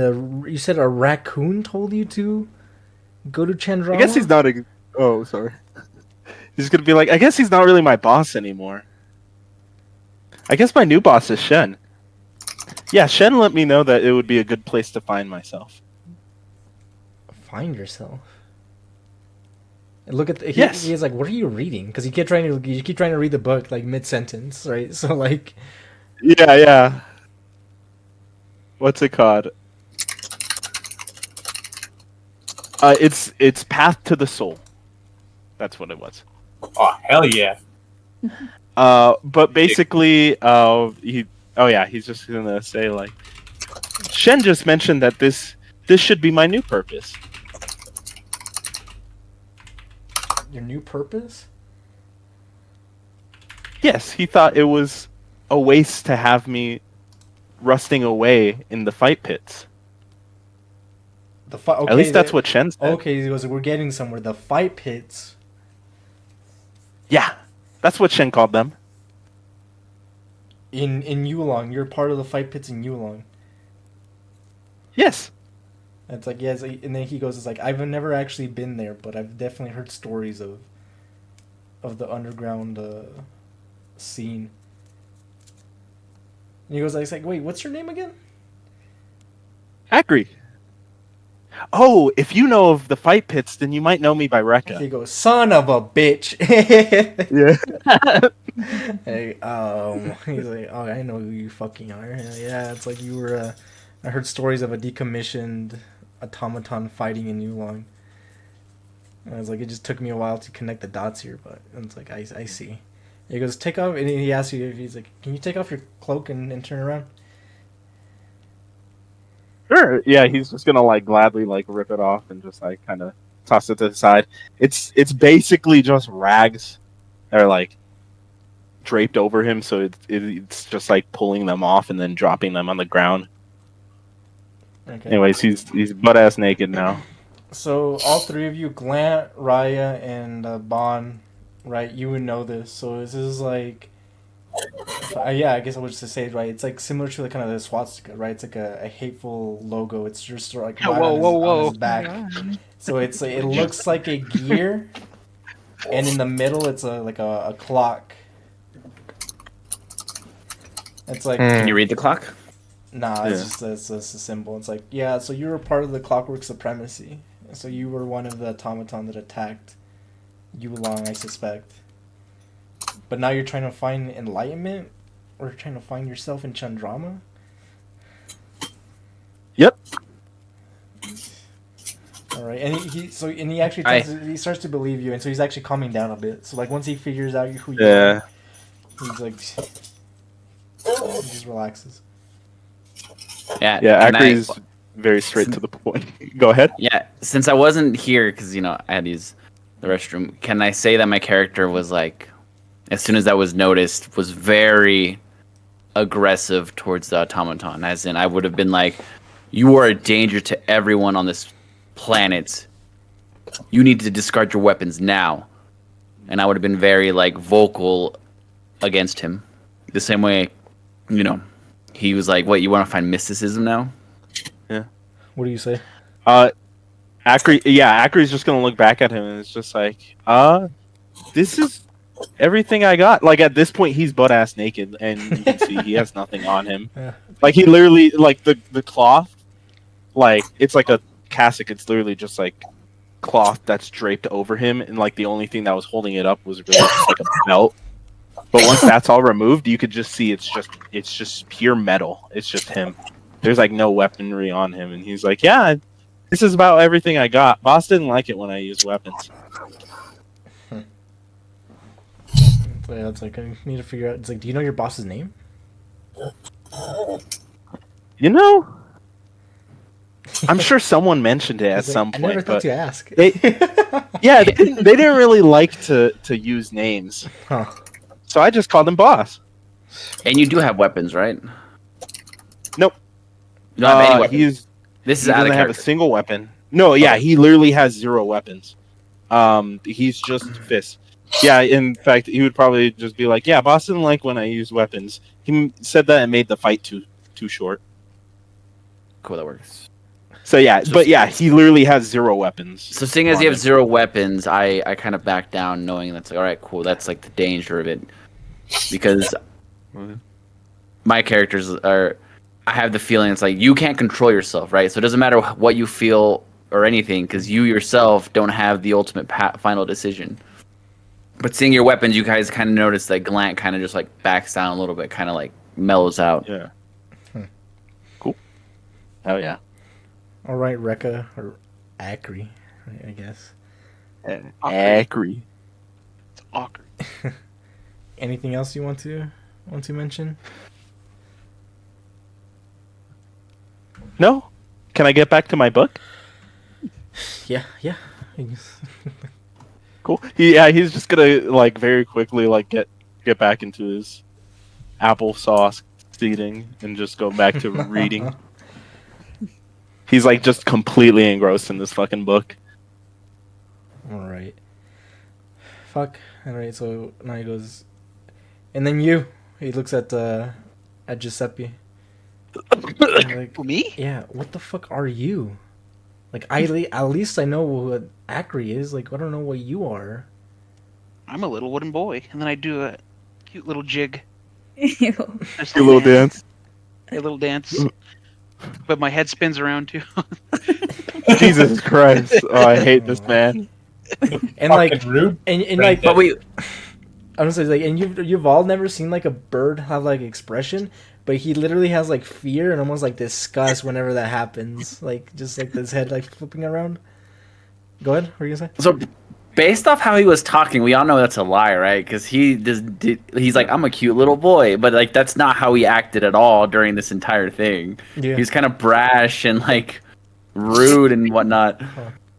you said a raccoon told you to go to Chandrama? I guess he's not a. Oh, sorry. He's gonna be like, I guess he's not really my boss anymore. I guess my new boss is Shen. Yeah, Shen let me know that it would be a good place to find myself. Find yourself. And look at Yes. He's like, what are you reading? Because you keep trying to read the book like mid sentence, right? So like, Yeah. What's it called? It's Path to the Soul. That's what it was. Oh hell yeah! But basically, he's just gonna say like, Shen just mentioned that this should be my new purpose. your new purpose? Yes, he thought it was a waste to have me rusting away in the fight pits. The fight. Okay, At least that's what Shen said. Okay, he goes, we're getting somewhere. The fight pits. Yeah, that's what Shen called them. In Yulong, you're part of the fight pits in Yulong. Yes. And it's like, yes, and then he goes, it's like, I've never actually been there, but I've definitely heard stories of the underground scene. And he goes, it's like, wait, what's your name again? Acri. Oh, if you know of the fight pits, then you might know me by Rekka. He goes, son of a bitch. Yeah. Hey, he's like, oh, I know who you fucking are. Yeah, it's like you were. I heard stories of a decommissioned automaton fighting in Yulong. And I was like, it just took me a while to connect the dots here, but it's like I see. He goes, take off, and he asks you if he's like, can you take off your cloak and turn around? Sure. Yeah, he's just gonna like gladly like rip it off and just like kind of toss it to the side. It's basically just rags that are like draped over him, so it's just like pulling them off and then dropping them on the ground. Okay. Anyways, he's butt ass naked now. So all three of you, Glant, Raya, and Bon, right? You would know this. So this is like, yeah, I guess I would just say it right. It's like similar to the kind of the swastika, right? It's like a hateful logo. It's just like right on his back. So it's it looks like a gear, and in the middle it's like a clock. It's like Can you read the clock? nah, it's just a symbol. It's like, yeah, so you were part of the Clockwork Supremacy. So you were one of the automaton that attacked Yulong, I suspect. But now you're trying to find enlightenment, or trying to find yourself in Chandrama. Yep. All right, and he actually he starts to believe you, and so he's actually calming down a bit. So like once he figures out who you are, he's like, he just relaxes. Yeah. Yeah, can Acre's very straight to the point. Go ahead. Yeah, since I wasn't here because I had to use the restroom, can I say that my character was like, as soon as that was noticed, was very aggressive towards the automaton? As in, I would have been like, "You are a danger to everyone on this planet. You need to discard your weapons now." And I would have been very like vocal against him, the same way, he was like, "What? You want to find mysticism now?" What do you say? Acre's just gonna look back at him and it's just like, this is everything I got. Like at this point, he's butt ass naked, and you can see he has nothing on him. Yeah. Like he literally, like the cloth, like it's like a cassock. It's literally just like cloth that's draped over him, and like the only thing that was holding it up was really just like a belt. But once that's all removed, you could just see it's just pure metal. It's just him. There's like no weaponry on him, and he's like, "Yeah, this is about everything I got." Boss didn't like it when I used weapons. Yeah, it's like I need to figure out. It's like, do you know your boss's name? You know, I'm sure someone mentioned it at It's like, some I point. never thought but to ask. yeah, they didn't really like to use names, Huh. so I just called him Boss. And you do have weapons, right? Nope. You don't have any weapons. He This is out doesn't of have a character. single weapon. No, yeah, he literally has 0 weapons. He's just fists. Yeah, in fact, he would probably just be like, "Yeah, Boss didn't like when I use weapons." He said that and made the fight too short. Cool, that works. So yeah, but yeah, he literally has 0 weapons. So seeing as on you have him. 0 weapons, I kind of back down, knowing that's like, all right, cool. That's like the danger of it, because my characters are. I have the feeling it's like you can't control yourself, right? So it doesn't matter what you feel or anything, because you yourself don't have the ultimate final decision. But seeing your weapons, you guys kind of notice that Glant kind of just like backs down a little bit, kind of like mellows out. Yeah. Cool. Oh yeah. All right, Rekka or Akri, I guess. Acri. It's awkward. Anything else you want to mention? No. Can I get back to my book? Yeah. I guess. Cool. He's just gonna like very quickly like get back into his applesauce seating and just go back to reading. He's like just completely engrossed in this fucking book. All right. Fuck. All right. So now he goes, and then you. He looks at Giuseppe. Like, Who, me? yeah. What the fuck are you? Like, at least I know what Akri is. Like, I don't know what you are. I'm a little wooden boy, and then I do a cute little jig. Ew. Just Your little dance. A little dance. But my head spins around too. Jesus Christ! Oh, I hate this man. And like, Fucking rude. and like, But we, I'm gonna say like, and you've all never seen like a bird have like expression, but he literally has like fear and almost like disgust whenever that happens. Like just like his head like flipping around. Go ahead. What are you gonna say? so based off how he was talking, we all know that's a lie, right? Because he's like, I'm a cute little boy, but like that's not how he acted at all during this entire thing. Yeah. He's kind of brash and like rude and whatnot.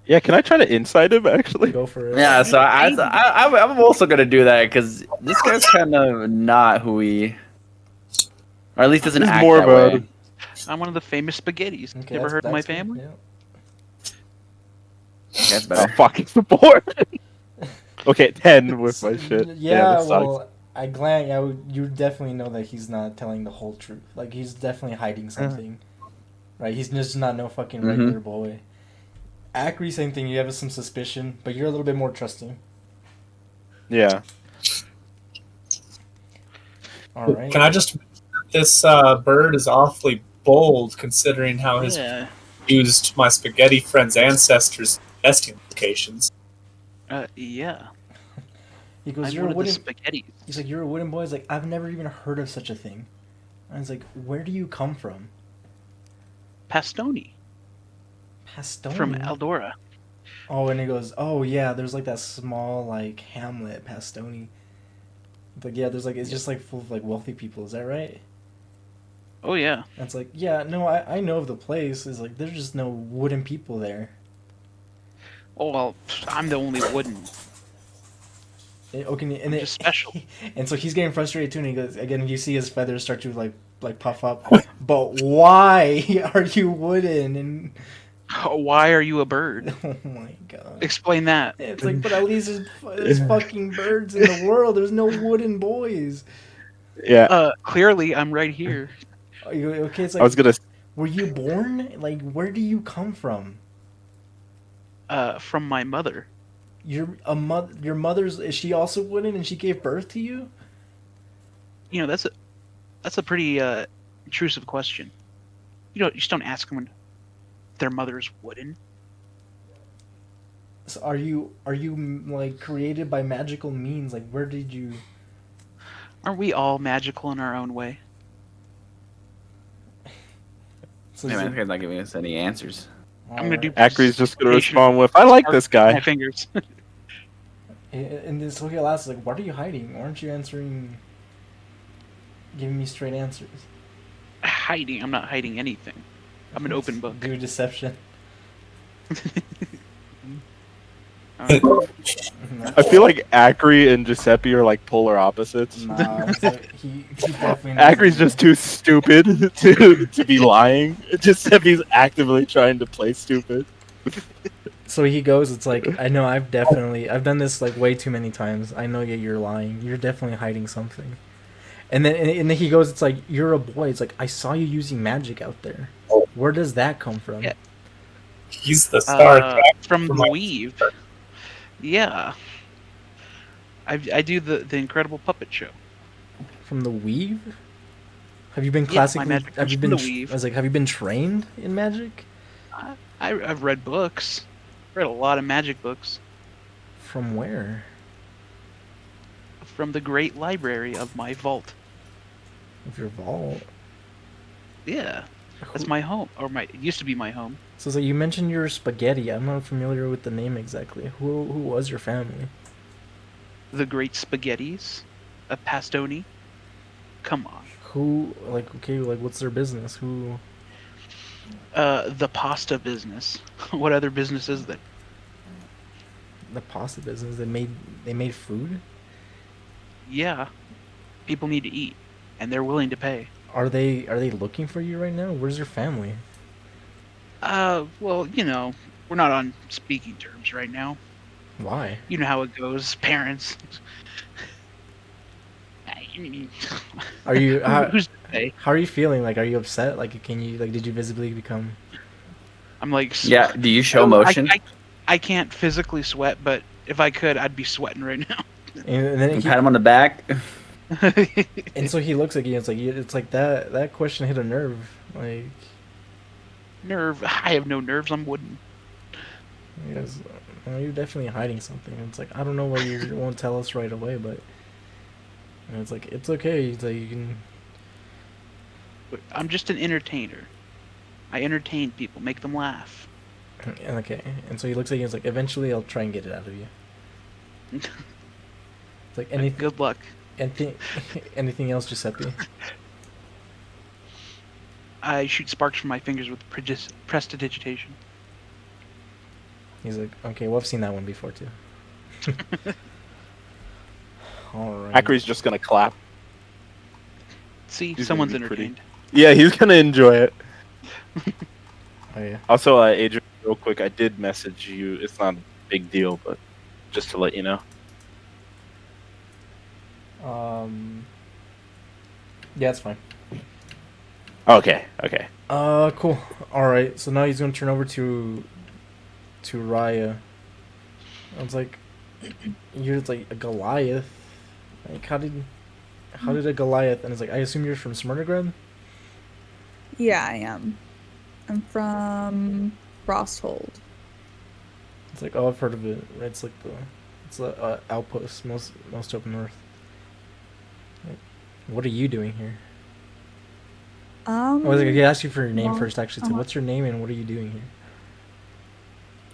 Yeah, can I try to inside him actually? Go for it. Yeah, so I'm also gonna do that because this guy's kind of not who he, or at least doesn't He's act more that of a- way. I'm one of the famous spaghettis. Okay, you ever heard of my that's good, family? yeah. That's Oh better. fuck! It's the board. Okay, 10 with my shit. Yeah, this sucks. well, you definitely know that he's not telling the whole truth. Like he's definitely hiding something, right? He's just not no fucking regular boy. Akri, same thing. You have some suspicion, but you're a little bit more trusting. Yeah. All right. Can I just? This bird is awfully bold, considering how his Yeah. used my spaghetti friend's ancestors' nesting locations. Yeah. He goes, I'm "You're one a of the wooden." spaghettis. He's like, "You're a wooden boy." He's like, "I've never even heard of such a thing." I was like, "Where do you come from?" Pastoni Pastone. from Eldora. Oh, and he goes, "Oh yeah, there's like that small like hamlet, Pastoni." It's like, yeah, there's like it's just like full of like wealthy people. Is that right? Oh yeah. And it's like, yeah, no, I know of the place. It's like there's just no wooden people there. Oh well, I'm the only wooden. Okay, and I'm just special. And so he's getting frustrated too. And he goes again. You see his feathers start to like puff up. But why are you wooden? And Why are you a bird? oh my god. Explain that. It's like, but at least there's fucking birds in the world. There's no wooden boys. Yeah. Clearly, I'm right here. Are you, okay, it's I was like, gonna. were you born? Like, where do you come from? From my mother. Your mother's, is she also wooden and she gave birth to you? You know, that's a pretty intrusive question. You just don't ask them when their mother's wooden. So are you like created by magical means? Like where did you? Aren't we all magical in our own way? So Hey, is man, it- guy's not giving us any answers. I'm gonna do. Acre's just gonna precipitation respond with, "I like spark this with My guy." fingers. And then so he'll ask like, what are you hiding? Why aren't you answering? Giving me straight answers. Hiding. I'm not hiding anything. I'm an open book. Do deception. I feel like Acre and Giuseppe are like polar opposites. Nah, it's like, he definitely. knows Acre's it. just too stupid to be lying. Giuseppe's actively trying to play stupid. So he goes. It's like I know. I've done this like way too many times. I know you're lying. You're definitely hiding something. And then he goes. It's like you're a boy. It's like I saw you using magic out there. Where does that come from? Yeah. He's the Star Trek. From from the my- Weave. Yeah. I do the Incredible Puppet Show. From the Weave. Have you been Yeah, my classically? magic Have comes you from been? the Weave. I was like, have you been trained in magic? I've read books. Read a lot of magic books From where? from the great library of my vault. Of your vault. Yeah, that's Who- my home, or it used to be my home. So you mentioned your spaghetti. I'm not familiar with the name exactly. Who was your family? The Great Spaghettis of Pastoni. Come on. Who like okay like what's their business? Who? The pasta business. What other business is there? The pasta business. They made food. Yeah, people need to eat, and they're willing to pay. Are they looking for you right now? Where's your family? Well, we're not on speaking terms right now. Why? You know how it goes, parents. Are you Who's to pay? how are you feeling? Like, are you upset? Like, can you like did you visibly become? I'm like, Yeah, do you show I- motion? I can't physically sweat, but if I could, I'd be sweating right now. And then And pat him on the back. and so he looks at you. It's like that question hit a nerve. Like, Nerve. I have no nerves. I'm wooden. because you're definitely hiding something. It's like I don't know why you won't tell us right away, but it's like it's okay. It's like you can. I'm just an entertainer. I entertain people, make them laugh. Okay, and so he looks at you and is like, eventually I'll try and get it out of you. It's like Good luck. anything else, Giuseppe? I shoot sparks from my fingers with prestidigitation. He's like, okay, well I've seen that one before too. All right. Acre's just gonna clap. See, He's gonna someone's be pretty. entertained. Yeah, he's gonna enjoy it. Oh yeah. Also, Adrian, real quick, I did message you. It's not a big deal, but just to let you know. Yeah, it's fine. Okay. Cool. All right. So now he's gonna turn over to Raya. I was like, you're like a Goliath. Like, how did a Goliath? And it's like, I assume you're from Smyrnagrad. Yeah, I am. I'm from Frosthold. It's like, oh, I've heard of it. It's like it's a outpost most up north. Like, what are you doing here? I was like, I asked you for your name well, first. Actually, it's like, what's your name and what are you doing here?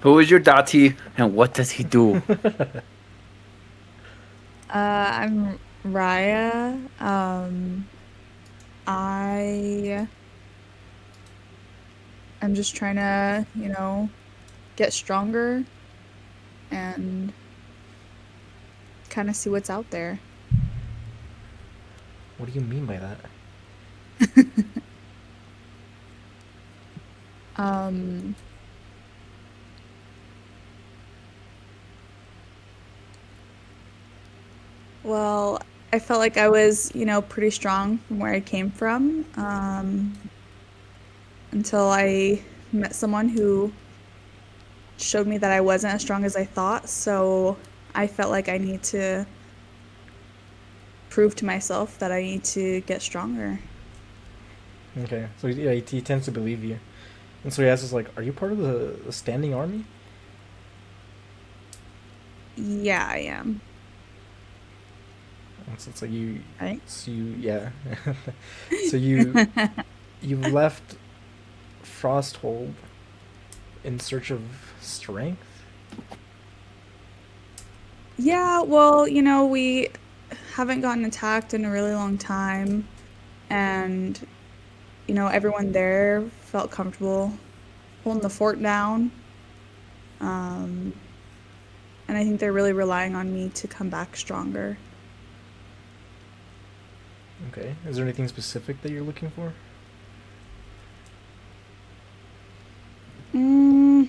Who is your Dati and what does he do? I'm Raya. I'm just trying to, get stronger and kind of see what's out there. What do you mean by that? Well, I felt like I was, pretty strong from where I came from, until I met someone who showed me that I wasn't as strong as I thought. So I felt like I need to prove to myself that I need to get stronger. Okay, so yeah, he tends to believe you, and so he asks us like, "Are you part of the standing army?" Yeah, I am. So it's like you, Right? so you, yeah. So you left Frosthold in search of strength. Yeah, well, you know, we haven't gotten attacked in a really long time, and you know, everyone there felt comfortable holding the fort down. Um, and I think they're really relying on me to come back stronger. Okay. Is there anything specific that you're looking for? Mm,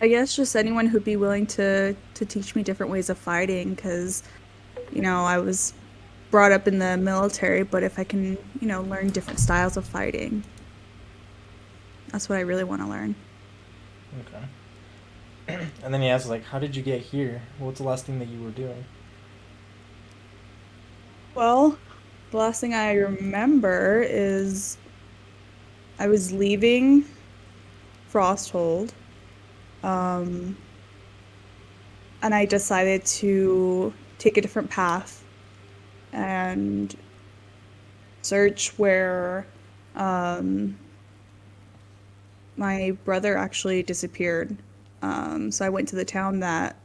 I guess just anyone who'd be willing to teach me different ways of fighting, because you know, I was brought up in the military, but if I can, you know, learn different styles of fighting, that's what I really want to learn. Okay. And then he asks, like, how did you get here? What's the last thing that you were doing? Well, the last thing I remember is I was leaving Frosthold, and I decided to take a different path and search where my brother actually disappeared. So I went to the town that,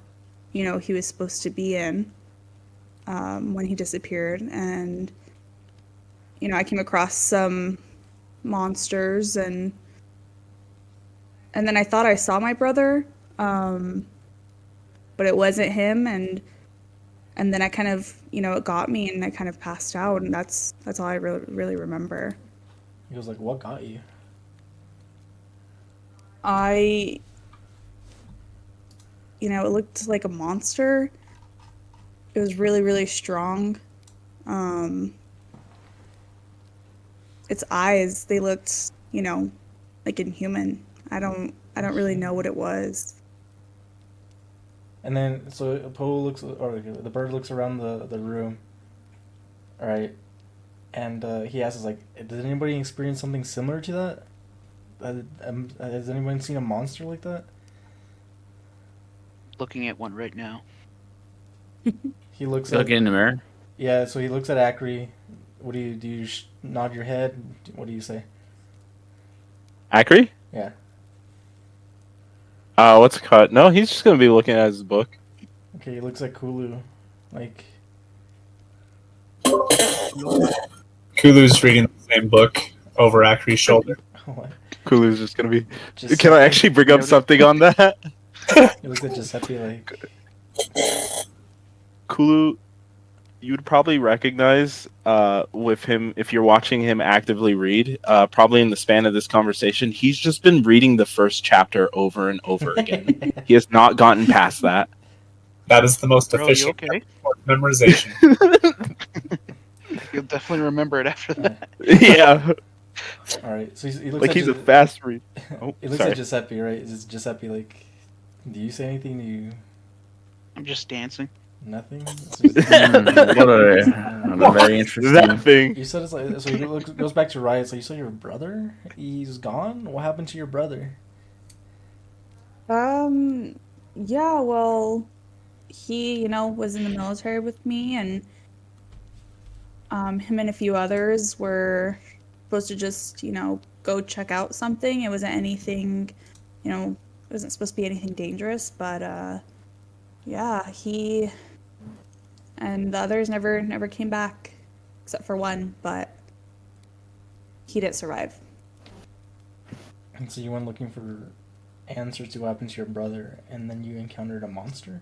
you know, he was supposed to be in when he disappeared, and you know, I came across some monsters, and then I thought I saw my brother, but it wasn't him, and then I kind of, you know, it got me, and I kind of passed out, and that's all I really remember. He was like, what got you? You know, it looked like a monster. It was really strong. Its eyes, they looked, you know, like inhuman. I don't really know what it was. And then, so Poe looks, or the bird looks around the room, right? And he asks, like, did anybody experience something similar to that? Has anyone seen a monster like that? Looking at one right now. He looks Look in the mirror. Yeah, so he looks at Acri. What do you nod your head? What do you say? Acri? Yeah. What's it called? No, he's just gonna be looking at his book. Okay, he looks at Kulu. Like, Kulu's reading the same book over Acri's shoulder. what? Kulu's just gonna be. Giuseppe. Can I actually bring up something on that? He looks at Giuseppe like, Kulu, you would probably recognize with him if you're watching him actively read. Probably in the span of this conversation, he's just been reading the first chapter over and over again. He has not gotten past that. That is the most Bro, you efficient okay? memorization. You'll definitely remember it after that. Yeah, all right. So he looks like at he's a fast read. Oh, he looks sorry. at Giuseppe, right? Is Giuseppe like, do you say anything? Do you I'm just dancing. nothing? What a very interesting. That thing. You said it's like, so he goes back to Riot. So you saw your brother? He's gone. What happened to your brother? Yeah, well, he, you know, was in the military with me, and him and a few others were supposed to just, you know, go check out something. It wasn't anything, you know, it wasn't supposed to be anything dangerous, but yeah, he and the others never came back, except for one, but he didn't survive. And so you went looking for answers to what happened to your brother, and then you encountered a monster,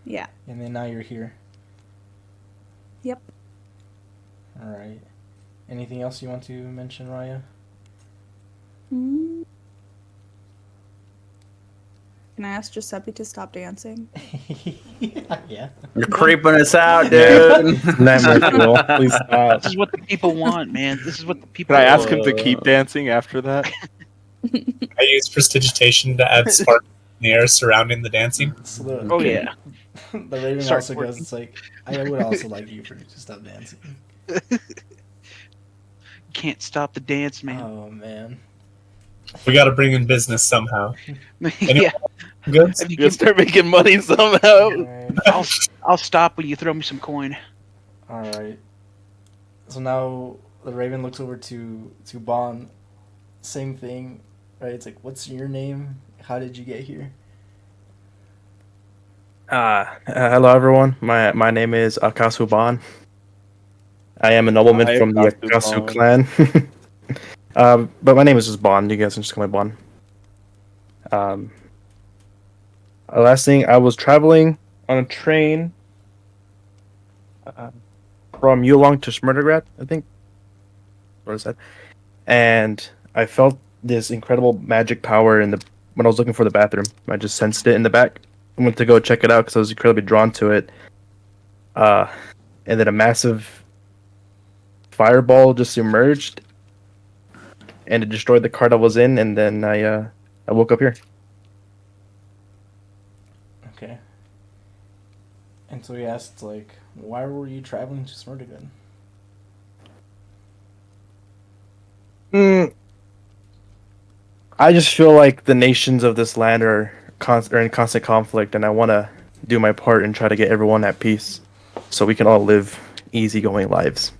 Yeah. and then now you're here. Yep. All right. Anything else you want to mention, Raya? Mm. Can I ask Giuseppe to stop dancing? Yeah. You're creeping us out, dude. Nightmare fuel. Please stop. This is what the people want, man. This is what the people Can I want. ask him to keep dancing after that? I use prestidigitation to add spark in the air surrounding the dancing. So the, Oh yeah. the Raven Start also working. goes, it's like, I would also like you for to stop dancing. can't stop the dance, man. Oh man. We got to bring in business somehow. Yeah, Goods? if you You gotta can, start making money somehow. Alright. I'll stop when you throw me some coin. Alright. So now the Raven looks over to Bon. Same thing, right? It's like, what's your name? How did you get here? Hello everyone. My name is Akasu Ban. I am a nobleman Hi, from the Akasu Akasu clan. But my name is just Bon. You guys can just call me Bon. Last thing, I was traveling on a train from Yulong to Smrdigrad, I think. What is that? And I felt this incredible magic power when I was looking for the bathroom. I just sensed it in the back. I went to go check it out because I was incredibly drawn to it. And then a massive fireball just emerged, and it destroyed the cart I was in. And then I woke up here. Okay. And so he asked, like, why were you traveling to Smrdigrad? I just feel like the nations of this land are in constant conflict, and I want to do my part and try to get everyone at peace, so we can all live easygoing lives.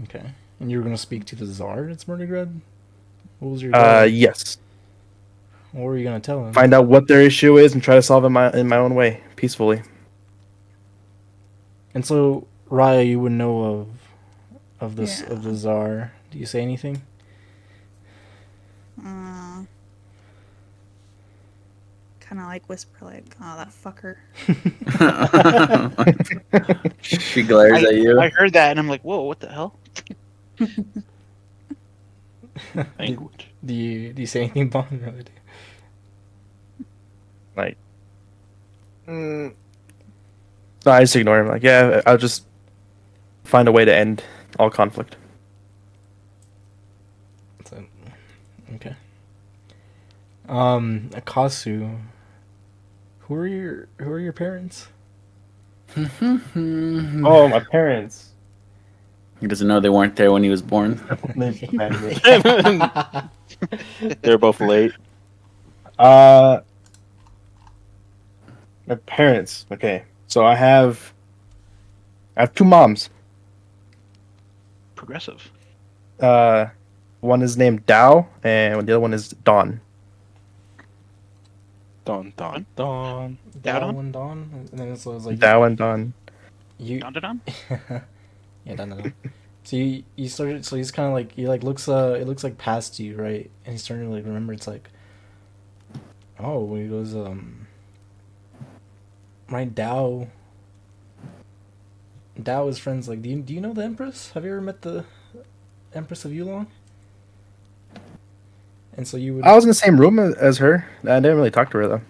Okay. And you were going to speak to the Tsar at Smrdigrad? What was your goal? Yes. What were you going to tell him? Find out what their issue is and try to solve it in my own way, peacefully. And so, Raya, you would know of this Yeah. of the Tsar. Do you say anything? Kind of like whisper, like, "Oh, that fucker." She glares at you. I heard that and I'm like, whoa, what the hell? Language. Do you say anything, Bon? Really? Like, no, I just ignore him. Like, yeah, I'll just find a way to end all conflict. So, okay. Akasu. Who are your parents? Oh, my parents. He doesn't know they weren't there when he was born. They're both late. My parents. Okay, so I have two moms. Progressive. One is named Dao, and the other one is Dawn. Don. Dawn? Dao and Dawn, and then so it's like Dao and Dawn. you. Don Don? Yeah, Don. So you started. So he's kind of like he like looks. It looks like past you, right? And he's starting to like remember. It's like, oh, he goes. My Dao. Dao is friends. Like, do you know the Empress? Have you ever met the Empress of Yulong? And so you would. I was in the same room as her. I didn't really talk to her though.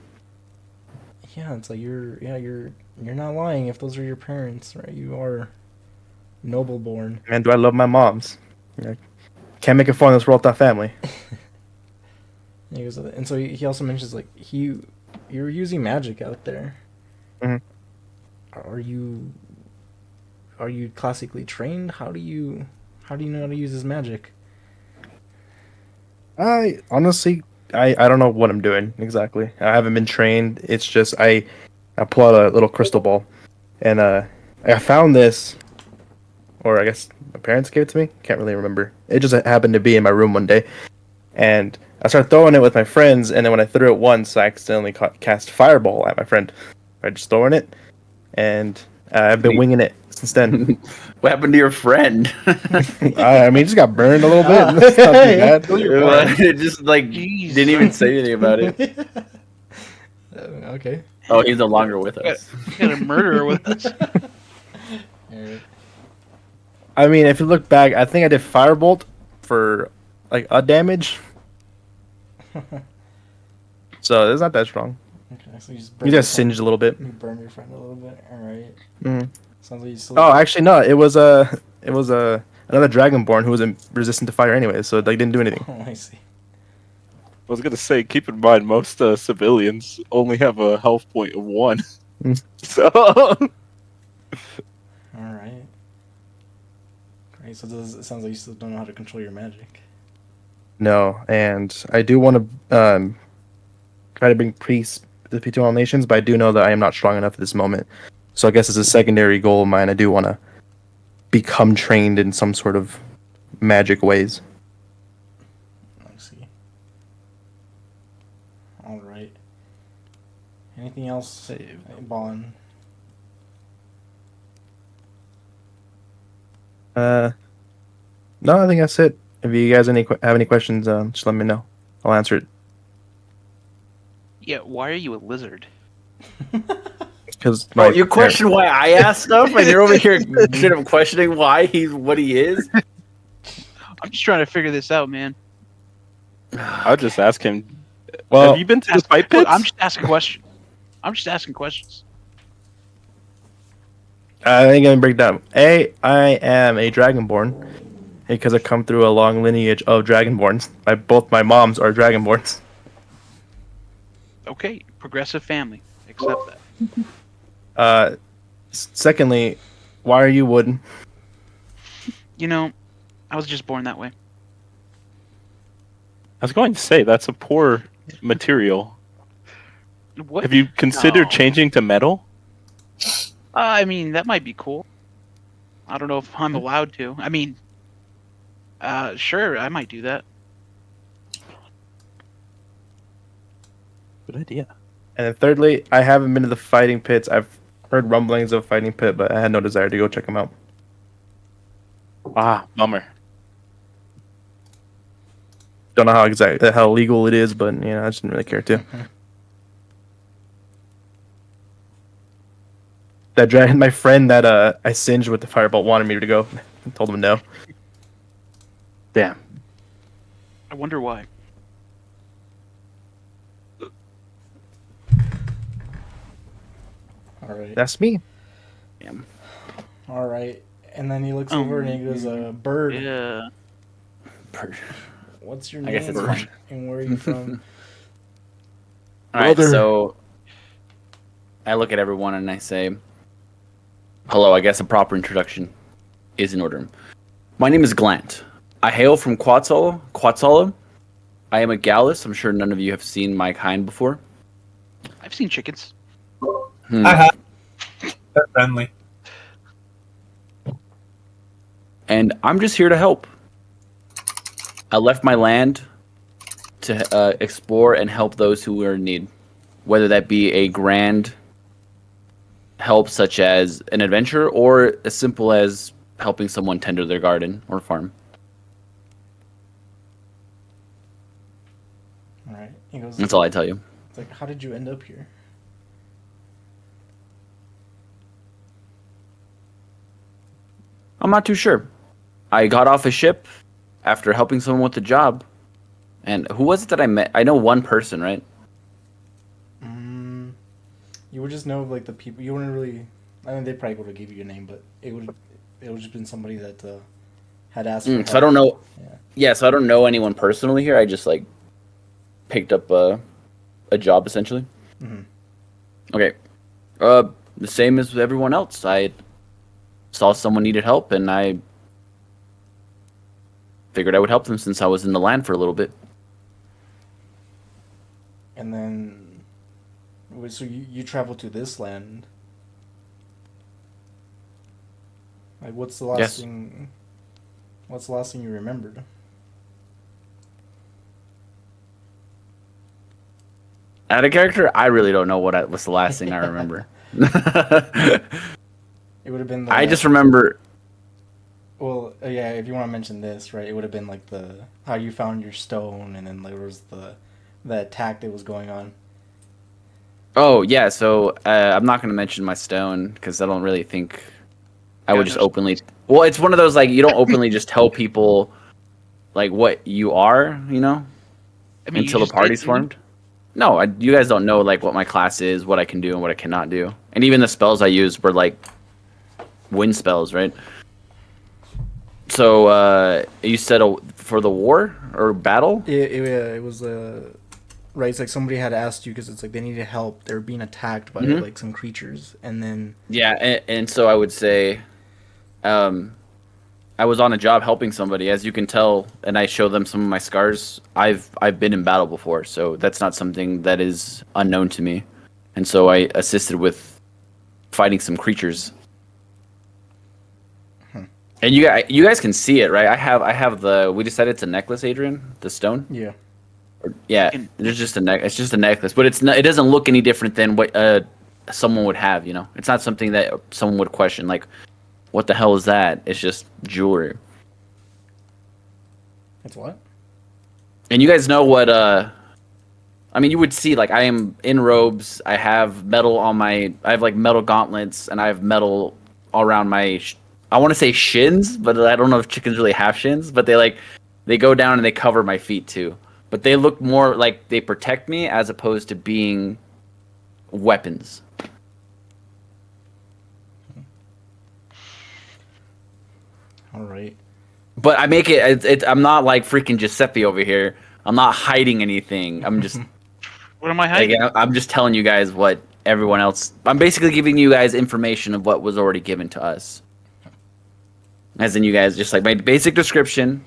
Yeah, it's like you're not lying if those are your parents, right? You are noble born. Man, do I love my moms? Yeah. Can't make it fun in this world without family. And he goes, and so he also mentions like you're using magic out there. Mhm. Are you classically trained? How do you know how to use this magic? I honestly, I don't know what I'm doing exactly. I haven't been trained. It's just I pull out a little crystal ball, and I found this, or I guess my parents gave it to me. Can't really remember. It just happened to be in my room one day, and I started throwing it with my friends. And then when I threw it once, I accidentally cast fireball at my friend. I just throwing it, and I've been winging it since then. What happened to your friend? I mean, it just got burned a little bit. That's not too bad. It just like Jeez. didn't even say anything about it. Okay. Oh, he's no longer with us. We got a murderer with us. Alright. I mean, if you look back, I think I did firebolt for like a damage. So it's not that strong. Okay, so you just You just singed a little bit. You burn your friend a little bit. All right. Mhm. Sounds like you still. Oh, actually, no. It was another Dragonborn who was resistant to fire anyway, so they didn't do anything. Oh, I see. I was gonna say, keep in mind, most civilians only have a health point of 1. Mm. So All right. Right, so it sounds like you still don't know how to control your magic. No, and I do want to try to bring priests to the P2 Nations, but I do know that I am not strong enough at this moment. So I guess as a secondary goal of mine, I do want to become trained in some sort of magic ways. Let's see. All right. Anything else, Ballin? No, I think that's it. If you guys have any questions, just let me know. I'll answer it. Yeah, why are you a lizard? Because Oh, you question why I ask stuff, and you're over here straight up questioning why he's what he is. I'm just trying to figure this out, man. I'll just ask him. Well, have you been to the fight Look, pits? I'm just asking questions. I'm just asking questions. I think I'm gonna break down. I am a Dragonborn because I come through a long lineage of Dragonborns. Both my moms are Dragonborns. Okay, progressive family. Accept that. Secondly, why are you wooden? You know, I was just born that way. I was going to say that's a poor material. What? Have you considered No. changing to metal? I mean, that might be cool. I don't know if I'm allowed to. I mean, sure, I might do that. Good idea. And then thirdly, I haven't been to the fighting pits. I've heard rumblings of fighting pit, but I had no desire to go check them out. Ah, bummer. Don't know how legal it is, but I just didn't really care to. That dragon, my friend that I singed with the firebolt wanted me to go. I told him no. Damn. I wonder why. All right. That's me. All right. And then he looks over and he goes, "Bird, Yeah. what's your I name guess it's fine. and where are you from?" All right, Brother. so I look at everyone and I say, "Hello." I guess a proper introduction is in order. My name is Glant. I hail from Quetzala. I am a Gallus. I'm sure none of you have seen my kind before. I've seen chickens. I have. They're friendly. And I'm just here to help. I left my land to explore and help those who are in need, whether that be a grand help such as an adventure or as simple as helping someone tender their garden or farm. All right. He goes, That's all I tell you. It's like, how did you end up here? I'm not too sure. I got off a ship after helping someone with a job. And who was it that I met? I know one person, right? You would just know like the people. You wouldn't really. I mean, they probably would have gave you your name, but it would just been somebody that had asked. For So I help. don't know. Yeah. Yeah, so I don't know anyone personally here. I just like picked up a job essentially. Mhm. Okay. The same as with everyone else. I saw someone needed help and I figured I would help them since I was in the land for a little bit. And then, so you travel to this land. Like, what's the last Yes. thing? What's the last thing you remembered? Out of character, I really don't know what's the last thing I remember. It would have been. The, I just remember. Well, yeah. If you want to mention this, right? It would have been like how you found your stone, and then there was the attack that was going on. Oh yeah, so I'm not gonna mention my stone because I don't really think I would just openly. Well, it's one of those like you don't openly just tell people like what you are, I mean, you until the just party's did, formed. No, you guys don't know like what my class is, what I can do, and what I cannot do, and even the spells I use were like wind spells, right? So you said for the war or battle? It was right. It's like somebody had asked you because it's like they needed help. They were being attacked by like some creatures, and then Yeah, and so I would say, I I was on a job helping somebody, as you can tell, and I show them some of my scars. I've been in battle before, so that's not something that is unknown to me. And so I assisted with fighting some creatures. And you guys can see it, right? I have the. We decided it's a necklace, Adrian. The stone. Yeah. Yeah, there's just it's just a necklace, but it doesn't look any different than what someone would have. You know, it's not something that someone would question. Like, what the hell is that? It's just jewelry. It's what? And you guys know what? I mean, you would see like I am in robes. I have metal on my. I have like metal gauntlets, and I have metal all around my. I want to say shins, but I don't know if chickens really have shins. But they go down and they cover my feet too. But they look more like they protect me as opposed to being weapons. All right. But I make it. I'm not like freaking Giuseppe over here. I'm not hiding anything. I'm just. What am I hiding? Like, I'm just telling you guys what everyone else. I'm basically giving you guys information of what was already given to us. As in, you guys just like my basic description,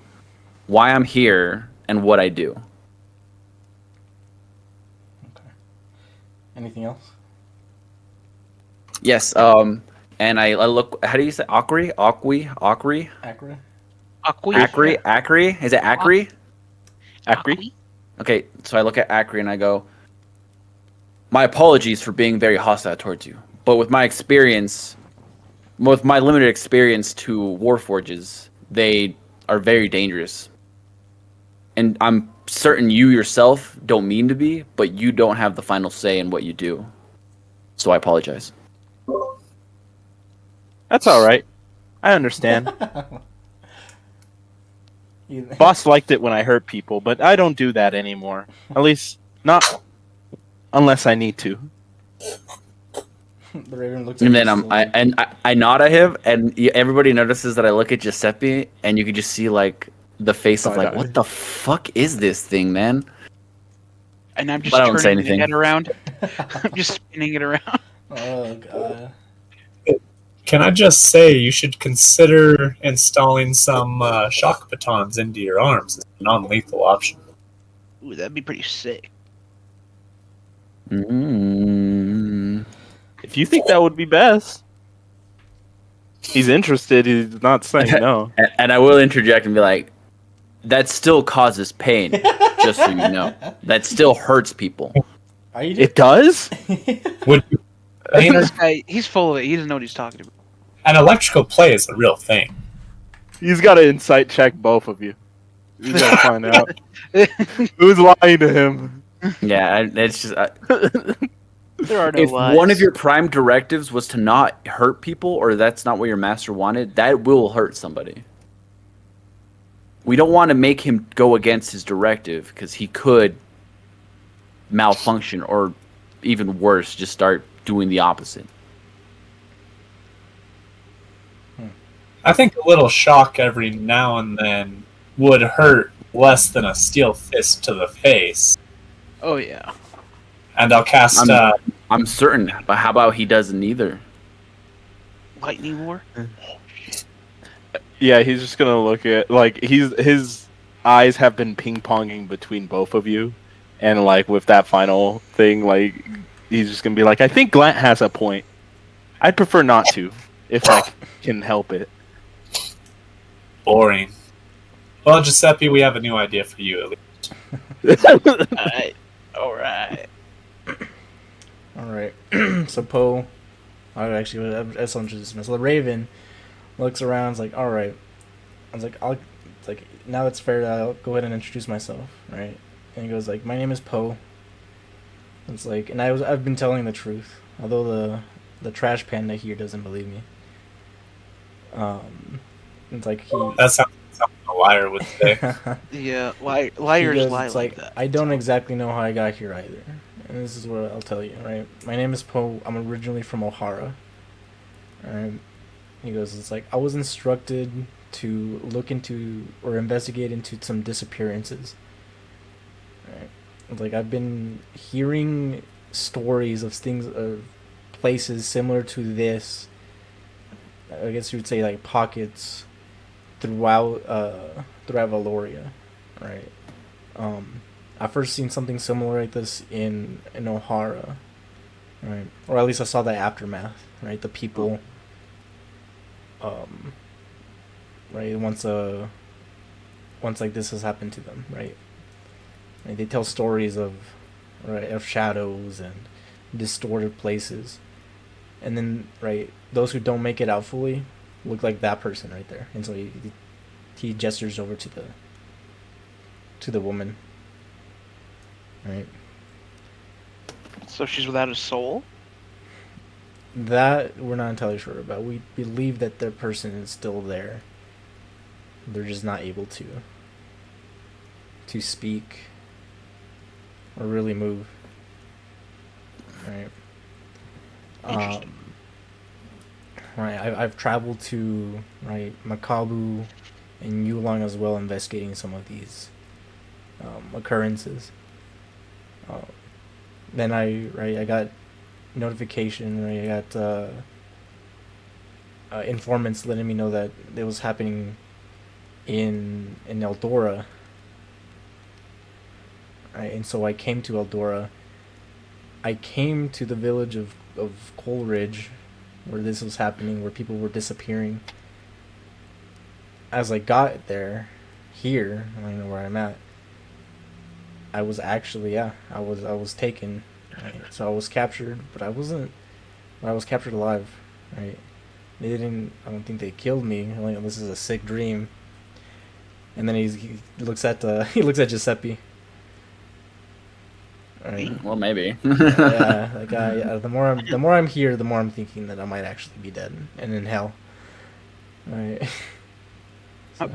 why I'm here, and what I do. Okay. Anything else? Yes. And I look. How do you say Akri? Akri? Acra? Aqui. Akri? Is it Akri? Acri? Okay, so I look at Akri and I go, my apologies for being very hostile towards you, but with my experience, with my limited experience to Warforges, they are very dangerous. And I'm certain you yourself don't mean to be, but you don't have the final say in what you do. So I apologize. That's all right. I understand. You- Boss liked it when I hurt people, but I don't do that anymore. At least not unless I need to. The Raven looks at And you then slowly. I nod at him, and everybody notices that I look at Giuseppe, and you can just see like the face of like, what the fuck is this thing, man? And I'm just But I don't say turning the anything. head around. I'm just spinning it around. Oh god. Can I just say you should consider installing some shock batons into your arms as a non-lethal option. Ooh, that'd be pretty sick. Mm. If you think that would be best. He's interested, he's not saying no. And I will interject and be like, that still causes pain, just so you know. That still hurts people. Are you It does? Would you, This guy, he's full of it. He doesn't know what he's talking about. an electrical play is a real thing. He's got to insight check both of you. You gotta find out who's lying to him. Yeah, it's just There are no if lies. one of your prime directives was to not hurt people, or that's not what your master wanted, that will hurt somebody. We don't want to make him go against his directive because he could malfunction, or even worse, just start doing the opposite. I think a little shock every now and then would hurt less than a steel fist to the face. Oh yeah. And I'll cast. I'm certain, but how about he doesn't either? Lightning War. Yeah, he's just gonna look at like his eyes have been ping ponging between both of you, and like with that final thing, like he's just gonna be like, I think Glant has a point. I'd prefer not to, if I can help it. Boring. Well, Giuseppe, we have a new idea for you at least. Alright. Alright. Alright. So Poe, that's interesting. So the Raven looks around, is like, alright. I was like, it's like, now it's fair that I'll go ahead and introduce myself, right? And he goes like, my name is Poe. It's like, and I've been telling the truth, although the trash panda here doesn't believe me. It's like That sounds like something a liar would say. Yeah, He liars goes, lie it's like that. I don't exactly know how I got here either. And this is what I'll tell you, right? My name is Poe. I'm originally from O'Hara. Alright. He goes, it's like, I was instructed to look into or investigate into some disappearances. Right. It's like, I've been hearing stories of things, of places similar to this. I guess you would say like pockets throughout Valoria, right? I first seen something similar like this in Ohara, right? Or at least I saw the aftermath, right? The people, right? Once like this has happened to them, right? Like, they tell stories of, right, of shadows and distorted places, and then, right, those who don't make it out fully look like that person right there, and so he gestures over to the woman, right? So she's without a soul? That we're not entirely sure about. We believe that the person is still there. They're just not able to speak or really move. Right. Interesting. Right. I've traveled to, right, Makabu and Yulong as well, investigating some of these occurrences. Then I got notification. Right, I got informants letting me know that it was happening in Eldora. Right, and so I came to Eldora. I came to the village of Coleridge, where this was happening, where people were disappearing. As I got there, here, I don't know where I'm at. I was actually, I was taken. Right? So I was captured, but I wasn't. I was captured alive. Right? They didn't. I don't think they killed me. Like, this is a sick dream. And then he looks at Giuseppe. Right. Well, maybe. Yeah, like the more I'm here, the more I'm thinking that I might actually be dead and in hell. Right.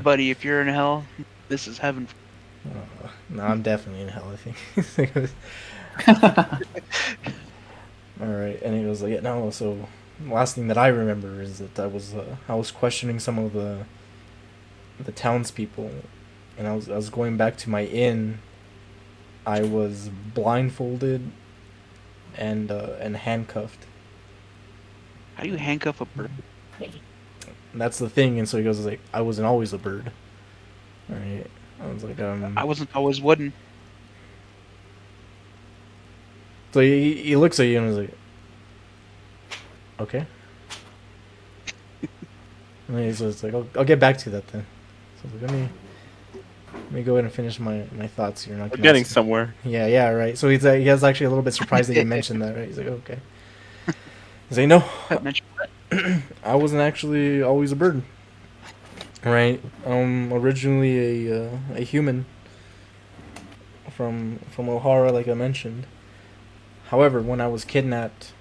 Buddy, if you're in hell, this is heaven. No, I'm definitely in hell, I think. All right, and he was like, yeah, no. So, the last thing that I remember is that I was questioning some of the townspeople, and I was going back to my inn. I was blindfolded and handcuffed. How do you handcuff a bird? And that's the thing, and so he goes like, I wasn't always a bird. Right? I was like, I wasn't always wooden. So he looks at you and was like, okay. And so it's like, I'll get back to that then. So I was like, let me go ahead and finish my thoughts here. We're getting somewhere. Yeah, right. So he was actually a little bit surprised that you mentioned that, right? He's like, okay. He's like, no, I wasn't actually always a bird. Right. Originally a human from Ohara, like I mentioned. However, when I was kidnapped,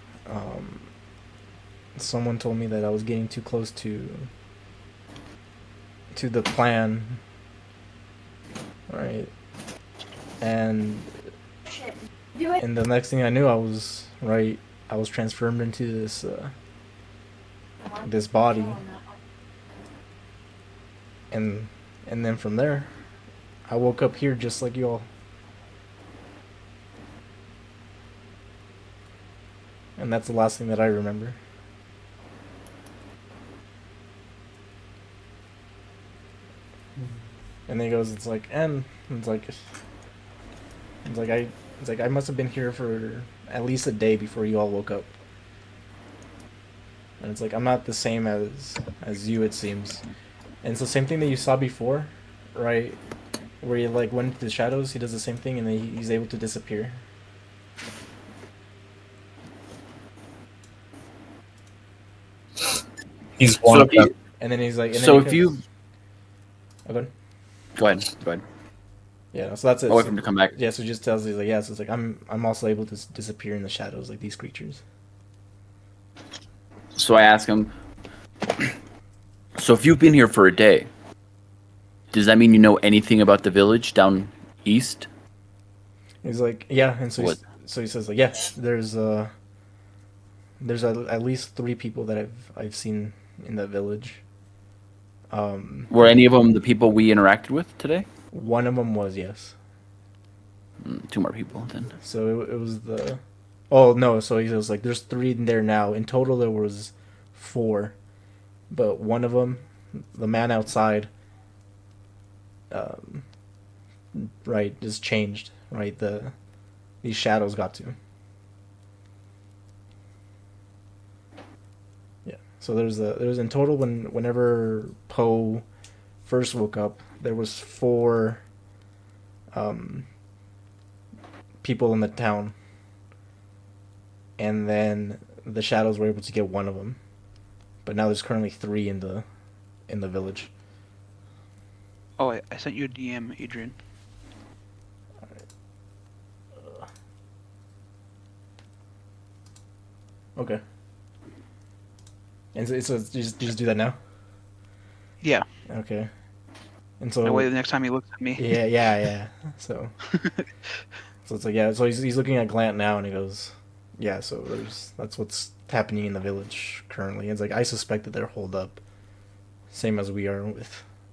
someone told me that I was getting too close to the plan. Right. And the next thing I knew, I was transformed into this body. And then from there, I woke up here just like you all. And that's the last thing that I remember. And then he goes, it's like I must have been here for at least a day before you all woke up. And it's like, I'm not the same as you, it seems. And so same thing that you saw before, right? Where he like went into the shadows, he does the same thing, and then he's able to disappear. He's one of them. And then he's like, So if you oh, go ahead. Yeah, so that's it. I'll wait for him to come back. Yeah, so he just tells you like, yeah, so it's like I'm also able to disappear in the shadows like these creatures. So I ask him, so if you've been here for a day, does that mean you know anything about the village down east? He's like, yeah, and so What? he says like, yeah, there's at least 3 people that I've seen in that village. Were any of them the people we interacted with today? One of them was, yes. 2 more people then. So it was the... Oh, no, so he was like, there's 3 in there now. In total, there was 4. But one of them, the man outside, right, just changed. Right, these shadows got to. Yeah. So there was in total whenever Poe first woke up, there was 4 people in the town, and then the shadows were able to get one of them, but now there's currently 3 in the village. Oh, I sent you a DM, Adrian. Okay. And so just do that now. Yeah. Okay. And so That way, the next time he looks at me. yeah. So it's like, yeah. So he's looking at Glant now, and he goes, yeah. So that's what's happening in the village currently. It's like, I suspect that they're holed up, same as we are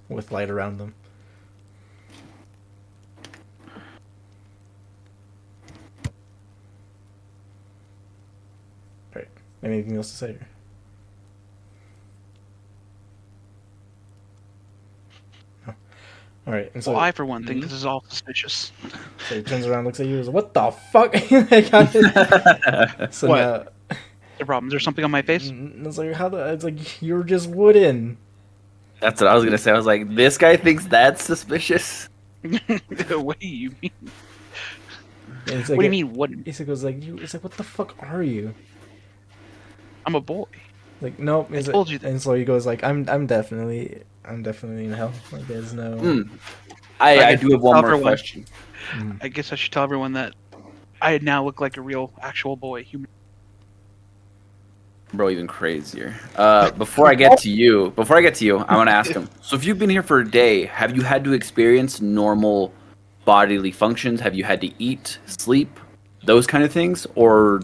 with light around them. Right. Anything else to say? No. All right. And so Well, I, for one, think this is all suspicious. So he turns around, looks at you, and goes, "What the fuck?" Like, so What? now, The problem. Is there something on my face? it's like, it's like, you're just wooden. That's what I was gonna say. I was like, this guy thinks that's suspicious. What do you mean? And it's What like, do you mean? What? He goes like, it's like, what the fuck are you? I'm a boy. Like, nope. I told you that. And so he goes like, I'm definitely in hell. Like, there's no. I do have one Tell more everyone. question. I guess I should tell everyone that I now look like a real, actual boy. Human. Bro, even crazier. Before I get to you, I want to ask him. So, if you've been here for a day, have you had to experience normal bodily functions? Have you had to eat, sleep, those kind of things, or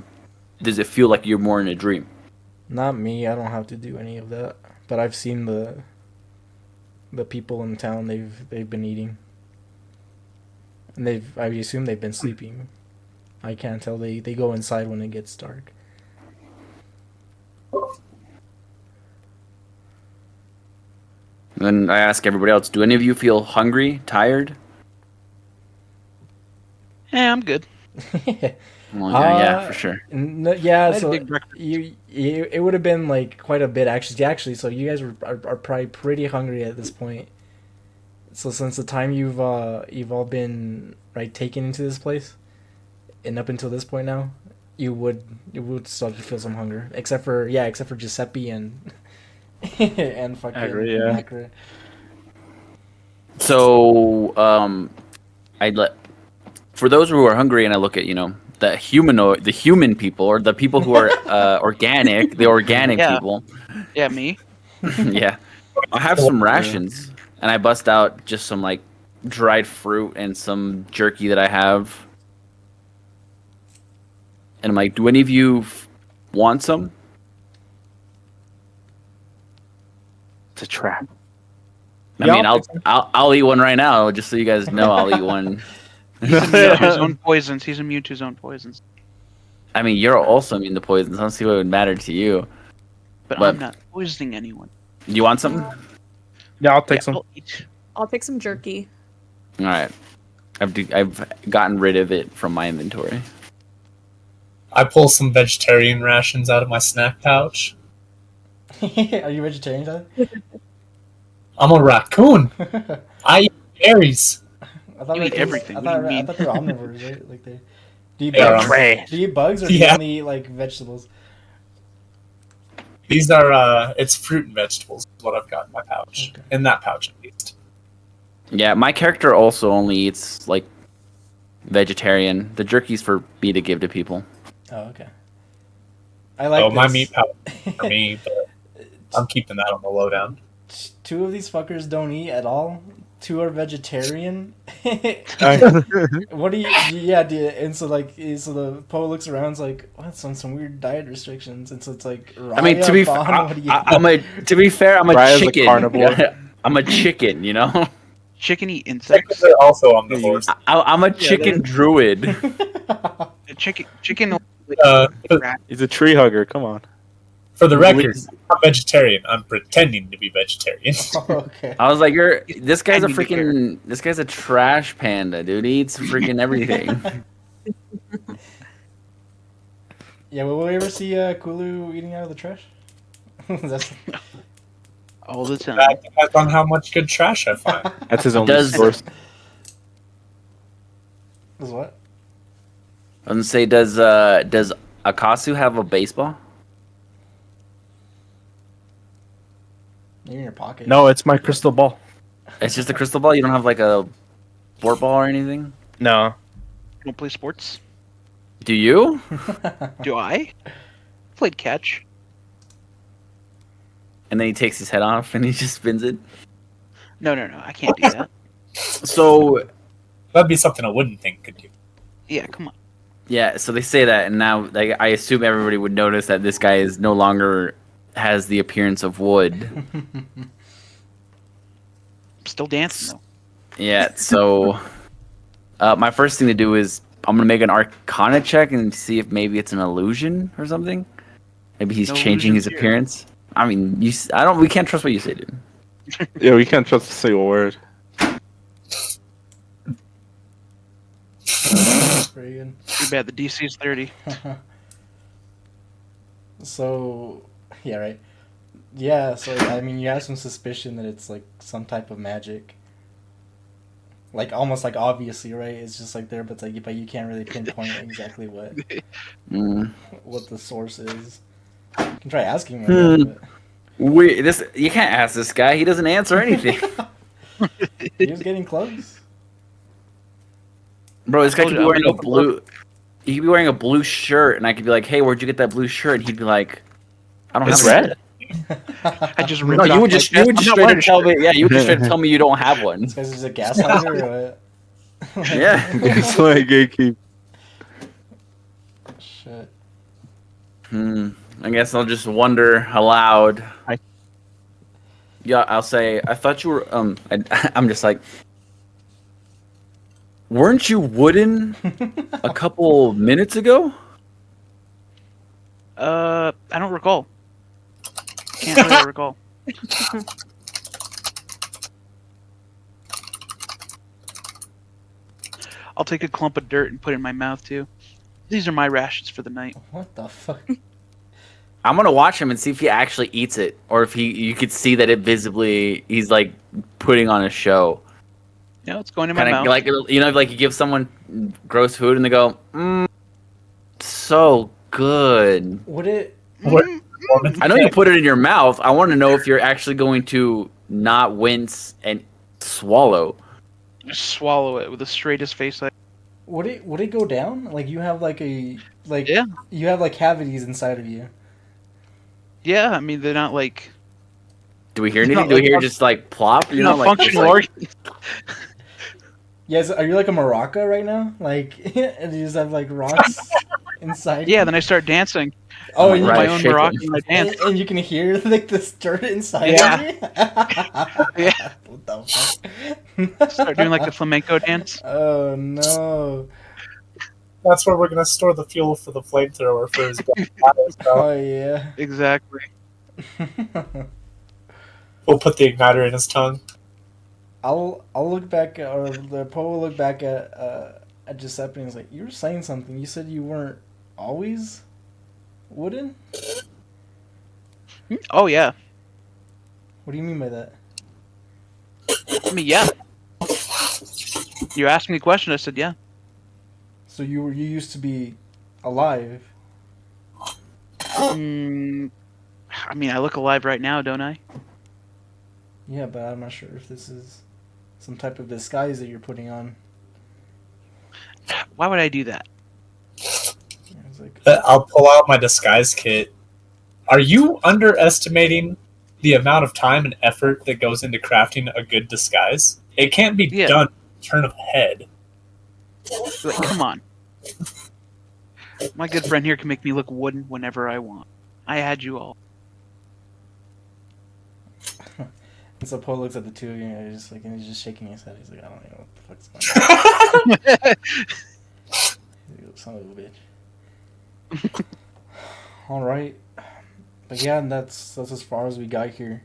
does it feel like you're more in a dream? Not me. I don't have to do any of that. But I've seen the people in town. They've been eating, and I assume they've been sleeping. I can't tell. They go inside when it gets dark. And then I ask everybody else, do any of you feel hungry, tired? I'm good. Well, yeah, for sure. Yeah, I had a so big breakfast. it would have been like quite a bit actually. So you guys are probably pretty hungry at this point. So since the time you've all been taken into this place, and up until this point now, you would start to feel some hunger, except for Giuseppe and and fucking Agri, yeah. Agri. So, for those who are hungry, and I look at the human people, or the people who are organic, the organic Yeah. people. Yeah, me. Yeah, I have some rations, and I bust out just some dried fruit and some jerky that I have. And I'm like, do any of you want some? It's a trap. I mean, I'll eat one right now, just so you guys know. I'll eat one. He's immune to his own poisons. He's immune to his own poisons. I mean, you're also immune to poisons. I don't see what would matter to you. But But- I'm not poisoning anyone. You want something? Yeah, I'll take some. I'll eat. I'll take some jerky. All right. I've gotten rid of it from my inventory. I pull some vegetarian rations out of my snack pouch. Are you vegetarian, Tyler? I'm a raccoon. I eat berries. I thought You eat raccoons- everything. I What do thought, you I mean? thought they were omnivores, right? Like they. Do you eat They are bugs? omnivores. Do you eat bugs or do you Yeah. only eat vegetables? These are it's fruit and vegetables is what I've got in my pouch. Okay. In that pouch at least. Yeah, my character also only eats vegetarian. The jerky's for me to give to people. Oh, okay. I like. my this. meat pouch for me, but I'm keeping that on the lowdown. 2 of these fuckers don't eat at all. 2 are vegetarian. What do you? Yeah, and so the Poe looks around, is like, what? Some weird diet restrictions, and so it's like. I mean, to be to be fair, I'm a Raya's a chicken. carnivore. I'm a chicken, Chicken eat insects. They're also omnivores. I'm a chicken druid. Chicken. Uh, Rat. He's a tree hugger. Come on. For the record, I'm not vegetarian. I'm pretending to be vegetarian. Okay. I was like, this guy's a I need to this guy's a trash panda, dude. He eats freaking everything. Yeah, will we ever see Kulu eating out of the trash? That's All the time. That depends on how much good trash I find. That's his only Does- source. is what? I was gonna say, does Akasu have a baseball? Maybe in your pocket. No, it's my crystal ball. It's just a crystal ball. You don't have like a sport ball or anything. No. You don't play sports? Do you? Do I? Played catch. And then he takes his head off and he just spins it. No, I can't do that. So That'd be something a wooden thing could do. Yeah, come on. yeah, so they say that, and now like I assume everybody would notice that this guy is no longer has the appearance of wood. I'm still dancing though. Yeah, so my first thing to do is I'm gonna make an Arcana check and see if maybe it's an illusion or something. Maybe he's No changing his illusions here. appearance. I mean, we can't trust what you say, dude. Yeah, we can't trust a single word. Very good. Too bad the DC is 30. So, yeah, right. Yeah, so I mean, you have some suspicion that it's like some type of magic. Like almost like obviously, right? It's just like there, but it's like, but you can't really pinpoint exactly what the source is. You can try asking him. You can't ask this guy. He doesn't answer anything. He was getting close. Bro, this guy I could told be you, wearing a blue. He could be wearing a blue shirt, and I could be like, "Hey, where'd you get that blue shirt?" And he'd be like, "I don't It's have red. I just ripped No, it you off would like just that. you would I'm just not straight wearing up a tell shirt. me. Yeah, you would just straight up tell me you don't have one. This guy's just a gaslighter or what? Yeah. That's why I gatekeep. Shit. I guess I'll just wonder aloud. Hi. Yeah, I'll say. I thought you were. I'm just like. Weren't you wooden a couple minutes ago? I don't recall. Can't really recall. I'll take a clump of dirt and put it in my mouth too. These are my rations for the night. What the fuck? I'm gonna watch him and see if he actually eats it, or if you could see that it visibly he's like putting on a show. No, it's going in my Kind of mouth. like like you give someone gross food and they go, so good. Would it? What? I know you put it in your mouth. I want to know if you're actually going to not wince and swallow. Just swallow it with the straightest face. Would it go down? Like you have like a like Yeah. you have like cavities inside of you. Yeah, I mean they're not like Do we hear It's anything? not Do we like hear fun- just like plop? you know, like, functional like- organs. Yes, are you like a maraca right now? Like, and you just have like rocks inside. Yeah, then I start dancing. Oh, Right, and, my you, own shake Moroccan them. my dance. and you can hear like the dirt inside Yeah. of you. Yeah. What the fuck? Start doing like the flamenco dance. Oh no. That's where we're gonna store the fuel for the flamethrower for his gun. Oh yeah. Exactly. We'll put the igniter in his tongue. I'll look back or the Poe will look back at Giuseppe and he's like, you were saying something. You said you weren't always wooden? Oh yeah. What do you mean by that? I mean yeah. You asked me a question, I said yeah. So you used to be alive. I mean I look alive right now, don't I? Yeah, but I'm not sure if this is some type of disguise that you're putting on. Why would I do that? Yeah, it's like, I'll pull out my disguise kit. Are you underestimating the amount of time and effort that goes into crafting a good disguise? It can't be Yeah. done in a turn of a head. Like, come on. My good friend here can make me look wooden whenever I want. I had you all. and so Poe looks at the two of you and he's just like, and he's just shaking his head. He's like, I don't know what the fuck's going on. He's like, son of a bitch. All right. But yeah, that's as far as we got here.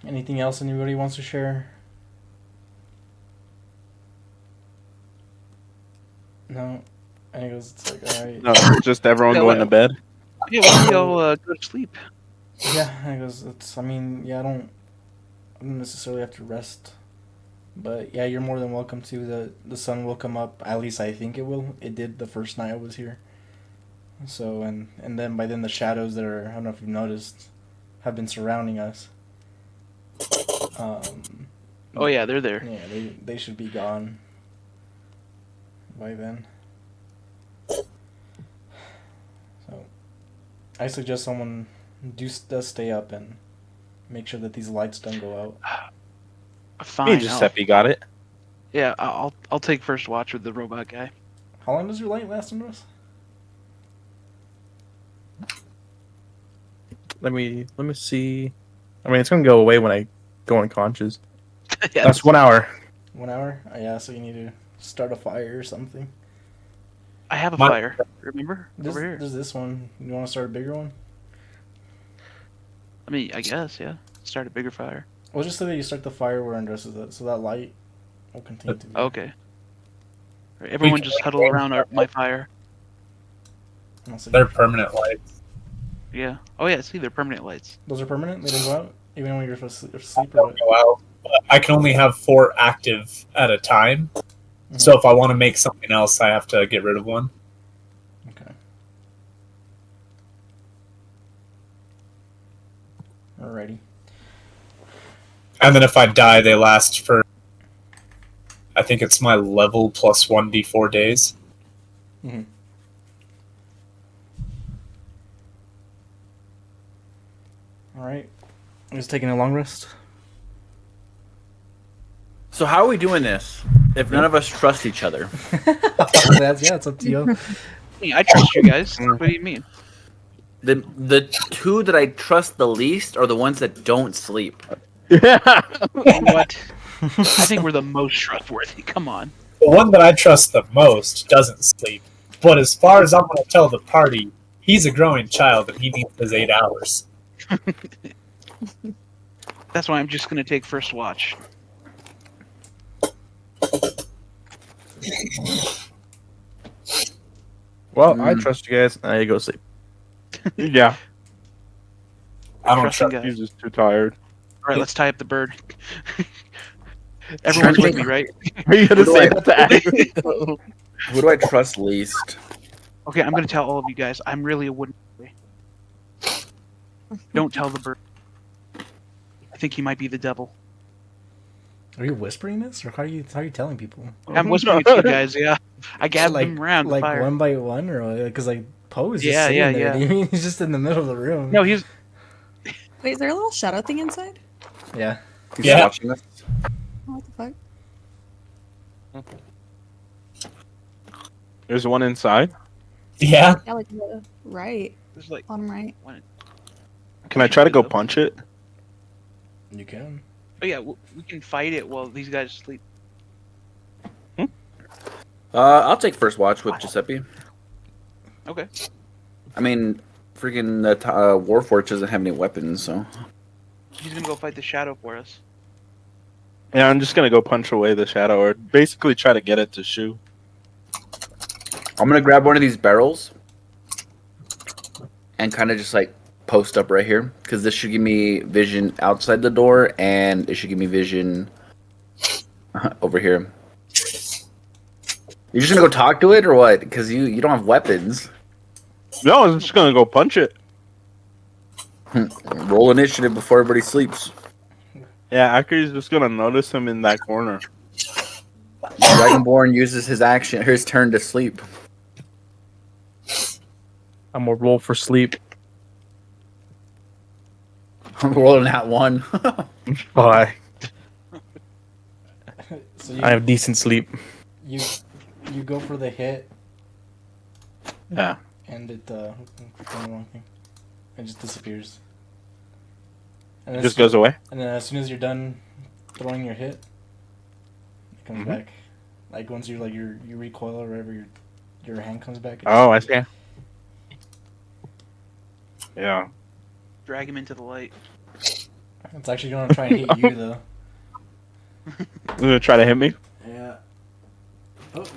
Anything else anybody wants to share? No. And he goes, it's like, alright. No, just everyone Yeah, going to bed. Yeah, why don't we all go to sleep? Yeah, and he goes, I don't necessarily have to rest. But yeah, you're more than welcome to. The sun will come up. At least I think it will. It did the first night I was here. So, and then by then the shadows that are, I don't know if you've noticed, have been surrounding us. Oh yeah, they're there. Yeah, they should be gone by then. So, I suggest someone does stay up and make sure that these lights don't go out. Fine. Me and Giuseppe got it. Yeah, I'll take first watch with the robot guy. How long does your light last, Andres? Let me see. I mean, it's gonna go away when I go unconscious. Yeah, That's 1 hour. 1 hour? Oh, yeah, so you need to start a fire or something. I have a My- fire. Remember over here. There's this one. You want to start a bigger one? I mean, I guess yeah. Start a bigger fire. Well, just so that you start the fire where Andres is at, so that light will continue to be. Okay. Right, everyone just huddle around my fire. They're permanent lights. Yeah. Oh yeah. See, they're permanent lights. Those are permanent? They don't go out? Even when you're supposed to sleep or what? Go out. But I can only have 4 active at a time. So if I want to make something else, I have to get rid of one. Okay. Alrighty. And then if I die, they last for, I think it's my level plus 1d4 days. Mm-hmm. Alright. Just taking a long rest. So how are we doing this if none of us trust each other? It's up to you. I trust you guys. What do you mean? The two that I trust the least are the ones that don't sleep. What? I think we're the most trustworthy. Come on. The one that I trust the most doesn't sleep. But as far as I'm going to tell the party, he's a growing child and he needs his 8 hours. That's why I'm just gonna take first watch. Well, I trust you guys. I go sleep. Yeah. I don't Trusting trust guys. He's just too tired. All right, let's tie up the bird. Everyone's with me, right? Are you gonna Who do say I- that to Agnes? Who do I trust least? Okay, I'm gonna tell all of you guys. I'm really a wooden boy. Don't tell the bird. I think he might be the devil. Are you whispering this, or how are you telling people? I'm whispering it to you guys. Yeah, I gathered them around the like fire. one by one, or because like Poe is just Yeah, sitting yeah, there. yeah. Do you mean he's just in the middle of the room? No, he's Wait, is there a little shadow thing inside? Yeah. He's Yeah. watching us. Oh, what the fuck? There's one inside. Yeah. Yeah, like the right, there's like. bottom right. Can I try to go punch it? You can. Oh yeah, we can fight it while these guys sleep. I'll take first watch with Giuseppe. Okay. I mean, freaking the Warforged doesn't have any weapons, so He's gonna go fight the shadow for us. Yeah, I'm just gonna go punch away the shadow, or basically try to get it to shoot. I'm gonna grab one of these barrels and kind of just like post up right here because this should give me vision outside the door and it should give me vision over here. You're just gonna go talk to it or what? Because you don't have weapons. No, I'm just gonna go punch it. Roll initiative before everybody sleeps. Yeah, Akri's just gonna notice him in that corner. Dragonborn uses his turn to sleep. I'm gonna roll for sleep. I'm rolling that one. Bye. So I have decent sleep. you go for the hit, Yeah. and it clicked on the wrong thing. It just disappears. And It as just soo- goes away. And then as soon as you're done throwing your hit, it comes Mhm. back. Like once you you recoil or whatever, your hand comes back. Oh, I see. Yeah. Drag him into the light. It's actually gonna try and hit you though. You're gonna try to hit me? Yeah. Oh, well,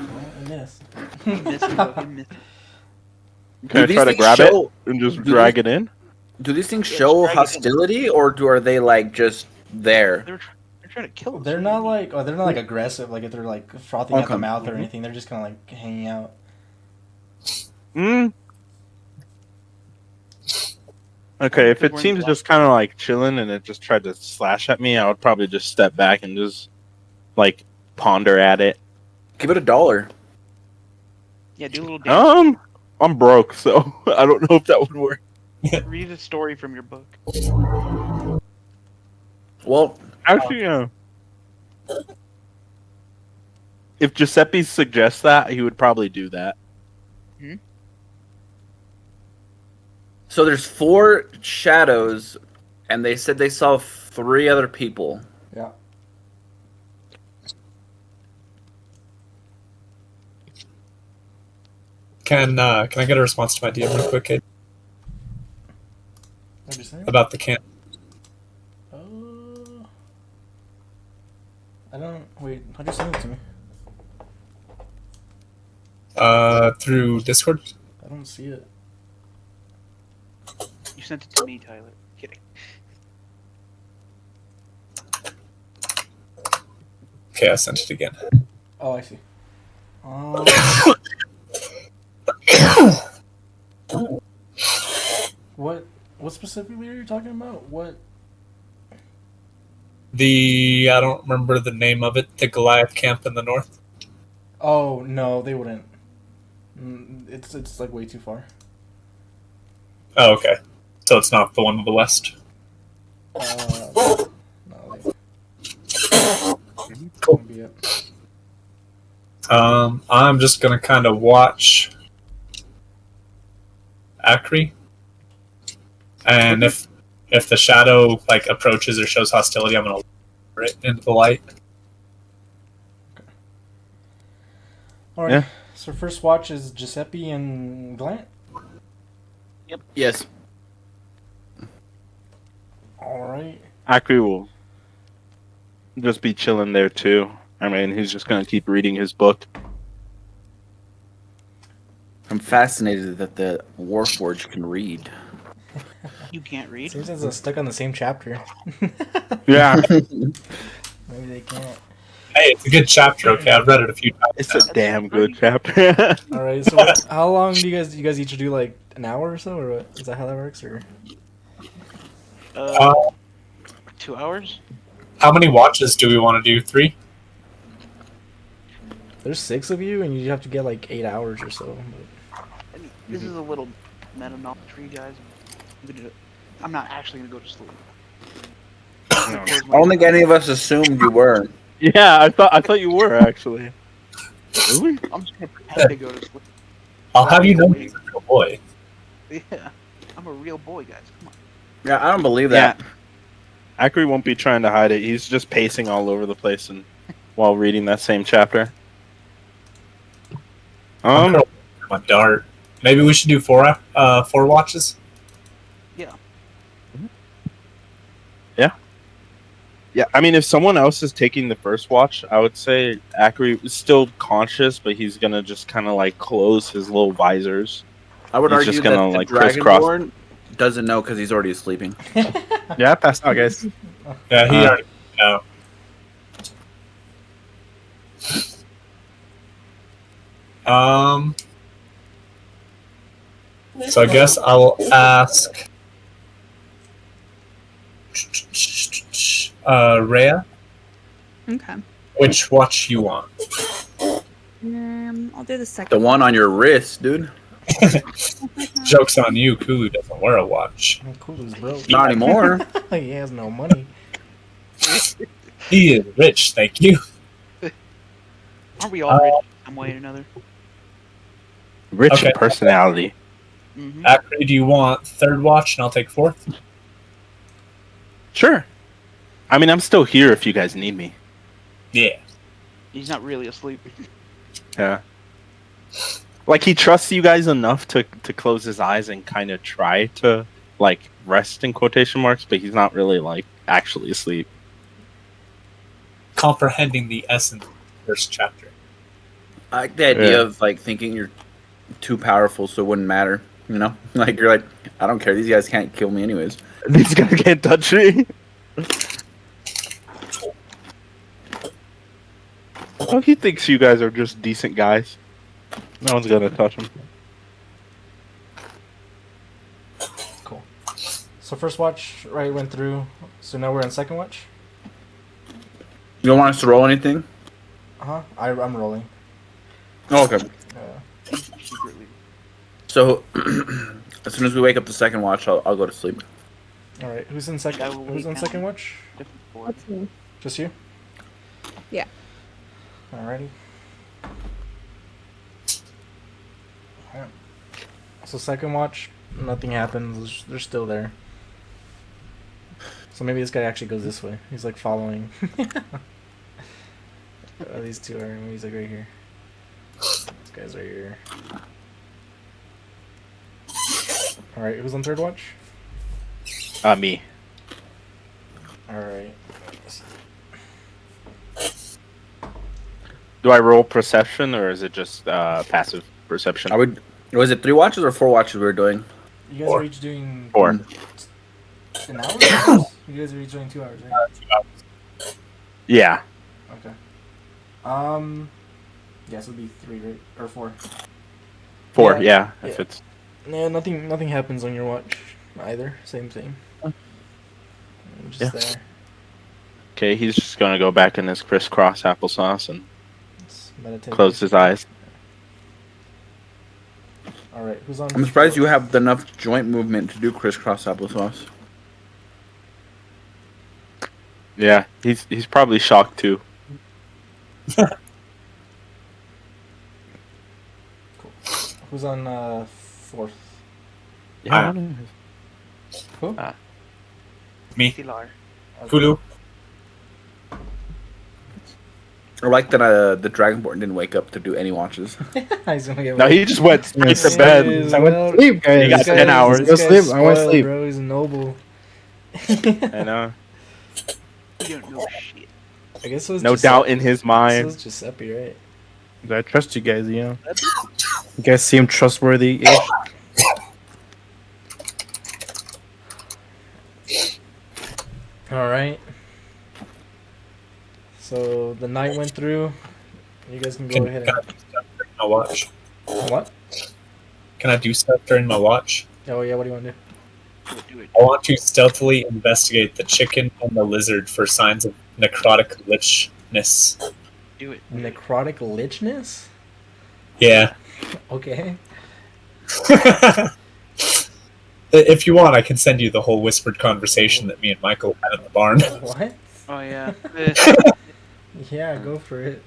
I missed. He missed it, though. He missed it. Can I these try to things grab show- it and just do drag these- it in? Do these things Yeah, show just drag it in. hostility, or are they like just there? They're trying to kill us. They're not like aggressive. Like if they're like frothing at the Okay. mouth or anything, they're just kind of like hanging out. Mm. Okay, if it We're in seems black. just kind of like chilling and it just tried to slash at me, I would probably just step back and just like ponder at it. Give it $1. Yeah, do a little dance. I'm broke, so I don't know if that would work. Read a story from your book. Well, Actually, yeah. If Giuseppe suggests that, he would probably do that. so there's 4 shadows, and they said they saw 3 other people. Yeah. Can I get a response to my DM real quick, Kate, What'd you say? about the camp? I don't. Wait. How'd you send it to me? Through Discord? I don't see it. You sent it to me, Tyler. Kidding. Okay, I sent it again. Oh, I see. What specifically are you talking about? What? I don't remember the name of it, the Goliath camp in the north. Oh no, they wouldn't. It's like way too far. Oh, okay. So it's not the one to the west. No, they Cool. wouldn't be it. I'm just gonna kind of watch Akri, and if the shadow like approaches or shows hostility, I'm gonna lure it into the light. All right. Yeah. So first watch is Giuseppe and Glant. Yes. All right. Akri will just be chilling there too. I mean, he's just gonna keep reading his book. I'm fascinated that the Warforged can read. You can't read. Seems as they're stuck on the same chapter. Yeah, Maybe they can't. Hey, it's a good chapter. Okay, I've read it a few times. it's a damn good chapter. All right. So how long do you guys each do, like an hour or so, or what? Is that how that works, or? 2 hours? How many watches do we want to do? 3? There's 6 of you, and you have to get like 8 hours or so. And this is a little meta knowledge for you guys. I'm not actually gonna go to sleep. I don't think any of us assumed you were. Yeah, I thought you were actually. Really? I'm just gonna pretend to go to sleep. I'll have you know he's a real boy. Yeah, I'm a real boy, guys. Come on. Yeah, I don't believe that. Akri won't be trying to hide it. He's just pacing all over the place and while reading that same chapter. I'm curling my dart. Maybe we should do 4 watches. Yeah, I mean, if someone else is taking the first watch, I would say Akri is still conscious, but he's gonna just kind of like close his little visors. I would He's argue just that gonna, the like, crisscross. Dragonborn doesn't know because he's already sleeping. Yeah, I passed out, guys. Yeah, he already know. So I guess I will ask Rhea Okay. which watch you want. I'll do the second. The one on your wrist, dude. Joke's on you, Kulu doesn't wear a watch. Kulu's broke. Not anymore. He has no money. He is rich, thank you. Aren't we all rich in some way or another? Rich Okay. in personality. Mm-hmm. Akri, do you want 3rd watch and I'll take 4th? Sure. I mean, I'm still here if you guys need me. Yeah. He's not really asleep. Yeah. Like he trusts you guys enough to close his eyes and kind of try to like rest in quotation marks, but he's not really like actually asleep. Comprehending the essence of the first chapter. I like the idea Yeah. of like thinking you're too powerful, so it wouldn't matter. You know, like you're like, I don't care. These guys can't kill me anyways. These guys can't touch me. Oh, he thinks you guys are just decent guys. No one's gonna touch him. Cool. So first watch, right, went through. So now we're on second watch. You don't want us to roll anything? I'm rolling. Oh, okay. Secretly. So as soon as we wake up the second watch, I'll go to sleep. All right. Who's in I second? will Who's wait on now. second watch? Different board. That's me. Just you. Yeah. Alrighty. Alright. So second watch, nothing happens. They're still there. So maybe this guy actually goes this way. He's like following. These two are. Maybe he's like right here. This guy's right here. Alright, who's on third watch? Me. Alright. Do I roll perception or is it just passive perception? Was it 3 watches or 4 watches we were doing? You guys are each doing 4. an hour? 2 hours? You guys are each doing 2 hours, right? Yeah. Okay. Yes, it'll be 3, right? Or 4. 4. Yeah. Yeah. If Yeah. it's Yeah, nothing happens on your watch either. Same thing. Just there. okay, he's just gonna go back in his crisscross applesauce and It's meditative. close his eyes. All right, who's on? I'm surprised you have enough joint movement to do crisscross applesauce. Yeah, he's probably shocked too. Who's on fourth? Yeah. Who? Me. Pilar. Kulu. I like that the Dragonborn didn't wake up to do any watches. He's gonna get No, he just went straight Yes. to bed. He's I went to sleep, guys. He got This 10 guy's- hours. this Go guy's sleep, I went to spoiled, sleep. Bro, he's noble. I know. You don't know shit. I guess it was No Giuseppe. doubt in his This mind. was Giuseppe, right? I trust you guys, you know. You guys seem trustworthy. All right. So the night went through. You guys can go Can, ahead can I and do stuff during my watch? what? Can I do stuff during my watch? Oh yeah, what do you want to do? Do it. I want to stealthily investigate the chicken and the lizard for signs of necrotic lichness. Do it. Necrotic lichness? Yeah. Okay. If you want, I can send you the whole whispered conversation that me and Michael had in the barn. What? Oh yeah. Yeah, go for it.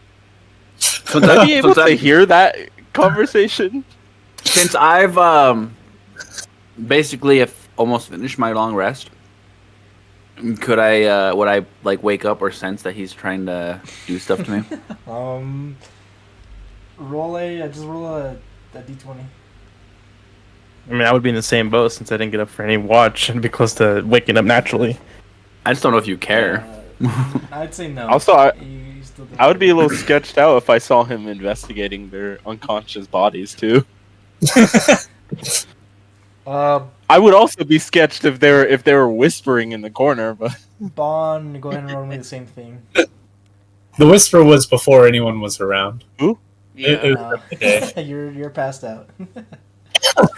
Since Would I I- be able since to I- hear that conversation? Since I've basically almost finished my long rest, would I like wake up or sense that he's trying to do stuff to me? Roll just roll a d20. I mean, I would be in the same boat since I didn't get up for any watch and be close to waking up naturally. I just don't know if you care. I'd say no. Also, You still think I would be a little sketched out if I saw him investigating their unconscious bodies too. I would also be sketched if they were whispering in the corner, but Bond, go ahead and roll me the same thing. The whisper was before anyone was around. It Yeah. was during the day. You're passed out.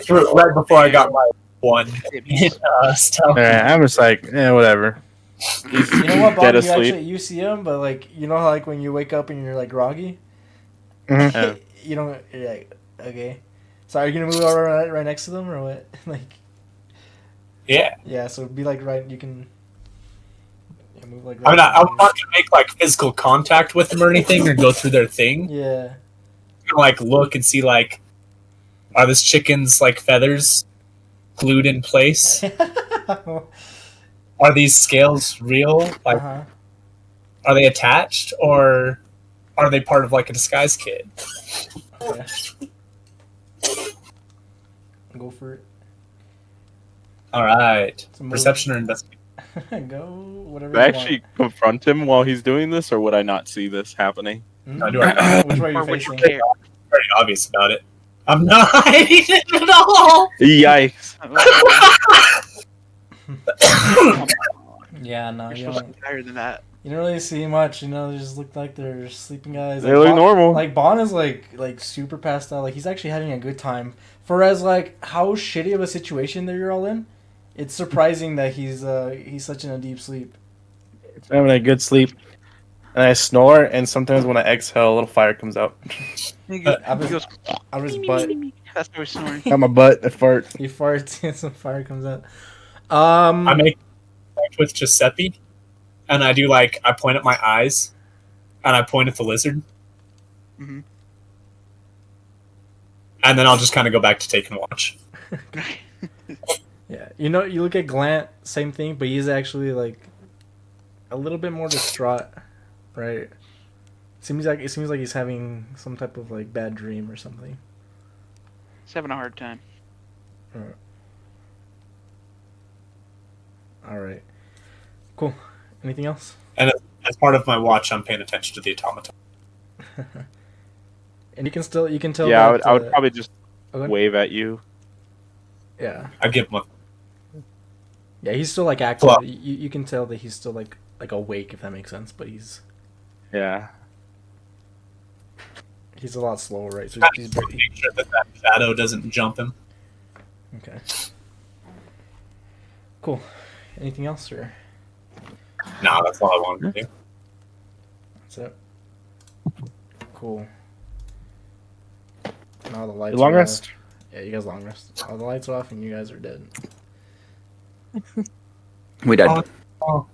Right before I got my one stealth. Alright, I'm just like, whatever. You know what, Dead Bond? You asleep. actually you see him, but like you know how like when you wake up and you're like groggy, Mhm. you don't. You're like okay. So are you gonna move over right next to them or what? Like Yeah. yeah, so be like right. You can move like. I'm Right not gonna make like physical contact with them or anything or go through their thing. Yeah. I'm gonna, like look and see like are this chicken's like feathers glued in place? Are these scales real? Like Uh-huh. are they attached or are they part of like a disguise kit? Okay. Go for it. All right. It's a move. Perception or investigation? Go whatever Would I you actually confront him while he's doing this, or would I not see this happening? want. No, do I? Which way are Or you would you facing? care? Very obvious about it. I'm not hiding it at all. Yikes! Yeah, no, You're you supposed to don't. be higher than that. You don't really see much. You know, they just look like they're sleeping guys. They look Bon- normal. Like Bon is like super passed out. Like he's actually having a good time. For as like how shitty of a situation that you're all in, it's surprising that he's such in a deep sleep. I'm having a good sleep, and I snore, and sometimes when I exhale, a little fire comes out. He goes, I was- he goes Out of his butt, that's why we're snoring. Got my butt, I fart. he farts and some fire comes out. I make contact with Giuseppe, and I do like I point at my eyes, and I point at the lizard, Mhm. and then I'll just kind of go back to taking watch. Yeah, you know, you look at Glant, same thing, but he's actually like a little bit more distraught, right? Seems like he's having some type of like bad dream or something. He's having a hard time. All right, cool. Anything else? As part of my watch, I'm paying attention to the automaton. And you can tell. Yeah, that, I would probably just okay. wave at you. Yeah, I give him a yeah. He's still like active. Well- You can tell that he's still like awake, if that makes sense. But he's Yeah. a lot slower, right? So he's to make sure that shadow doesn't jump him. okay. Cool. Anything else, or No, that's all I wanted to do. that's it? Cool. Now the lights. Long are rest? off. Yeah, you guys long rest. All the lights are off, and you guys are dead. We died. Oh,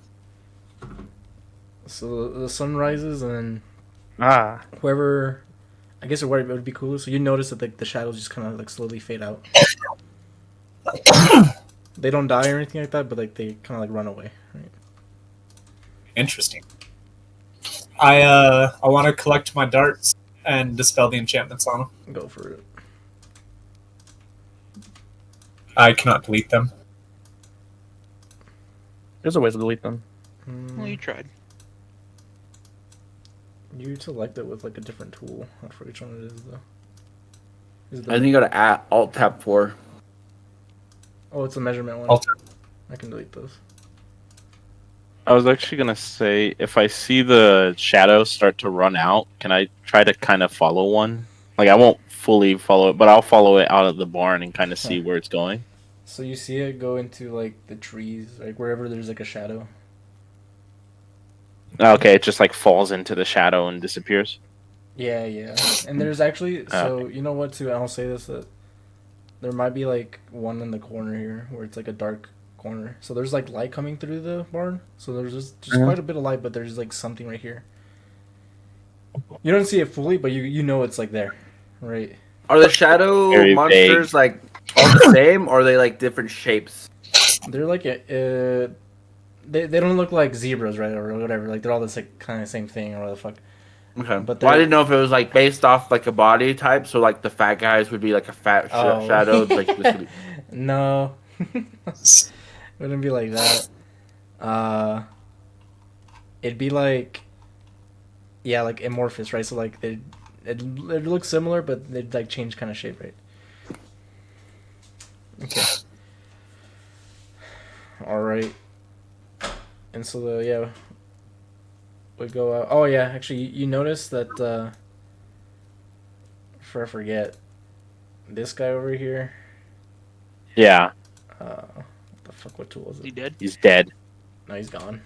So the sun rises, and Ah, whoever, I guess it would be cooler. So you notice that the shadows just kind of like slowly fade out. They don't die or anything like that, but like they kind of like run away. Right? interesting. I want to collect my darts and dispel the enchantments on them. Go for it. I cannot delete them. there's a way to delete them. Well, you tried. You select it with like a different tool. I forget which one it is though. Is it I think you gotta Alt Tab 4. Oh, it's a measurement one. Alt- I can delete those. I was actually gonna say, if I see the shadow start to run out, can I try to kind of follow one? Like, I won't fully follow it, but I'll follow it out of the barn and kind of see where it's going. So you see it go into like the trees, like wherever there's like a shadow. Okay, it just like falls into the shadow and disappears. Yeah, yeah. And there's actually so you know what too? I'll say this that there might be like one in the corner here where it's like a dark corner. So there's like light coming through the barn. So there's just quite a bit of light, but there's like something right here. You don't see it fully, but you know it's like there, right? Are the shadow Very monsters like all the same, or are they like different shapes? They're like they don't look like zebras, right, or whatever. Like they're all this like kind of same thing or whatever the fuck. Okay. But Well, I they're- didn't know if it was like based off like a body type, so like the fat guys would be like a fat Oh. shadow. Like this would be... No. Wouldn't be like that. It'd be like, yeah, like amorphous, right? So like it looks similar, but they'd like change kind of shape, right? Okay. All right. And so we go out. Oh yeah, actually, you notice that. Before I forget, this guy over here. Yeah, What the fuck? What tool is Is he it? dead? he's dead. No, he's gone.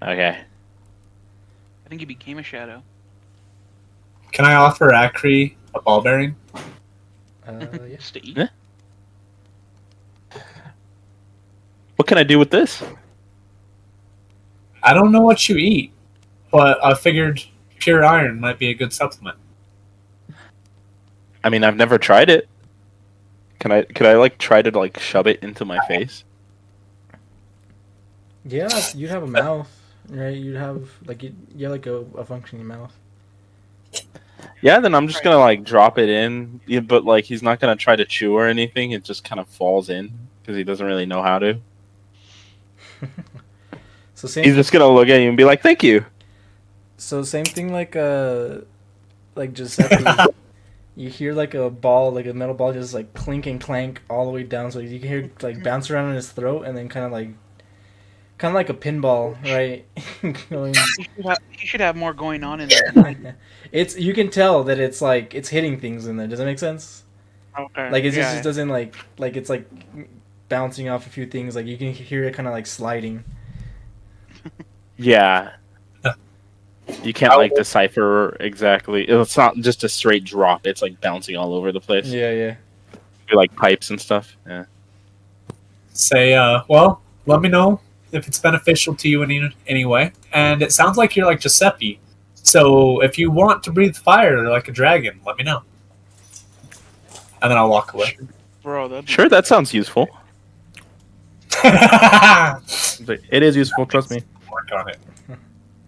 Okay. I think he became a shadow. Can I offer Acri a ball bearing? Yeah. Just to eat. Yeah. What can I do with this? I don't know what you eat, but I figured pure iron might be a good supplement. I mean, I've never tried it. Could I like try to like shove it into my face? Yeah, you'd have a mouth, right? You'd have like you have like a functioning mouth. Yeah, then I'm just gonna like drop it in, yeah, but like he's not gonna try to chew or anything. It just kind of falls in because he doesn't really know how to. So He's same. just gonna look at you and be like, "Thank you." So same thing like Giuseppe. You hear like a ball, like a metal ball, just like clink and clank all the way down. So you can hear like bounce around in his throat, and then kind of like a pinball, right? Going. He should have more going on in there than I do. It's you can tell that it's like it's hitting things in there. Does that make sense? Okay. Like it yeah. just doesn't like it's like bouncing off a few things. Like you can hear it kind of like sliding. Yeah. You can't like decipher exactly. It's not just a straight drop. It's like bouncing all over the place. Yeah, yeah. Like pipes and stuff. Yeah. Say, well, let me know if it's beneficial to you in any way. And it sounds like you're like Giuseppe. So if you want to breathe fire like a dragon, let me know. And then I'll walk away. Bro, that'd be Sure, that sounds useful. But it is useful, trust me. Work on it.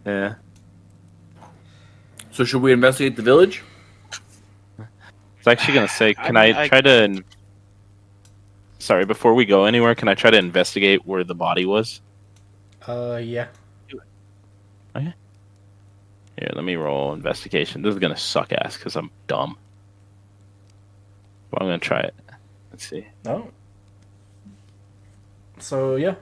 Yeah. So should we investigate the village? I was actually gonna say, can I mean, I try to? Sorry, before we go anywhere, can I try to investigate where the body was? Yeah. Here, let me roll investigation. This is gonna suck ass because I'm dumb. But I'm gonna try it. Let's see. No. So yeah,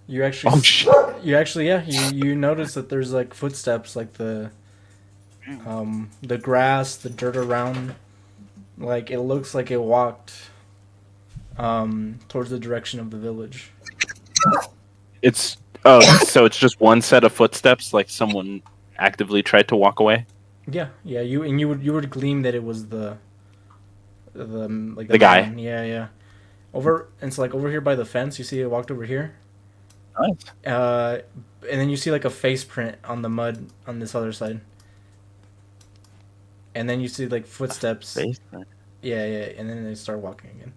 you actually. Oh shit! You notice that there's like footsteps, like the grass, the dirt around, like it looks like it walked towards the direction of the village. It's so it's just one set of footsteps, like someone actively tried to walk away. Yeah, you would gleam that it was the guy. man. Yeah. It's like over here by the fence. You see it walked over here. Nice. And then you see like a face print on the mud on this other side. And then you see like footsteps. Yeah, and then they start walking again.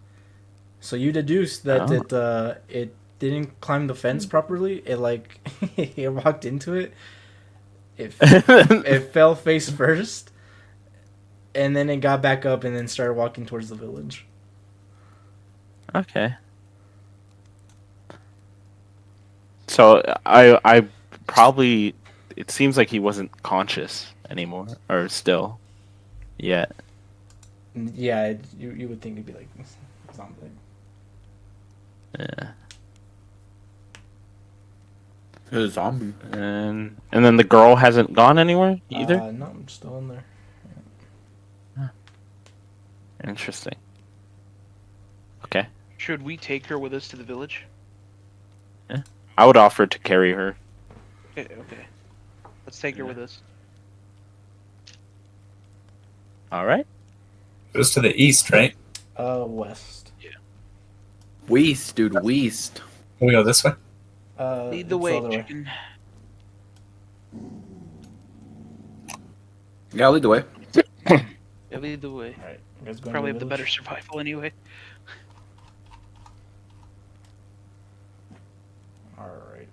So you deduce that it didn't climb the fence properly. It like it walked into it. It fell face first, and then it got back up and then started walking towards the village. Okay. So I probably, it seems like he wasn't conscious anymore, or still yet. Yeah, you would think it'd be like something. Yeah. A zombie. And then the girl hasn't gone anywhere either. No, I'm still in there. Interesting. Okay. Should we take her with us to the village? I would offer to carry her. Okay. Let's take her with us. All right. Goes to the east, right? West. Weast, dude, Weast. Can we go this way? Lead the it's way, other chicken. Yeah, I'll lead the way. Yeah, lead the way. All right, you guys going Probably to have the village? better survival anyway. All right.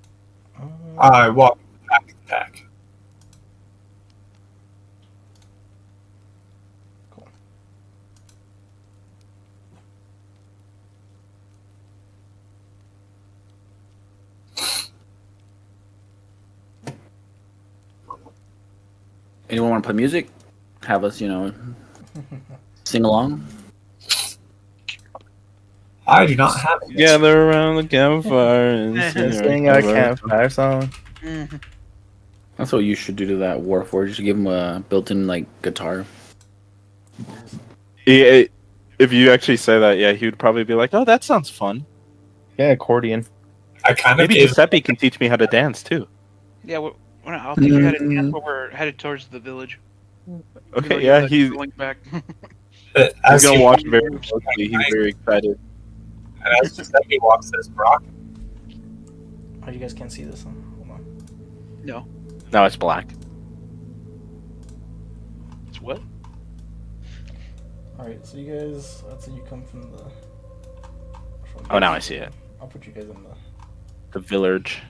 I walk back to the pack. Cool. Anyone want to play music? Have us, sing along? I do not have it. Gather around the campfire and Sing a campfire song. Mhm. That's what you should do to that Warforged. You should give him a built-in, guitar. Yeah, if you actually say that, yeah, he would probably be like, "Oh, that sounds fun." Yeah, accordion. I kind of Maybe gave Giuseppe can teach me how to dance too. Yeah, I'll teach you how to dance, but we're headed towards the village. Okay, yeah, he's going back. as gonna he, watch very closely. He's very excited. and as Giuseppe walks, says Brock. Oh, you guys can't see this one. Hold on. No, Now it's black. it's what? All right, so you guys, let's say you come from the. Oh, now I see it. I'll put you guys in the. The village.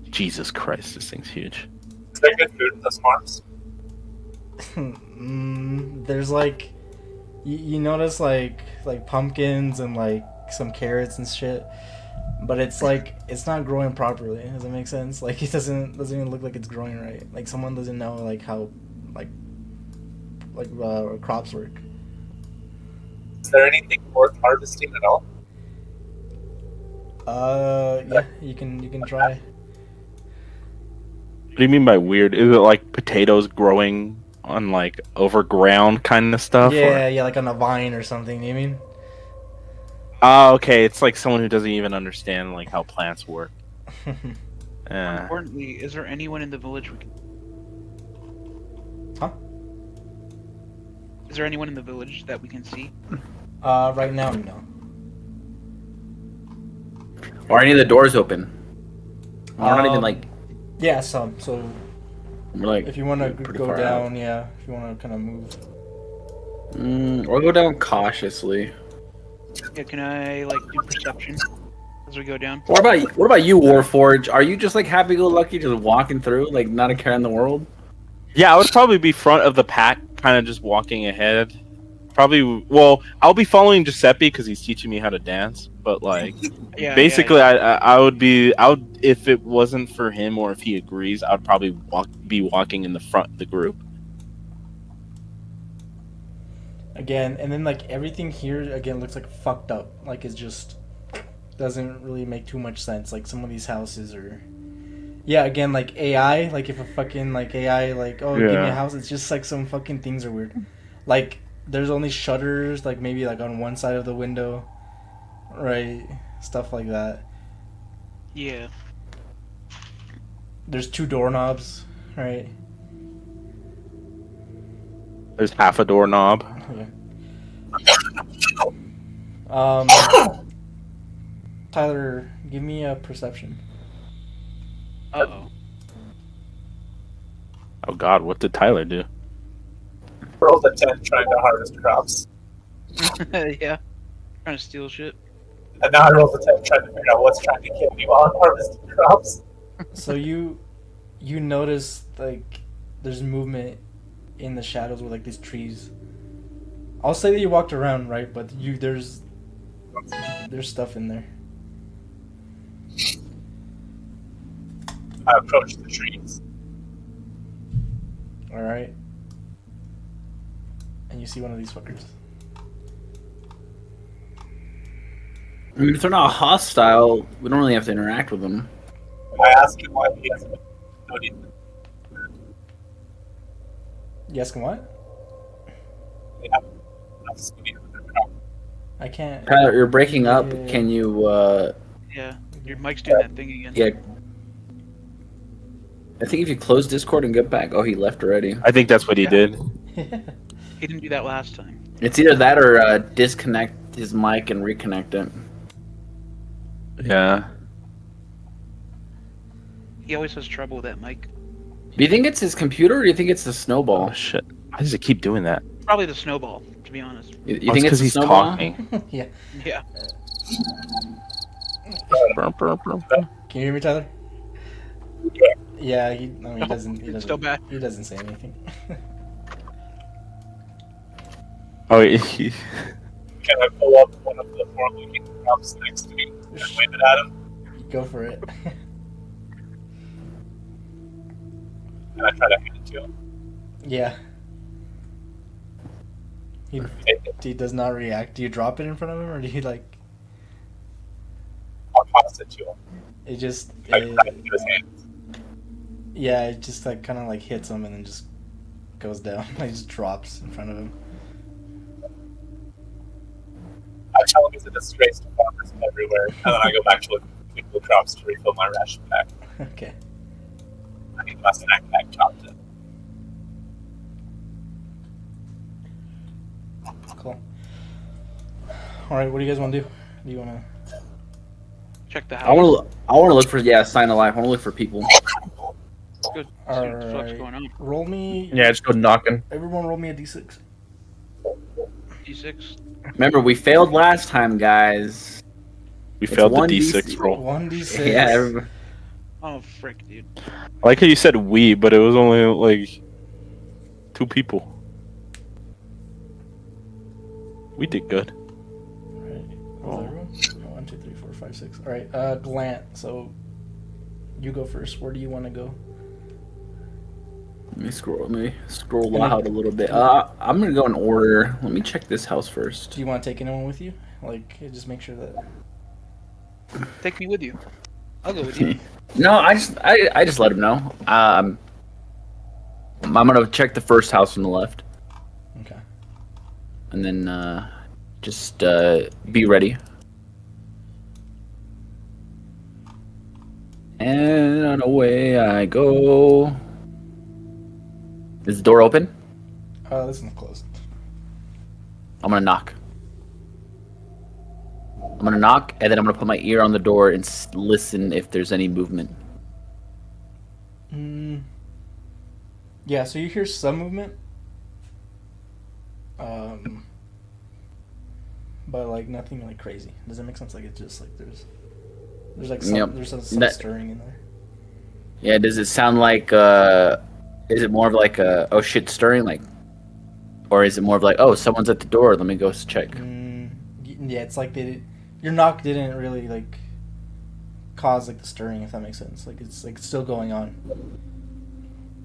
Jesus Christ, this thing's huge. Is there good food in those farms? There's like, you notice like pumpkins and like some carrots and shit. But it's like it's not growing properly. Does that make sense? Like it doesn't even look like it's growing right. Like someone doesn't know like how like crops work. Is there anything worth harvesting at all? Yeah, you can try. What do you mean by weird? Is it like potatoes growing on like overground kind of stuff? Yeah, yeah, like on a vine or something. You mean? Oh, okay. It's like someone who doesn't even understand like how plants work. More Yeah. importantly, is there anyone in the village we can... Huh? Is there anyone in the village that we can see? Right now, no. Are any of the doors open? We're not even like Yeah, some. So we're like. if you want to pretty go far down, yeah. If you want to kind of move. Or go down cautiously. Yeah, can I like do perception as we go down? What about you, Warforge? Are you just like happy-go-lucky, just walking through, like not a care in the world? Yeah, I would probably be front of the pack, kind of just walking ahead. Probably, well, I'll be following Giuseppe because he's teaching me how to dance. But like, Yeah. basically, yeah. I would if it wasn't for him or if he agrees, I would probably be walking in the front of the group. Again, and then like everything here again looks like fucked up. Like it just doesn't really make too much sense. Like some of these houses are. Yeah, again, like AI, like if a fucking like AI like give me a Yeah. house, it's just like some fucking things are weird. Like there's only shutters, like maybe like on one side of the window, right? Stuff like that. Yeah. There's 2 doorknobs, right? There's half a doorknob. Tyler, give me a perception. Uh-oh. Oh God, what did Tyler do? Rolled a 10 trying to harvest crops. Yeah. Trying to steal shit. And now I rolled a 10 trying to figure out what's trying to kill me while I'm harvesting crops. So you notice like there's movement in the shadows with like these trees. I'll say that you walked around, right? But there's stuff in there. I approach the trees. All right. And you see one of these fuckers. I mean, if they're not hostile, we don't really have to interact with them. I ask him why he hasn't been noting You asking what? they have enough sweetie with their crop. I can't. Tyler, you're breaking up. Yeah. Can you? Yeah. Your mic's doing that thing again. Yeah. I think if you close Discord and get back. Oh, he left already. I think that's what he did. He didn't do that last time. It's either that or disconnect his mic and reconnect it. Yeah. He always has trouble with that mic. Do you think it's his computer or do you think it's the snowball? Oh shit! Why does it keep doing that? Probably the snowball, to be honest. You Oh, think it's because the he's snowball? talking. Yeah. Yeah. Burp, burp, burp. Can you hear me, Tyler? Yeah. Yeah. He doesn't. He doesn't. Still bad. He doesn't say anything. Oh, he, Can I pull up one of the 4 looking crops next to me and wave it at him? Go for it. And I try to hand it to him. Yeah. He Take it. he does not react. Do you drop it in front of him, or do you like? I'll toss it to him. It just. I put it into his hands. Yeah, it just like kind of like hits him and then just goes down. Like just drops in front of him. I tell him he's a disgrace to farmers everywhere, and then I go back to looking for the crops to refill my ration pack. Okay. I need my snack pack chopped in. Cool. All right. What do you guys want to do? Do you want to? Check the house. I want to look for sign of life. I want to look for people. Good. See All what the fuck's right. going on. Roll me. Yeah, just go knocking. Everyone, roll me a d6. D6. Remember, we failed last time, guys. we It's failed the 1d6 D6 roll. 1d6. Yeah. Everybody. Oh, frick, dude. I like how you said we, but it was only like 2 people. We did good. Right. Oh. Everyone? All right, Glant. So you go first. Where do you want to go? Let me scroll out a little bit. I'm gonna go in order. Let me check this house first. Do you want to take anyone with you? Like, just make sure that. Take me with you. I'll go with you. No, I just let him know. I'm gonna check the first house on the left, Okay. and then just be ready. And on away I go. Is the door open? This one's closed. I'm gonna knock. I'm gonna knock, and then I'm gonna put my ear on the door and listen if there's any movement. Yeah. So you hear some movement. But like nothing like crazy. Does that make sense? Like it's just like there's like some, Yep. there's some That- stirring in there. Yeah, does it sound like is it more of like a oh shit stirring like, or is it more of like oh someone's at the door, let me go check? Yeah, it's like your knock didn't really like cause like the stirring, if that makes sense. Like it's like still going on.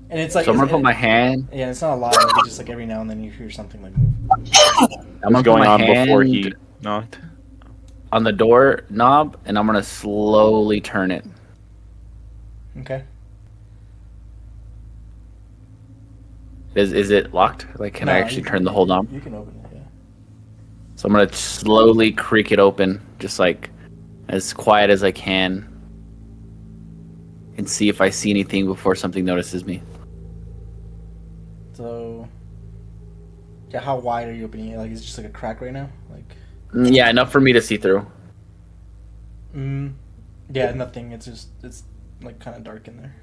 And it's like So I'm gonna put my hand. Yeah, it's not a lot. Like, it's just like every now and then you hear something like move. I'm gonna What's going put my on before hand he knocked? on the door knob, and I'm gonna slowly turn it. Okay. Is it locked? Like, can I No, actually you turn the whole knob? You can open it. Yeah. So I'm gonna slowly creak it open, just like as quiet as I can, and see if I see anything before something notices me. So. Yeah, how wide are you opening it? Like, is it just like a crack right now? Like. Yeah, enough for me to see through. Yeah, nothing. It's like kind of dark in there.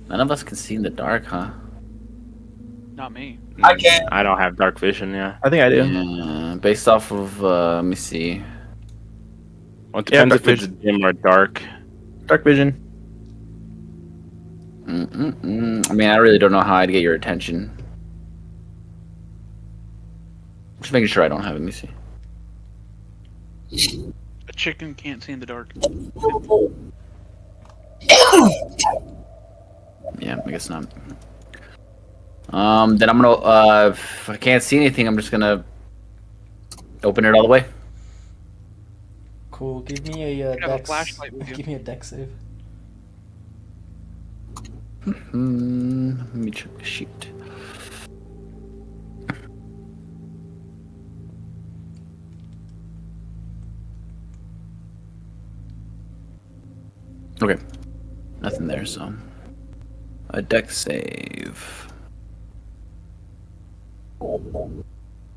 None of us can see in the dark, huh? Not me. I can't. I don't have dark vision. Yeah. I think I do. Yeah, based off of let me see. Well, it Yeah, depends dark if it's vision. dim or dark. Dark vision. I mean, I really don't know how I'd get your attention. Just making sure I don't have it. Let me see. A chicken can't see in the dark. Yeah, I guess not. Then I'm gonna. If I can't see anything, I'm just gonna open it all the way. Cool. Give me a You have a dex. flashlight with you. Give me a dex save. Let me check the sheet. Okay, nothing there. So a dex save.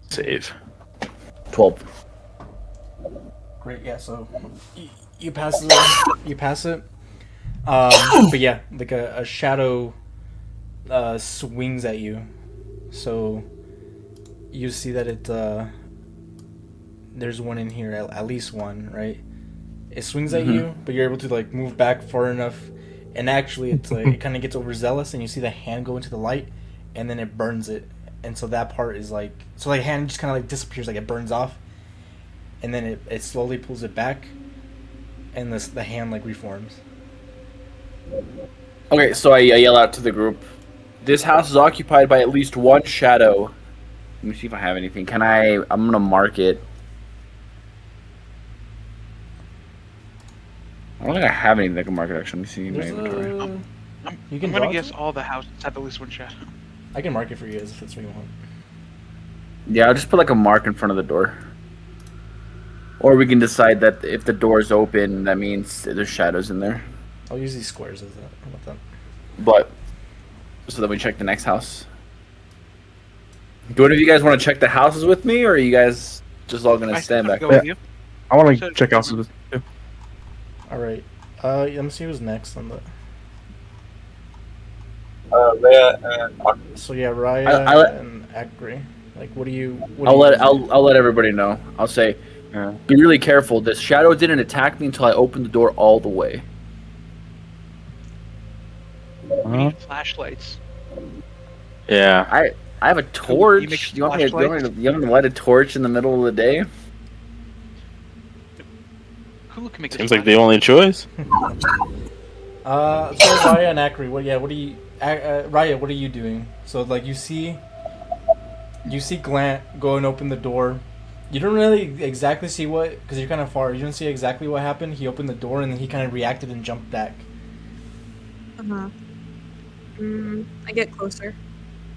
Save. 12. Great. Yeah. So you pass it. You pass it. But yeah, like a shadow swings at you. So you see that it there's one in here, at least one, right? It swings at you, but you're able to like move back far enough, and actually it's like it kind of gets overzealous, and you see the hand go into the light, and then it burns it, and so that part is like the hand just kind of like disappears, like it burns off, and then it slowly pulls it back, and the hand like reforms. Okay, so I yell out to the group. This house is occupied by at least one shadow. Let me see if I have anything. I'm gonna mark it. I don't think I have anything that can mark it, actually. Let me see in my There's inventory. You can I'm gonna draw guess it? all the houses have at least one shadow. I can mark it for you guys if that's what you want. Yeah, I'll just put like a mark in front of the door. Or we can decide that if the door's open, that means there's shadows in there. I'll use these squares as that. How about that? But, so then we check the next house. Do any of you guys want to check the houses with me, or are you guys just all gonna I stand back? go with you. I want to So- check out some. All right. Let me see who's next on the. Rhea and So yeah, Raya I let- and Akri. Like, what do you? I'll let everybody know. I'll say, be really careful. This shadow didn't attack me until I opened the door all the way. We need flashlights. Yeah. I have a make torch. You want me to light a torch in the middle of the day? Hulu can make Seems a like the only choice. So Raya and Akri, what are you, Raya, what are you doing? So like you see Glant go and open the door. You don't really exactly see what, because you're kind of far. You don't see exactly what happened. He opened the door and then he kind of reacted and jumped back. Uh-huh. I get closer.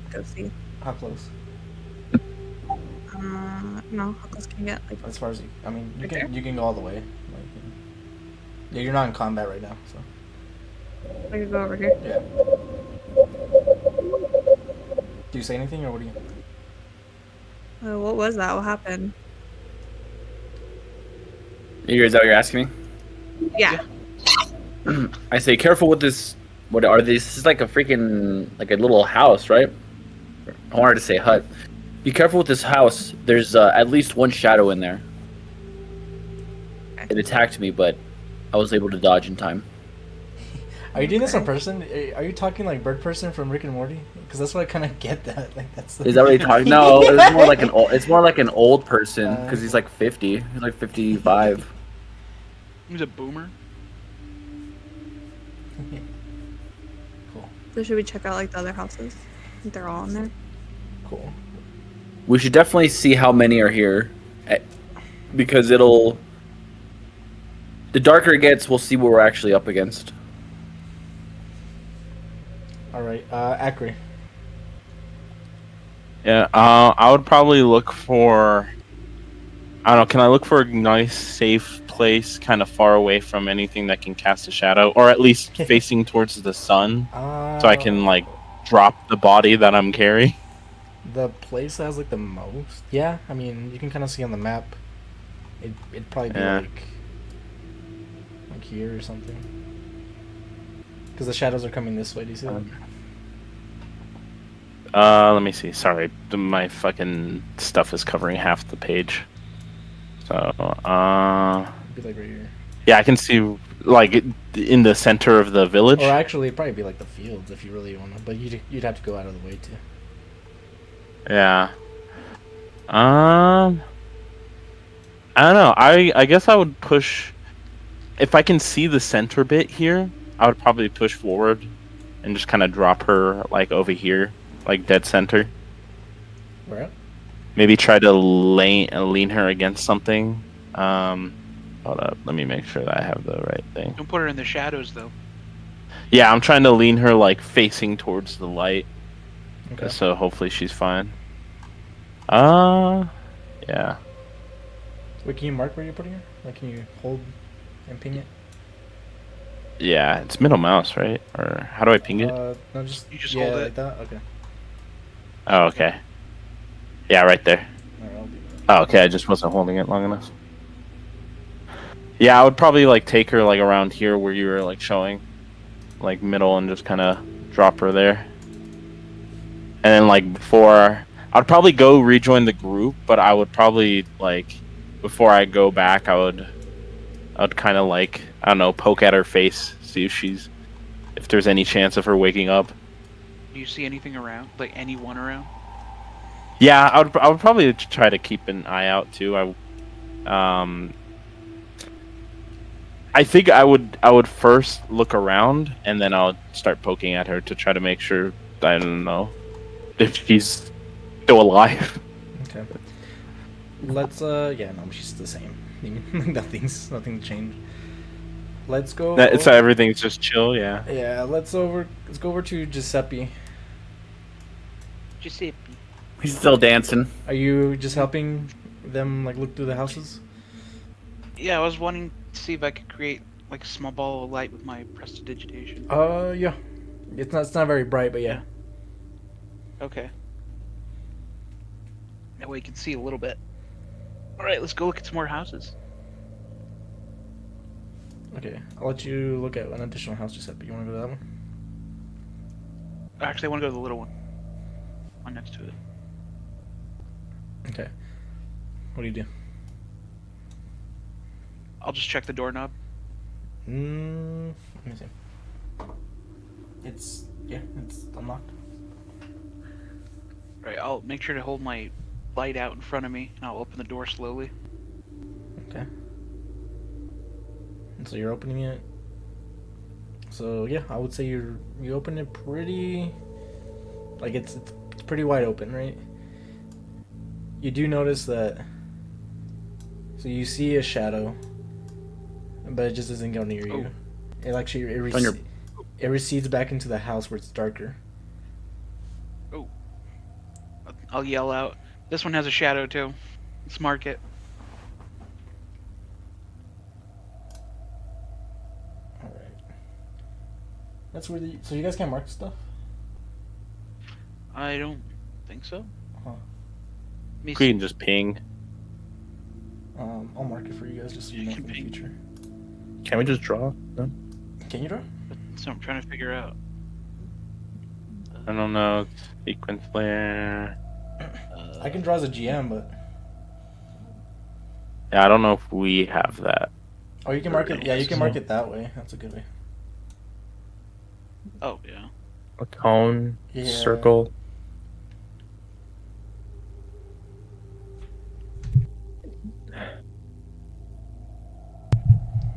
Go see. How close? No, how close can you get? Like, As far as you, I mean, Right there? you can go all the way. Like, yeah, you're not in combat right now, so I could go over here. yeah. Do you say anything or what do you? What was that? What happened? Is that what you're asking me? Yeah. I say, careful with this. What are these? This is like a freaking, like a little house, right? I wanted to say hut. Be careful with this house. There's at least one shadow in there. It attacked me, but I was able to dodge in time. Are you doing this in person? Are you talking like Bird Person from Rick and Morty? Because that's what I kind of get. That like that's. Is that what you're talking? No, it's more like an old. It's more like an old person because he's like 50. He's like 55. He's a boomer. Cool. So should we check out like the other houses? I think they're all in there. Cool. We should definitely see how many are here, because it'll. The darker it gets, we'll see what we're actually up against. All right, Akri. Yeah, I would probably look for. I don't know. Can I look for a nice, safe place, kind of far away from anything that can cast a shadow, or at least facing towards the sun, so I can like drop the body that I'm carrying? The place that has like the most. Yeah, I mean you can kind of see on the map. It'd probably be like here or something. Because the shadows are coming this way. Do you see that? Let me see. Sorry, my fucking stuff is covering half the page. So, It'd be like right here. yeah, I can see like in the center of the village. Or actually, it'd probably be like the fields if you really want to. But you'd have to go out of the way too. Yeah. I don't know. I guess I would push. If I can see the center bit here, I would probably push forward and just kind of drop her like over here, like dead center. Where at? Maybe try to lean her against something. Hold up. Let me make sure that I have the right thing. Don't put her in the shadows though. Yeah, I'm trying to lean her like facing towards the light. Okay. So hopefully she's fine. Yeah. Wait, can you mark where you're putting her? Like, can you hold and ping it? Yeah, it's middle mouse, right? Or how do I ping it? No, just You just yeah, hold it. like that. Okay. Oh, okay. Yeah, right there. Alright, I'll do that. Oh, okay. I just wasn't holding it long enough. Yeah, I would probably like take her like around here where you were like showing, like middle, and just kind of drop her there. And then like before, I'd probably go rejoin the group, but I would probably like before I go back, I'd kind of like I don't know, poke at her face, see if there's any chance of her waking up. Do you see anything around? Like anyone around? Yeah, I would probably try to keep an eye out too. I think I would first look around and then I'll start poking at her to try to make sure, I don't know, if she's still alive. Okay. Let's yeah, no, she's the same. Nothing changed. Let's go. So everything's just chill, yeah. Yeah, let's go over to Giuseppe. Giuseppe. He's still dancing. Are you just helping them like look through the houses? Yeah, I was wanting to see if I could create like a small ball of light with my prestidigitation. Yeah. It's not very bright, but yeah. Okay. That way you can see a little bit. Alright, let's go look at some more houses. Okay, I'll let you look at an additional house, Giuseppe. You want to go to that one? Actually, I want to go to the little one. One next to it. Okay. What do you do? I'll just check the doorknob. Let me see. It's unlocked. Right, I'll make sure to hold my light out in front of me, and I'll open the door slowly. Okay. And so you're opening it. So yeah, I would say you open it pretty, like it's pretty wide open, right? You do notice that. So you see a shadow, but it just doesn't go near you. It actually it recedes back into the house where it's darker. I'll yell out. This one has a shadow too. Let's mark it. All right. That's where so you guys can't mark stuff. I don't think so. Huh. Me We can just ping. I'll mark it for you guys just so you know for the future. Can we just draw? No. Can you draw? That's what I'm trying to figure out. I don't know. Sequence layer. I can draw as a GM, but Yeah, I don't know if we have that. oh, you can mark it. Yeah, you can mark it that way. That's a good way. Oh yeah. A cone, Yeah. circle.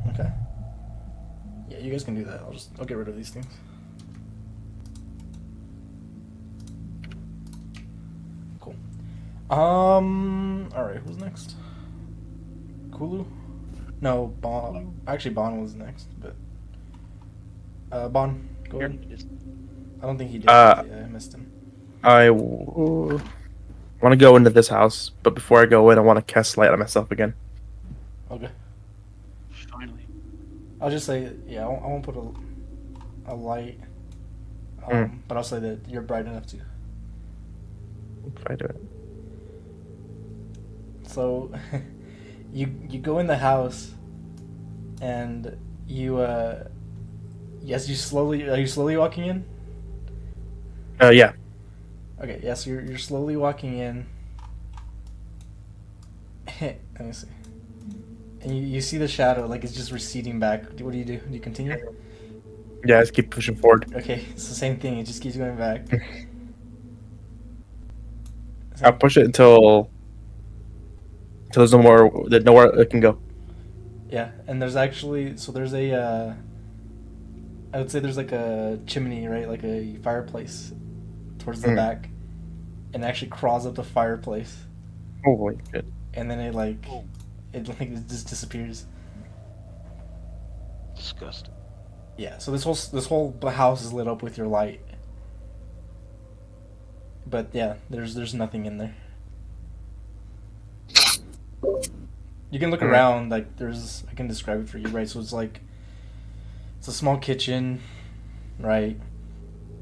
Okay. Yeah, you guys can do that. I'll get rid of these things. Cool. All right. Who's next? Kulu? No, Bon. Actually, Bon was next, but Bon, go Here ahead. it is. I don't think he did. Uh, Yeah, I missed him. I want to go into this house, but before I go in, I want to cast light on myself again. Okay. Finally. I'll just say, yeah, I won't put a light, but I'll say that you're bright enough to. If I do it. So, you go in the house, and you are you slowly walking in? Yeah. Okay, yes, you're slowly walking in. Let me see. And you see the shadow, like it's just receding back. What do? Do you continue? Yeah, just keep pushing forward. Okay, it's the same thing. It just keeps going back. I'll push it until there's nowhere it can go. Yeah, and there's actually there's a I would say there's like a chimney, right? Like a fireplace towards the back, and it actually crawls up the fireplace, Holy shit. and then it just disappears. Disgusting. Yeah, so this whole house is lit up with your light. But yeah, there's nothing in there. You can look around, like I can describe it for you, right? So it's a small kitchen, right?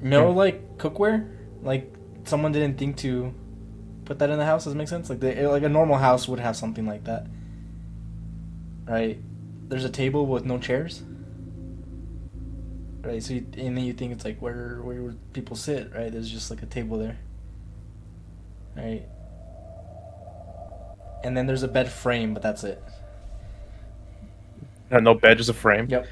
No like cookware, like someone didn't think to put that in the house. Does it make sense? Like like a normal house would have something like that, right? There's a table with no chairs. Right, so and then you think it's like where would people sit, right? There's just like a table there, right? And then there's a bed frame, but that's it. No bed, just a frame. Yep.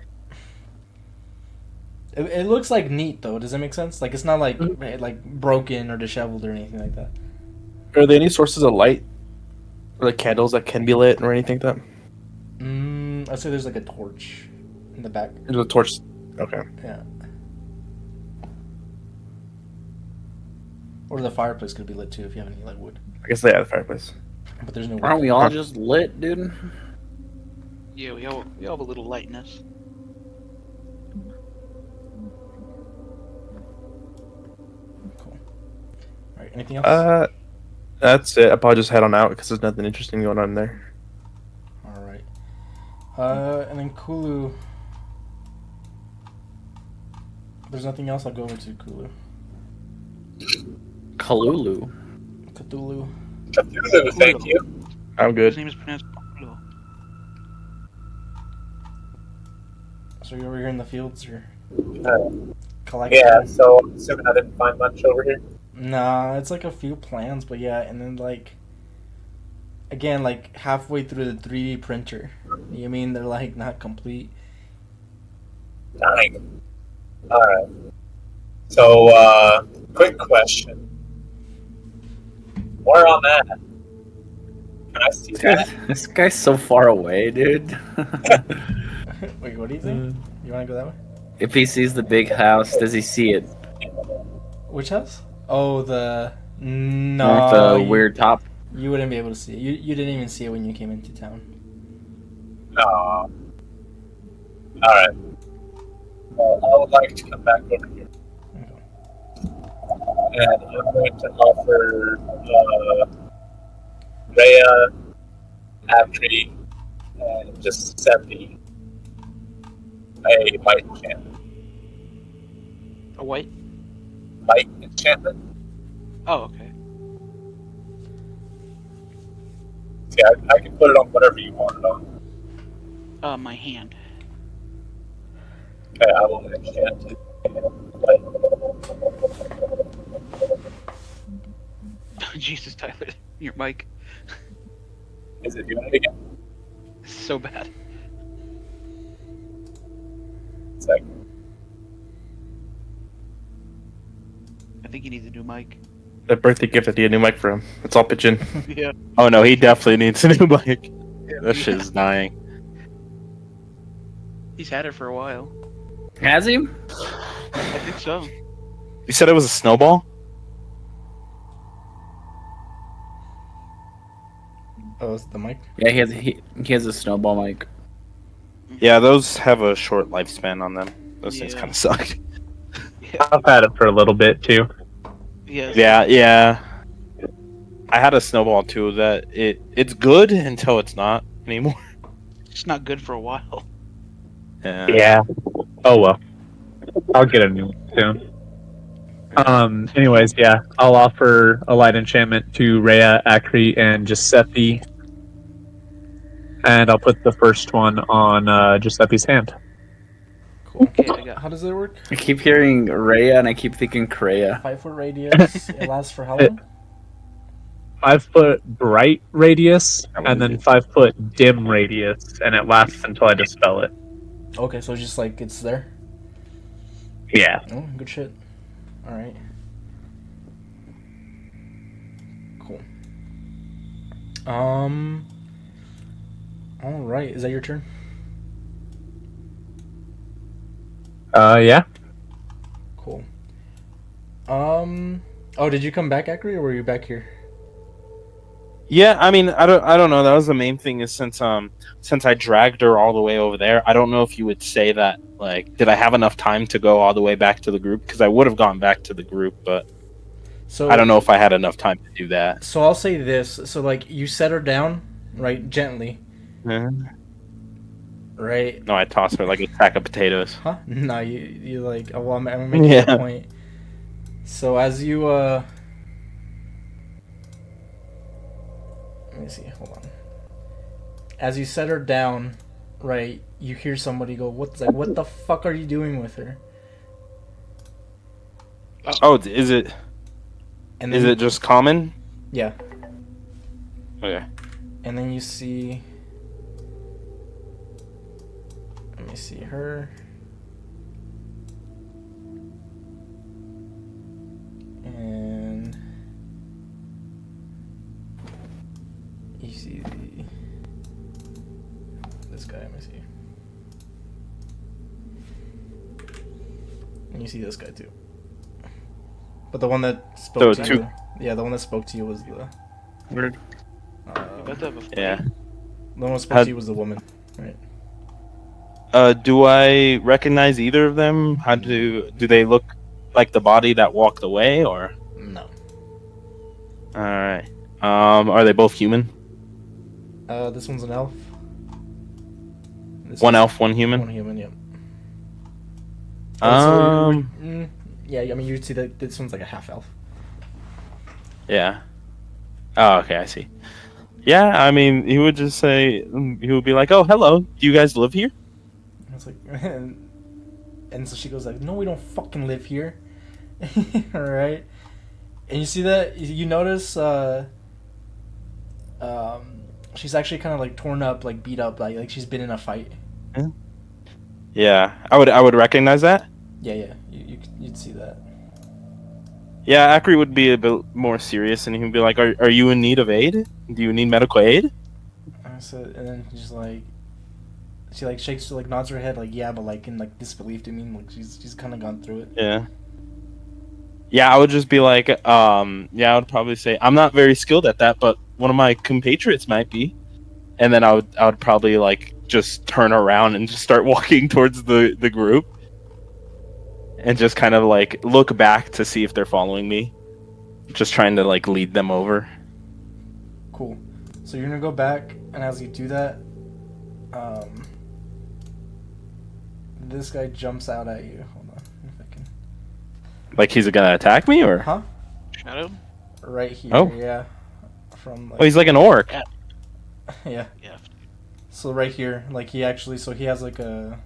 It looks like neat though. Does that make sense? Like it's not like broken or disheveled or anything like that. Are there any sources of light, or like candles that can be lit or anything like that? I'd say there's like a torch in the back. There's a torch. Okay. Yeah. Or the fireplace could be lit too if you have any like wood. I guess they have the fireplace. But there's no wood. Aren't we all just lit, dude? Yeah, we all have a little lightness. Cool. Alright, anything else? That's it. I'll probably just head on out because there's nothing interesting going on there. Alright. And then Kulu. If there's nothing else, I'll go over to Kulu. Kalulu. Cthulhu. Cthulhu, thank you. I'm His good. name is pronounced Pablo. So you're over here in the fields or Uh, collecting? yeah, so I'm assuming I didn't find much over here. Nah, it's like a few plans, but yeah, and then like again, like halfway through the 3D printer. You mean they're like not complete? Dang. Alright. So, quick question. Where I'm at. Can I see that? This guy's so far away, dude. Wait, what do you think? You want to go that way? If he sees the big house, does he see it? Which house? Oh, the With no. the weird top. You wouldn't be able to see it. You didn't even see it when you came into town. No. Alright. Well, I would like to come back over here. And I'm going to offer Rhea, Abtree, and just Giuseppe a might enchantment. A white? Might enchantment? Oh, okay. See, I can put it on whatever you want it on. My hand. Okay, I will enchant it. Jesus, Tyler, your mic Is it doing it again? is so bad. It's like, I think you need a new mic. The birthday gift at the new mic for him. Let's all pitch in. Yeah. Oh no, he definitely needs a new mic. That shit's dying. He's had it for a while. Has he? I think so. You said it was a snowball? Oh, is it the mic? Yeah, he has a snowball mic. Yeah, those have a short lifespan on them. Those things Yeah. kind of suck. I've had it for a little bit too. Yeah. Yeah. I had a snowball too. That it's good until it's not anymore. It's not good for a while. Yeah. Yeah. Oh well. I'll get a new one soon. Anyways, yeah. I'll offer a light enchantment to Rhea, Acri, and Giuseppe. And I'll put the first one on Giuseppe's hand. Cool. Okay, I got. How does it work? I keep hearing Rhea and I keep thinking Kreia. 5-foot radius. It lasts for how long? 5 foot bright radius, and then 5 foot dim radius, and it lasts until I dispel it. Okay, so it's just like it's there. Yeah. Oh, good shit. All right. Cool. All right. Is that your turn? Yeah. Cool. Oh, did you come back, Akri, or were you back here? Yeah, I mean, I don't know. That was the main thing is since I dragged her all the way over there, I don't know if you would say that, like, did I have enough time to go all the way back to the group? Because I would have gone back to the group, but So I don't know if I had enough time to do that. So I'll say this. So like you set her down, right, gently, right? No, I tossed her like a sack of potatoes. Huh? No, you like. Oh, well, I'm making Yeah. a point. So as you let me see. Hold on. As you set her down, right, you hear somebody go, "What the fuck are you doing with her?" Oh, is it And is it just common? Yeah. Okay. And then you see. Let me see her. And you see this guy. Let me see. And you see this guy too. But the one that spoke So to two- you, yeah, the one that spoke to you was the. Weird. You got to have a fight. Yeah. The one that spoke How- to you was the woman, right? Do I recognize either of them? How do they look like the body that walked away, or? No. All right. Are they both human? This one's an elf. This One one's elf, one human. One human, yep. Yeah, I mean, you'd see that this one's like a half elf. Yeah. Oh, okay, I see. Yeah, I mean, he would just say, he would be like, "Oh, hello. Do you guys live here?" And it's like, and so she goes like, "No, we don't fucking live here." All right. And you see that you notice, she's actually kind of like torn up, like beat up, like she's been in a fight. Yeah, I would recognize that. Yeah, you'd see that. Yeah, Akri would be a bit more serious, and he'd be like, "Are you in need of aid? Do you need medical aid?" I said, and then she's like, she like shakes, like nods her head, like yeah, but like in like disbelief. I mean, like she's kind of gone through it. Yeah. Yeah, I would just be like, yeah, I would probably say I'm not very skilled at that, but one of my compatriots might be, and then I would probably like just turn around and just start walking towards the group, and just kind of like look back to see if they're following me, just trying to like lead them over. Cool. So you're gonna go back, and as you do that, this guy jumps out at you. Hold on, if I can. Like he's gonna attack me, or Huh? Shadow? Right here. Oh. Yeah. From like. oh, he's like an orc. Yeah. Yeah. So right here, like he actually, so he has like a,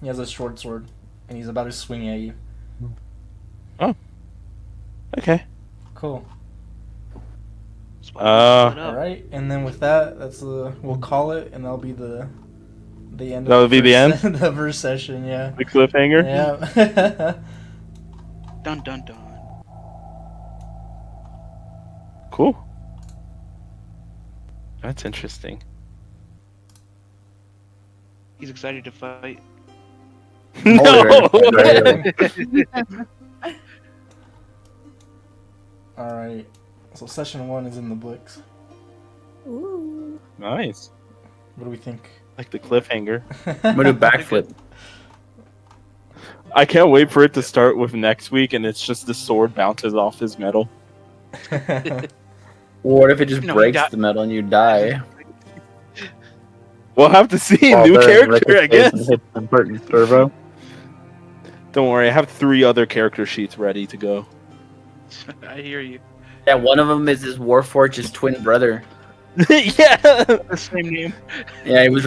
he has a short sword, and he's about to swing at you. Okay. Cool. Split up. All right, and then with that, that's we'll call it, and that'll be the end. That would be the end? The first session, yeah. The cliffhanger. Yeah. Dun dun dun. Cool. That's interesting. He's excited to fight. No. All right. So session 1 is in the books. Ooh. Nice. What do we think? Like the cliffhanger. I'm gonna do backflip. I can't wait for it to start with next week, and it's just the sword bounces off his metal. What if it just No, breaks we the metal and you die? We'll have to see. Oh, New there, character, I Rick Jason guess. hits some Burton Servo. Don't worry, I have 3 other character sheets ready to go. I hear you. Yeah, one of them is his Warforge's twin brother. Yeah. The same name. Yeah, he was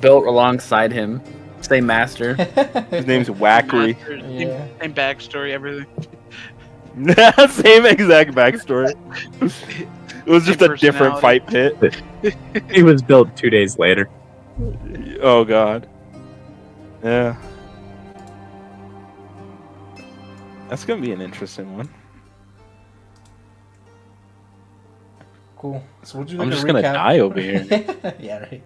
built alongside him. Same master. His name's Wackery. Master, Yeah. Same backstory, everything. Same exact backstory. It was just Same a different fight pit. He was built 2 days later. Oh god. Yeah. That's gonna be an interesting one. Cool. So we'll do I'm like just a gonna recap. die over here. Yeah, right.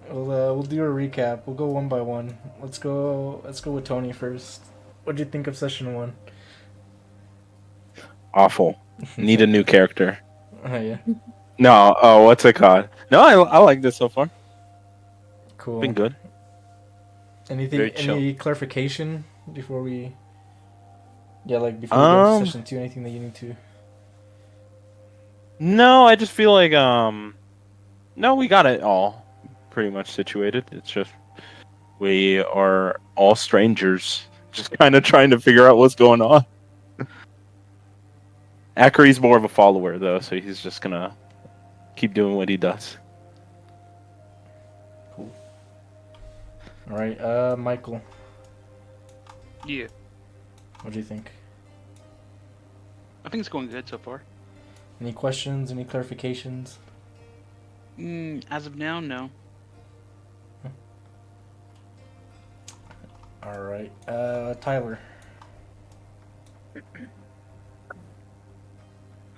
We'll do a recap. We'll go one by one. Let's go with Tony first. What'd you think of session 1? Awful. Need a new character. Oh yeah. No, what's it called? No, I like this so far. Cool. Been good. Anything? Very chill. Any clarification before we? Yeah, like before we go to session 2. Anything that you need to? No, I just feel like no, we got it all pretty much situated. It's just we are all strangers, just kind of trying to figure out what's going on. Akari's more of a follower though, so he's just gonna keep doing what he does. Cool. All right, Michael. Yeah. What do you think? I think it's going good so far. Any questions? Any clarifications? As of now, no. All right, Tyler.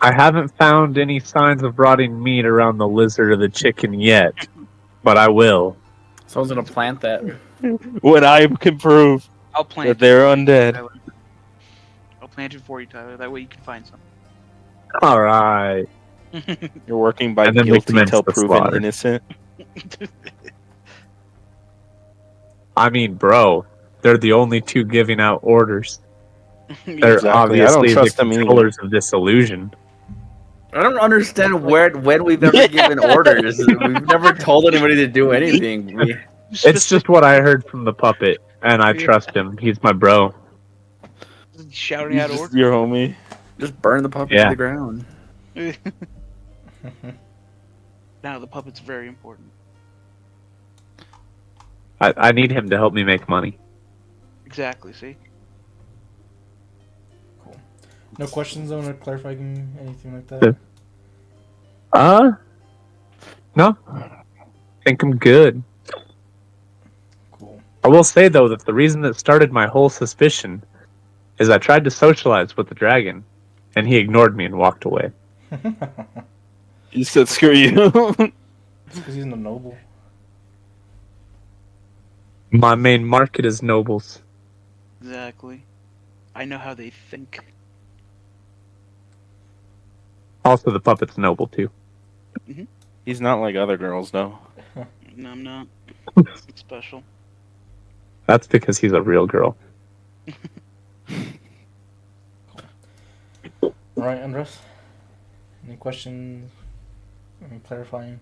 I haven't found any signs of rotting meat around the lizard or the chicken yet, but I will. Someone's gonna plant that. When I can prove I'll plant that they're undead. Tyler. I'll plant it for you, Tyler. That way you can find some. All right. You're working by And then we guilty commence till the proven slaughter. innocent. I mean, bro, they're the only 2 giving out orders. They're Exactly. I don't obviously trust the them either. controllers of this illusion. I don't understand when we've ever given orders. We've never told anybody to do anything. It's just what I heard from the puppet, and I trust him. He's my bro. Shouting out He's orders. just your homie. Just burn the puppet Yeah. to the ground. Now the puppet's very important. I need him to help me make money. Exactly. See. Cool. No questions on or clarifying anything like Yeah. that? No. Think I'm good. Cool. I will say, though, that the reason that started my whole suspicion is I tried to socialize with the dragon, and he ignored me and walked away. You said screw you. It's because he's a noble. My main market is nobles. Exactly. I know how they think. Also, the puppet's noble too. He's not like other girls, though. No, I'm not. It's special. That's because he's a real girl. All right, Andres. Any questions? Any clarifying?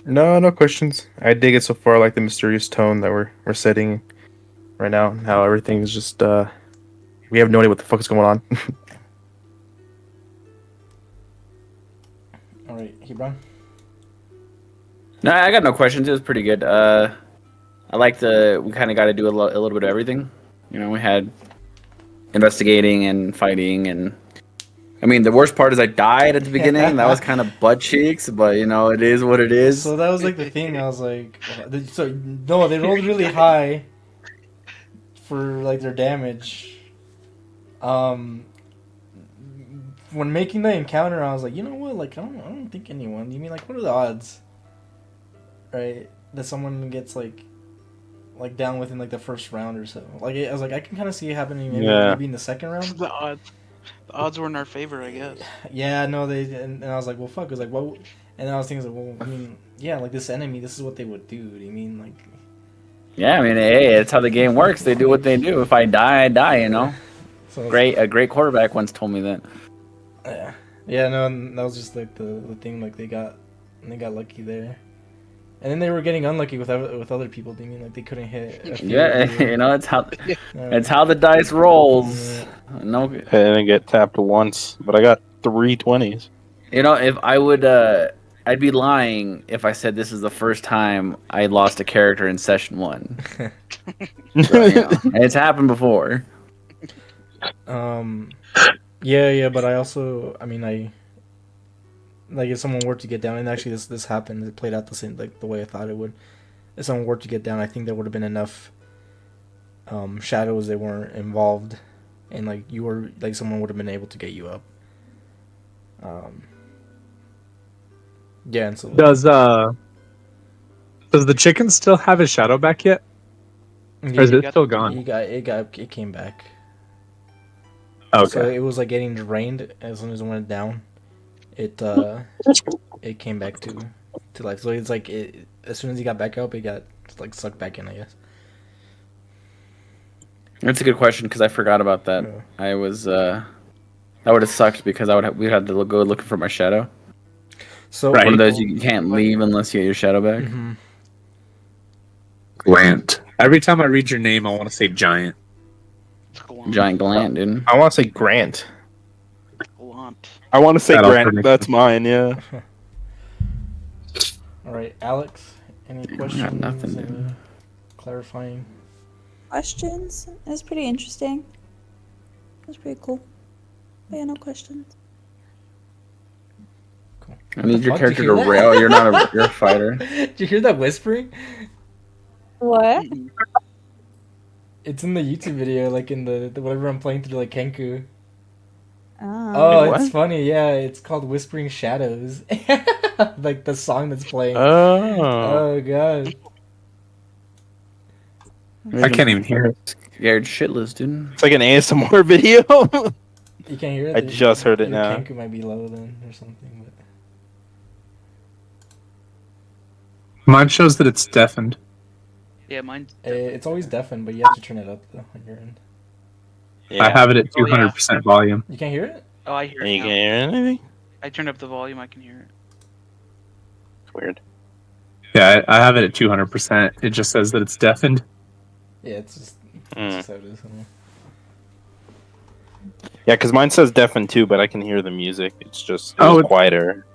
No questions. I dig it so far. I like the mysterious tone that we're setting right now. And how everything's just we have no idea what the fuck is going on. All right, Hebron. No, I got no questions. It was pretty good. I like we kind of got to do a little bit of everything. You know, we had investigating and fighting, and I mean, the worst part is I died at the beginning. That was kind of butt cheeks, but you know, it is what it is. So that was like the thing. I was like, so no, they rolled really high for like their damage. When making the encounter, I was like, you know what? Like, I don't think anyone. You mean like, what are the odds, right? That someone gets like down within like the first round or so. Like, I was like, I can kind of see it happening maybe in the second round. The odds were in our favor, I guess. Yeah, no, and I was like, well, fuck. I was like, what? And then I was thinking, well, I mean, yeah, like this enemy, this is what they would do. You mean like? Yeah, I mean, hey, that's how the game works. They do what they do. If I die, I die. You know. So A great quarterback once told me that. Yeah, no, and that was just like the thing. Like they got lucky there, and then they were getting unlucky with other people. Do you mean like they couldn't hit? a few Yeah, of the- you know, it's how the dice rolls. Yeah. No, I didn't get tapped once, but I got 3 20s. you know, if I would, I'd be lying if I said this is the first time I lost a character in session 1. So, you know, and it's happened before. Yeah, but I also, I mean, like if someone were to get down, and actually this happened, it played out the same like the way I thought it would. If someone were to get down, I think there would have been enough shadows that weren't involved, and like you were like someone would have been able to get you up. Yeah, and so Does the chicken still have his shadow back yet? Or is it still gone? it came back. Okay. So it was like getting drained as soon as it went down. It came back to life. So it's like as soon as he got back up, it got like sucked back in, I guess. That's a good question because I forgot about that. Yeah. I was that would have sucked because we had to go looking for my shadow. So Right. One of those you can't leave unless you get your shadow back. Mhm. Glant. Every time I read your name, I want to say giant. It's Gallant. Giant gland, dude. I want to say Grant. Gallant. I want to say That'll Grant. predict That's mine, yeah. All right, Alex. Any questions? nothing, dude. Clarifying. Questions? It was pretty interesting. It was pretty cool. But yeah, no questions. I need your Fuck, did character you to hear that? rail. You're a fighter. Did you hear that whispering? What? It's in the YouTube video, like in the whatever I'm playing through, like Kenku. Oh. Oh, What? it's funny. Yeah, it's called Whispering Shadows. Like the song that's playing. Oh. Oh god. I can't even hear it. Scared shitless, dude. It's like an ASMR video. You can't hear it? I just heard it Your now. Kenku might be low then or something. But... Mine shows that it's deafened. Yeah, mine. It's always deafened, but you have to turn it up though on your end. Yeah. I have it at Oh, yeah. 200% volume. You can't hear it? Oh, I hear And it you now. can hear anything? I turned up the volume. I can hear it. It's weird. Yeah, I have it at 200%. It just says that it's deafened. Yeah, it's just Mm. how it is. I don't know. Yeah, because mine says deafened too, but I can hear the music. It's just Oh, it's it's- quieter.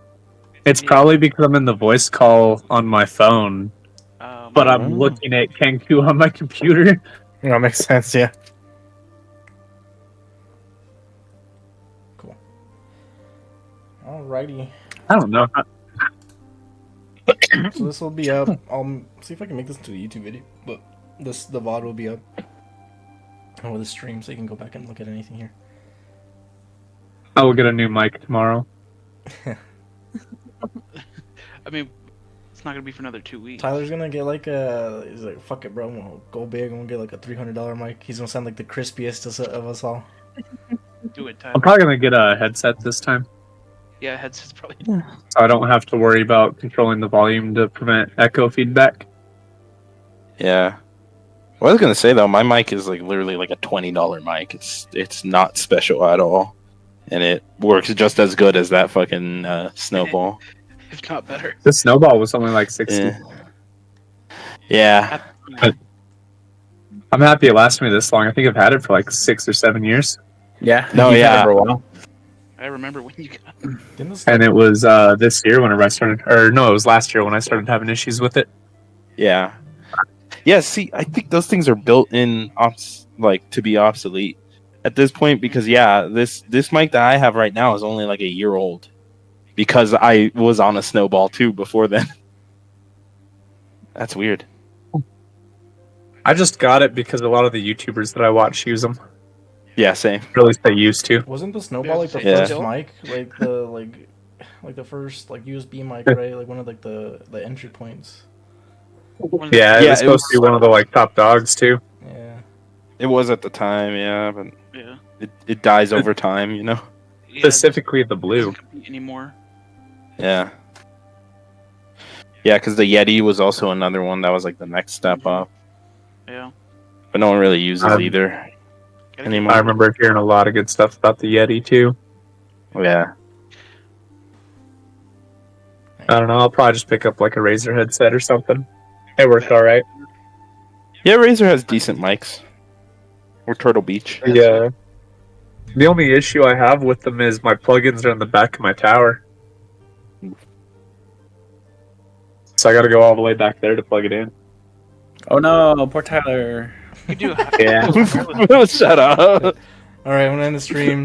It's probably because I'm in the voice call on my phone, but I'm Oh. looking at Kenku on my computer. That makes sense. Yeah. Alrighty. I don't know. So this will be up. I'll see if I can make this into a YouTube video, but the VOD will be up. done with the stream, so you can go back and look at anything here. I will get a new mic tomorrow. I mean, it's not gonna be for another 2 weeks. Tyler's gonna get like he's like, fuck it, bro. I'm gonna go big. I'm gonna get like a $300 mic. He's gonna sound like the crispiest of us all. Do it, Tyler. I'm probably gonna get a headset this time, Yeah, headsets probably. so I don't have to worry about controlling the volume to prevent echo feedback. Yeah. What I was gonna say though, my mic is like literally like a $20 mic. It's not special at all, and it works just as good as that fucking snowball. If not better. The snowball was only like 60. Yeah. Yeah. I'm happy it lasted me this long. I think I've had it for like 6 or 7 years, Yeah. No, you've had yeah. it for a while. I remember when you got. Didn't this and it was this year when I started, or no, it was last year when I started having issues with it. Yeah. Yeah, see, I think those things are built in to be obsolete at this point because this mic that I have right now is only like a year old because I was on a snowball too before then. That's weird. I just got it because a lot of the YouTubers that I watch use them. Yeah, same. Or at least they used to. wasn't the snowball like the Yeah. first mic, like the first like USB mic, right? Like one of like the entry points. Yeah, it Yeah, was it supposed was- to be one of the like top dogs too. Yeah. It was at the time, yeah, but Yeah. it dies over time, you know? Yeah, Specifically the it blue. doesn't compete anymore. Yeah. Yeah, because the Yeti was also another one that was like the next step up, Yeah. but no one really uses either Gotta anymore. I remember hearing a lot of good stuff about the Yeti too. Yeah. I don't know. I'll probably just pick up like a Razer headset or something. It worked all right. Yeah, Razer has decent mics. Or Turtle Beach. Yeah. The only issue I have with them is my plugins are in the back of my tower. So I gotta go all the way back there to plug it in. Oh no, poor Tyler. You do. Yeah. Shut up. All right, I'm gonna end the stream.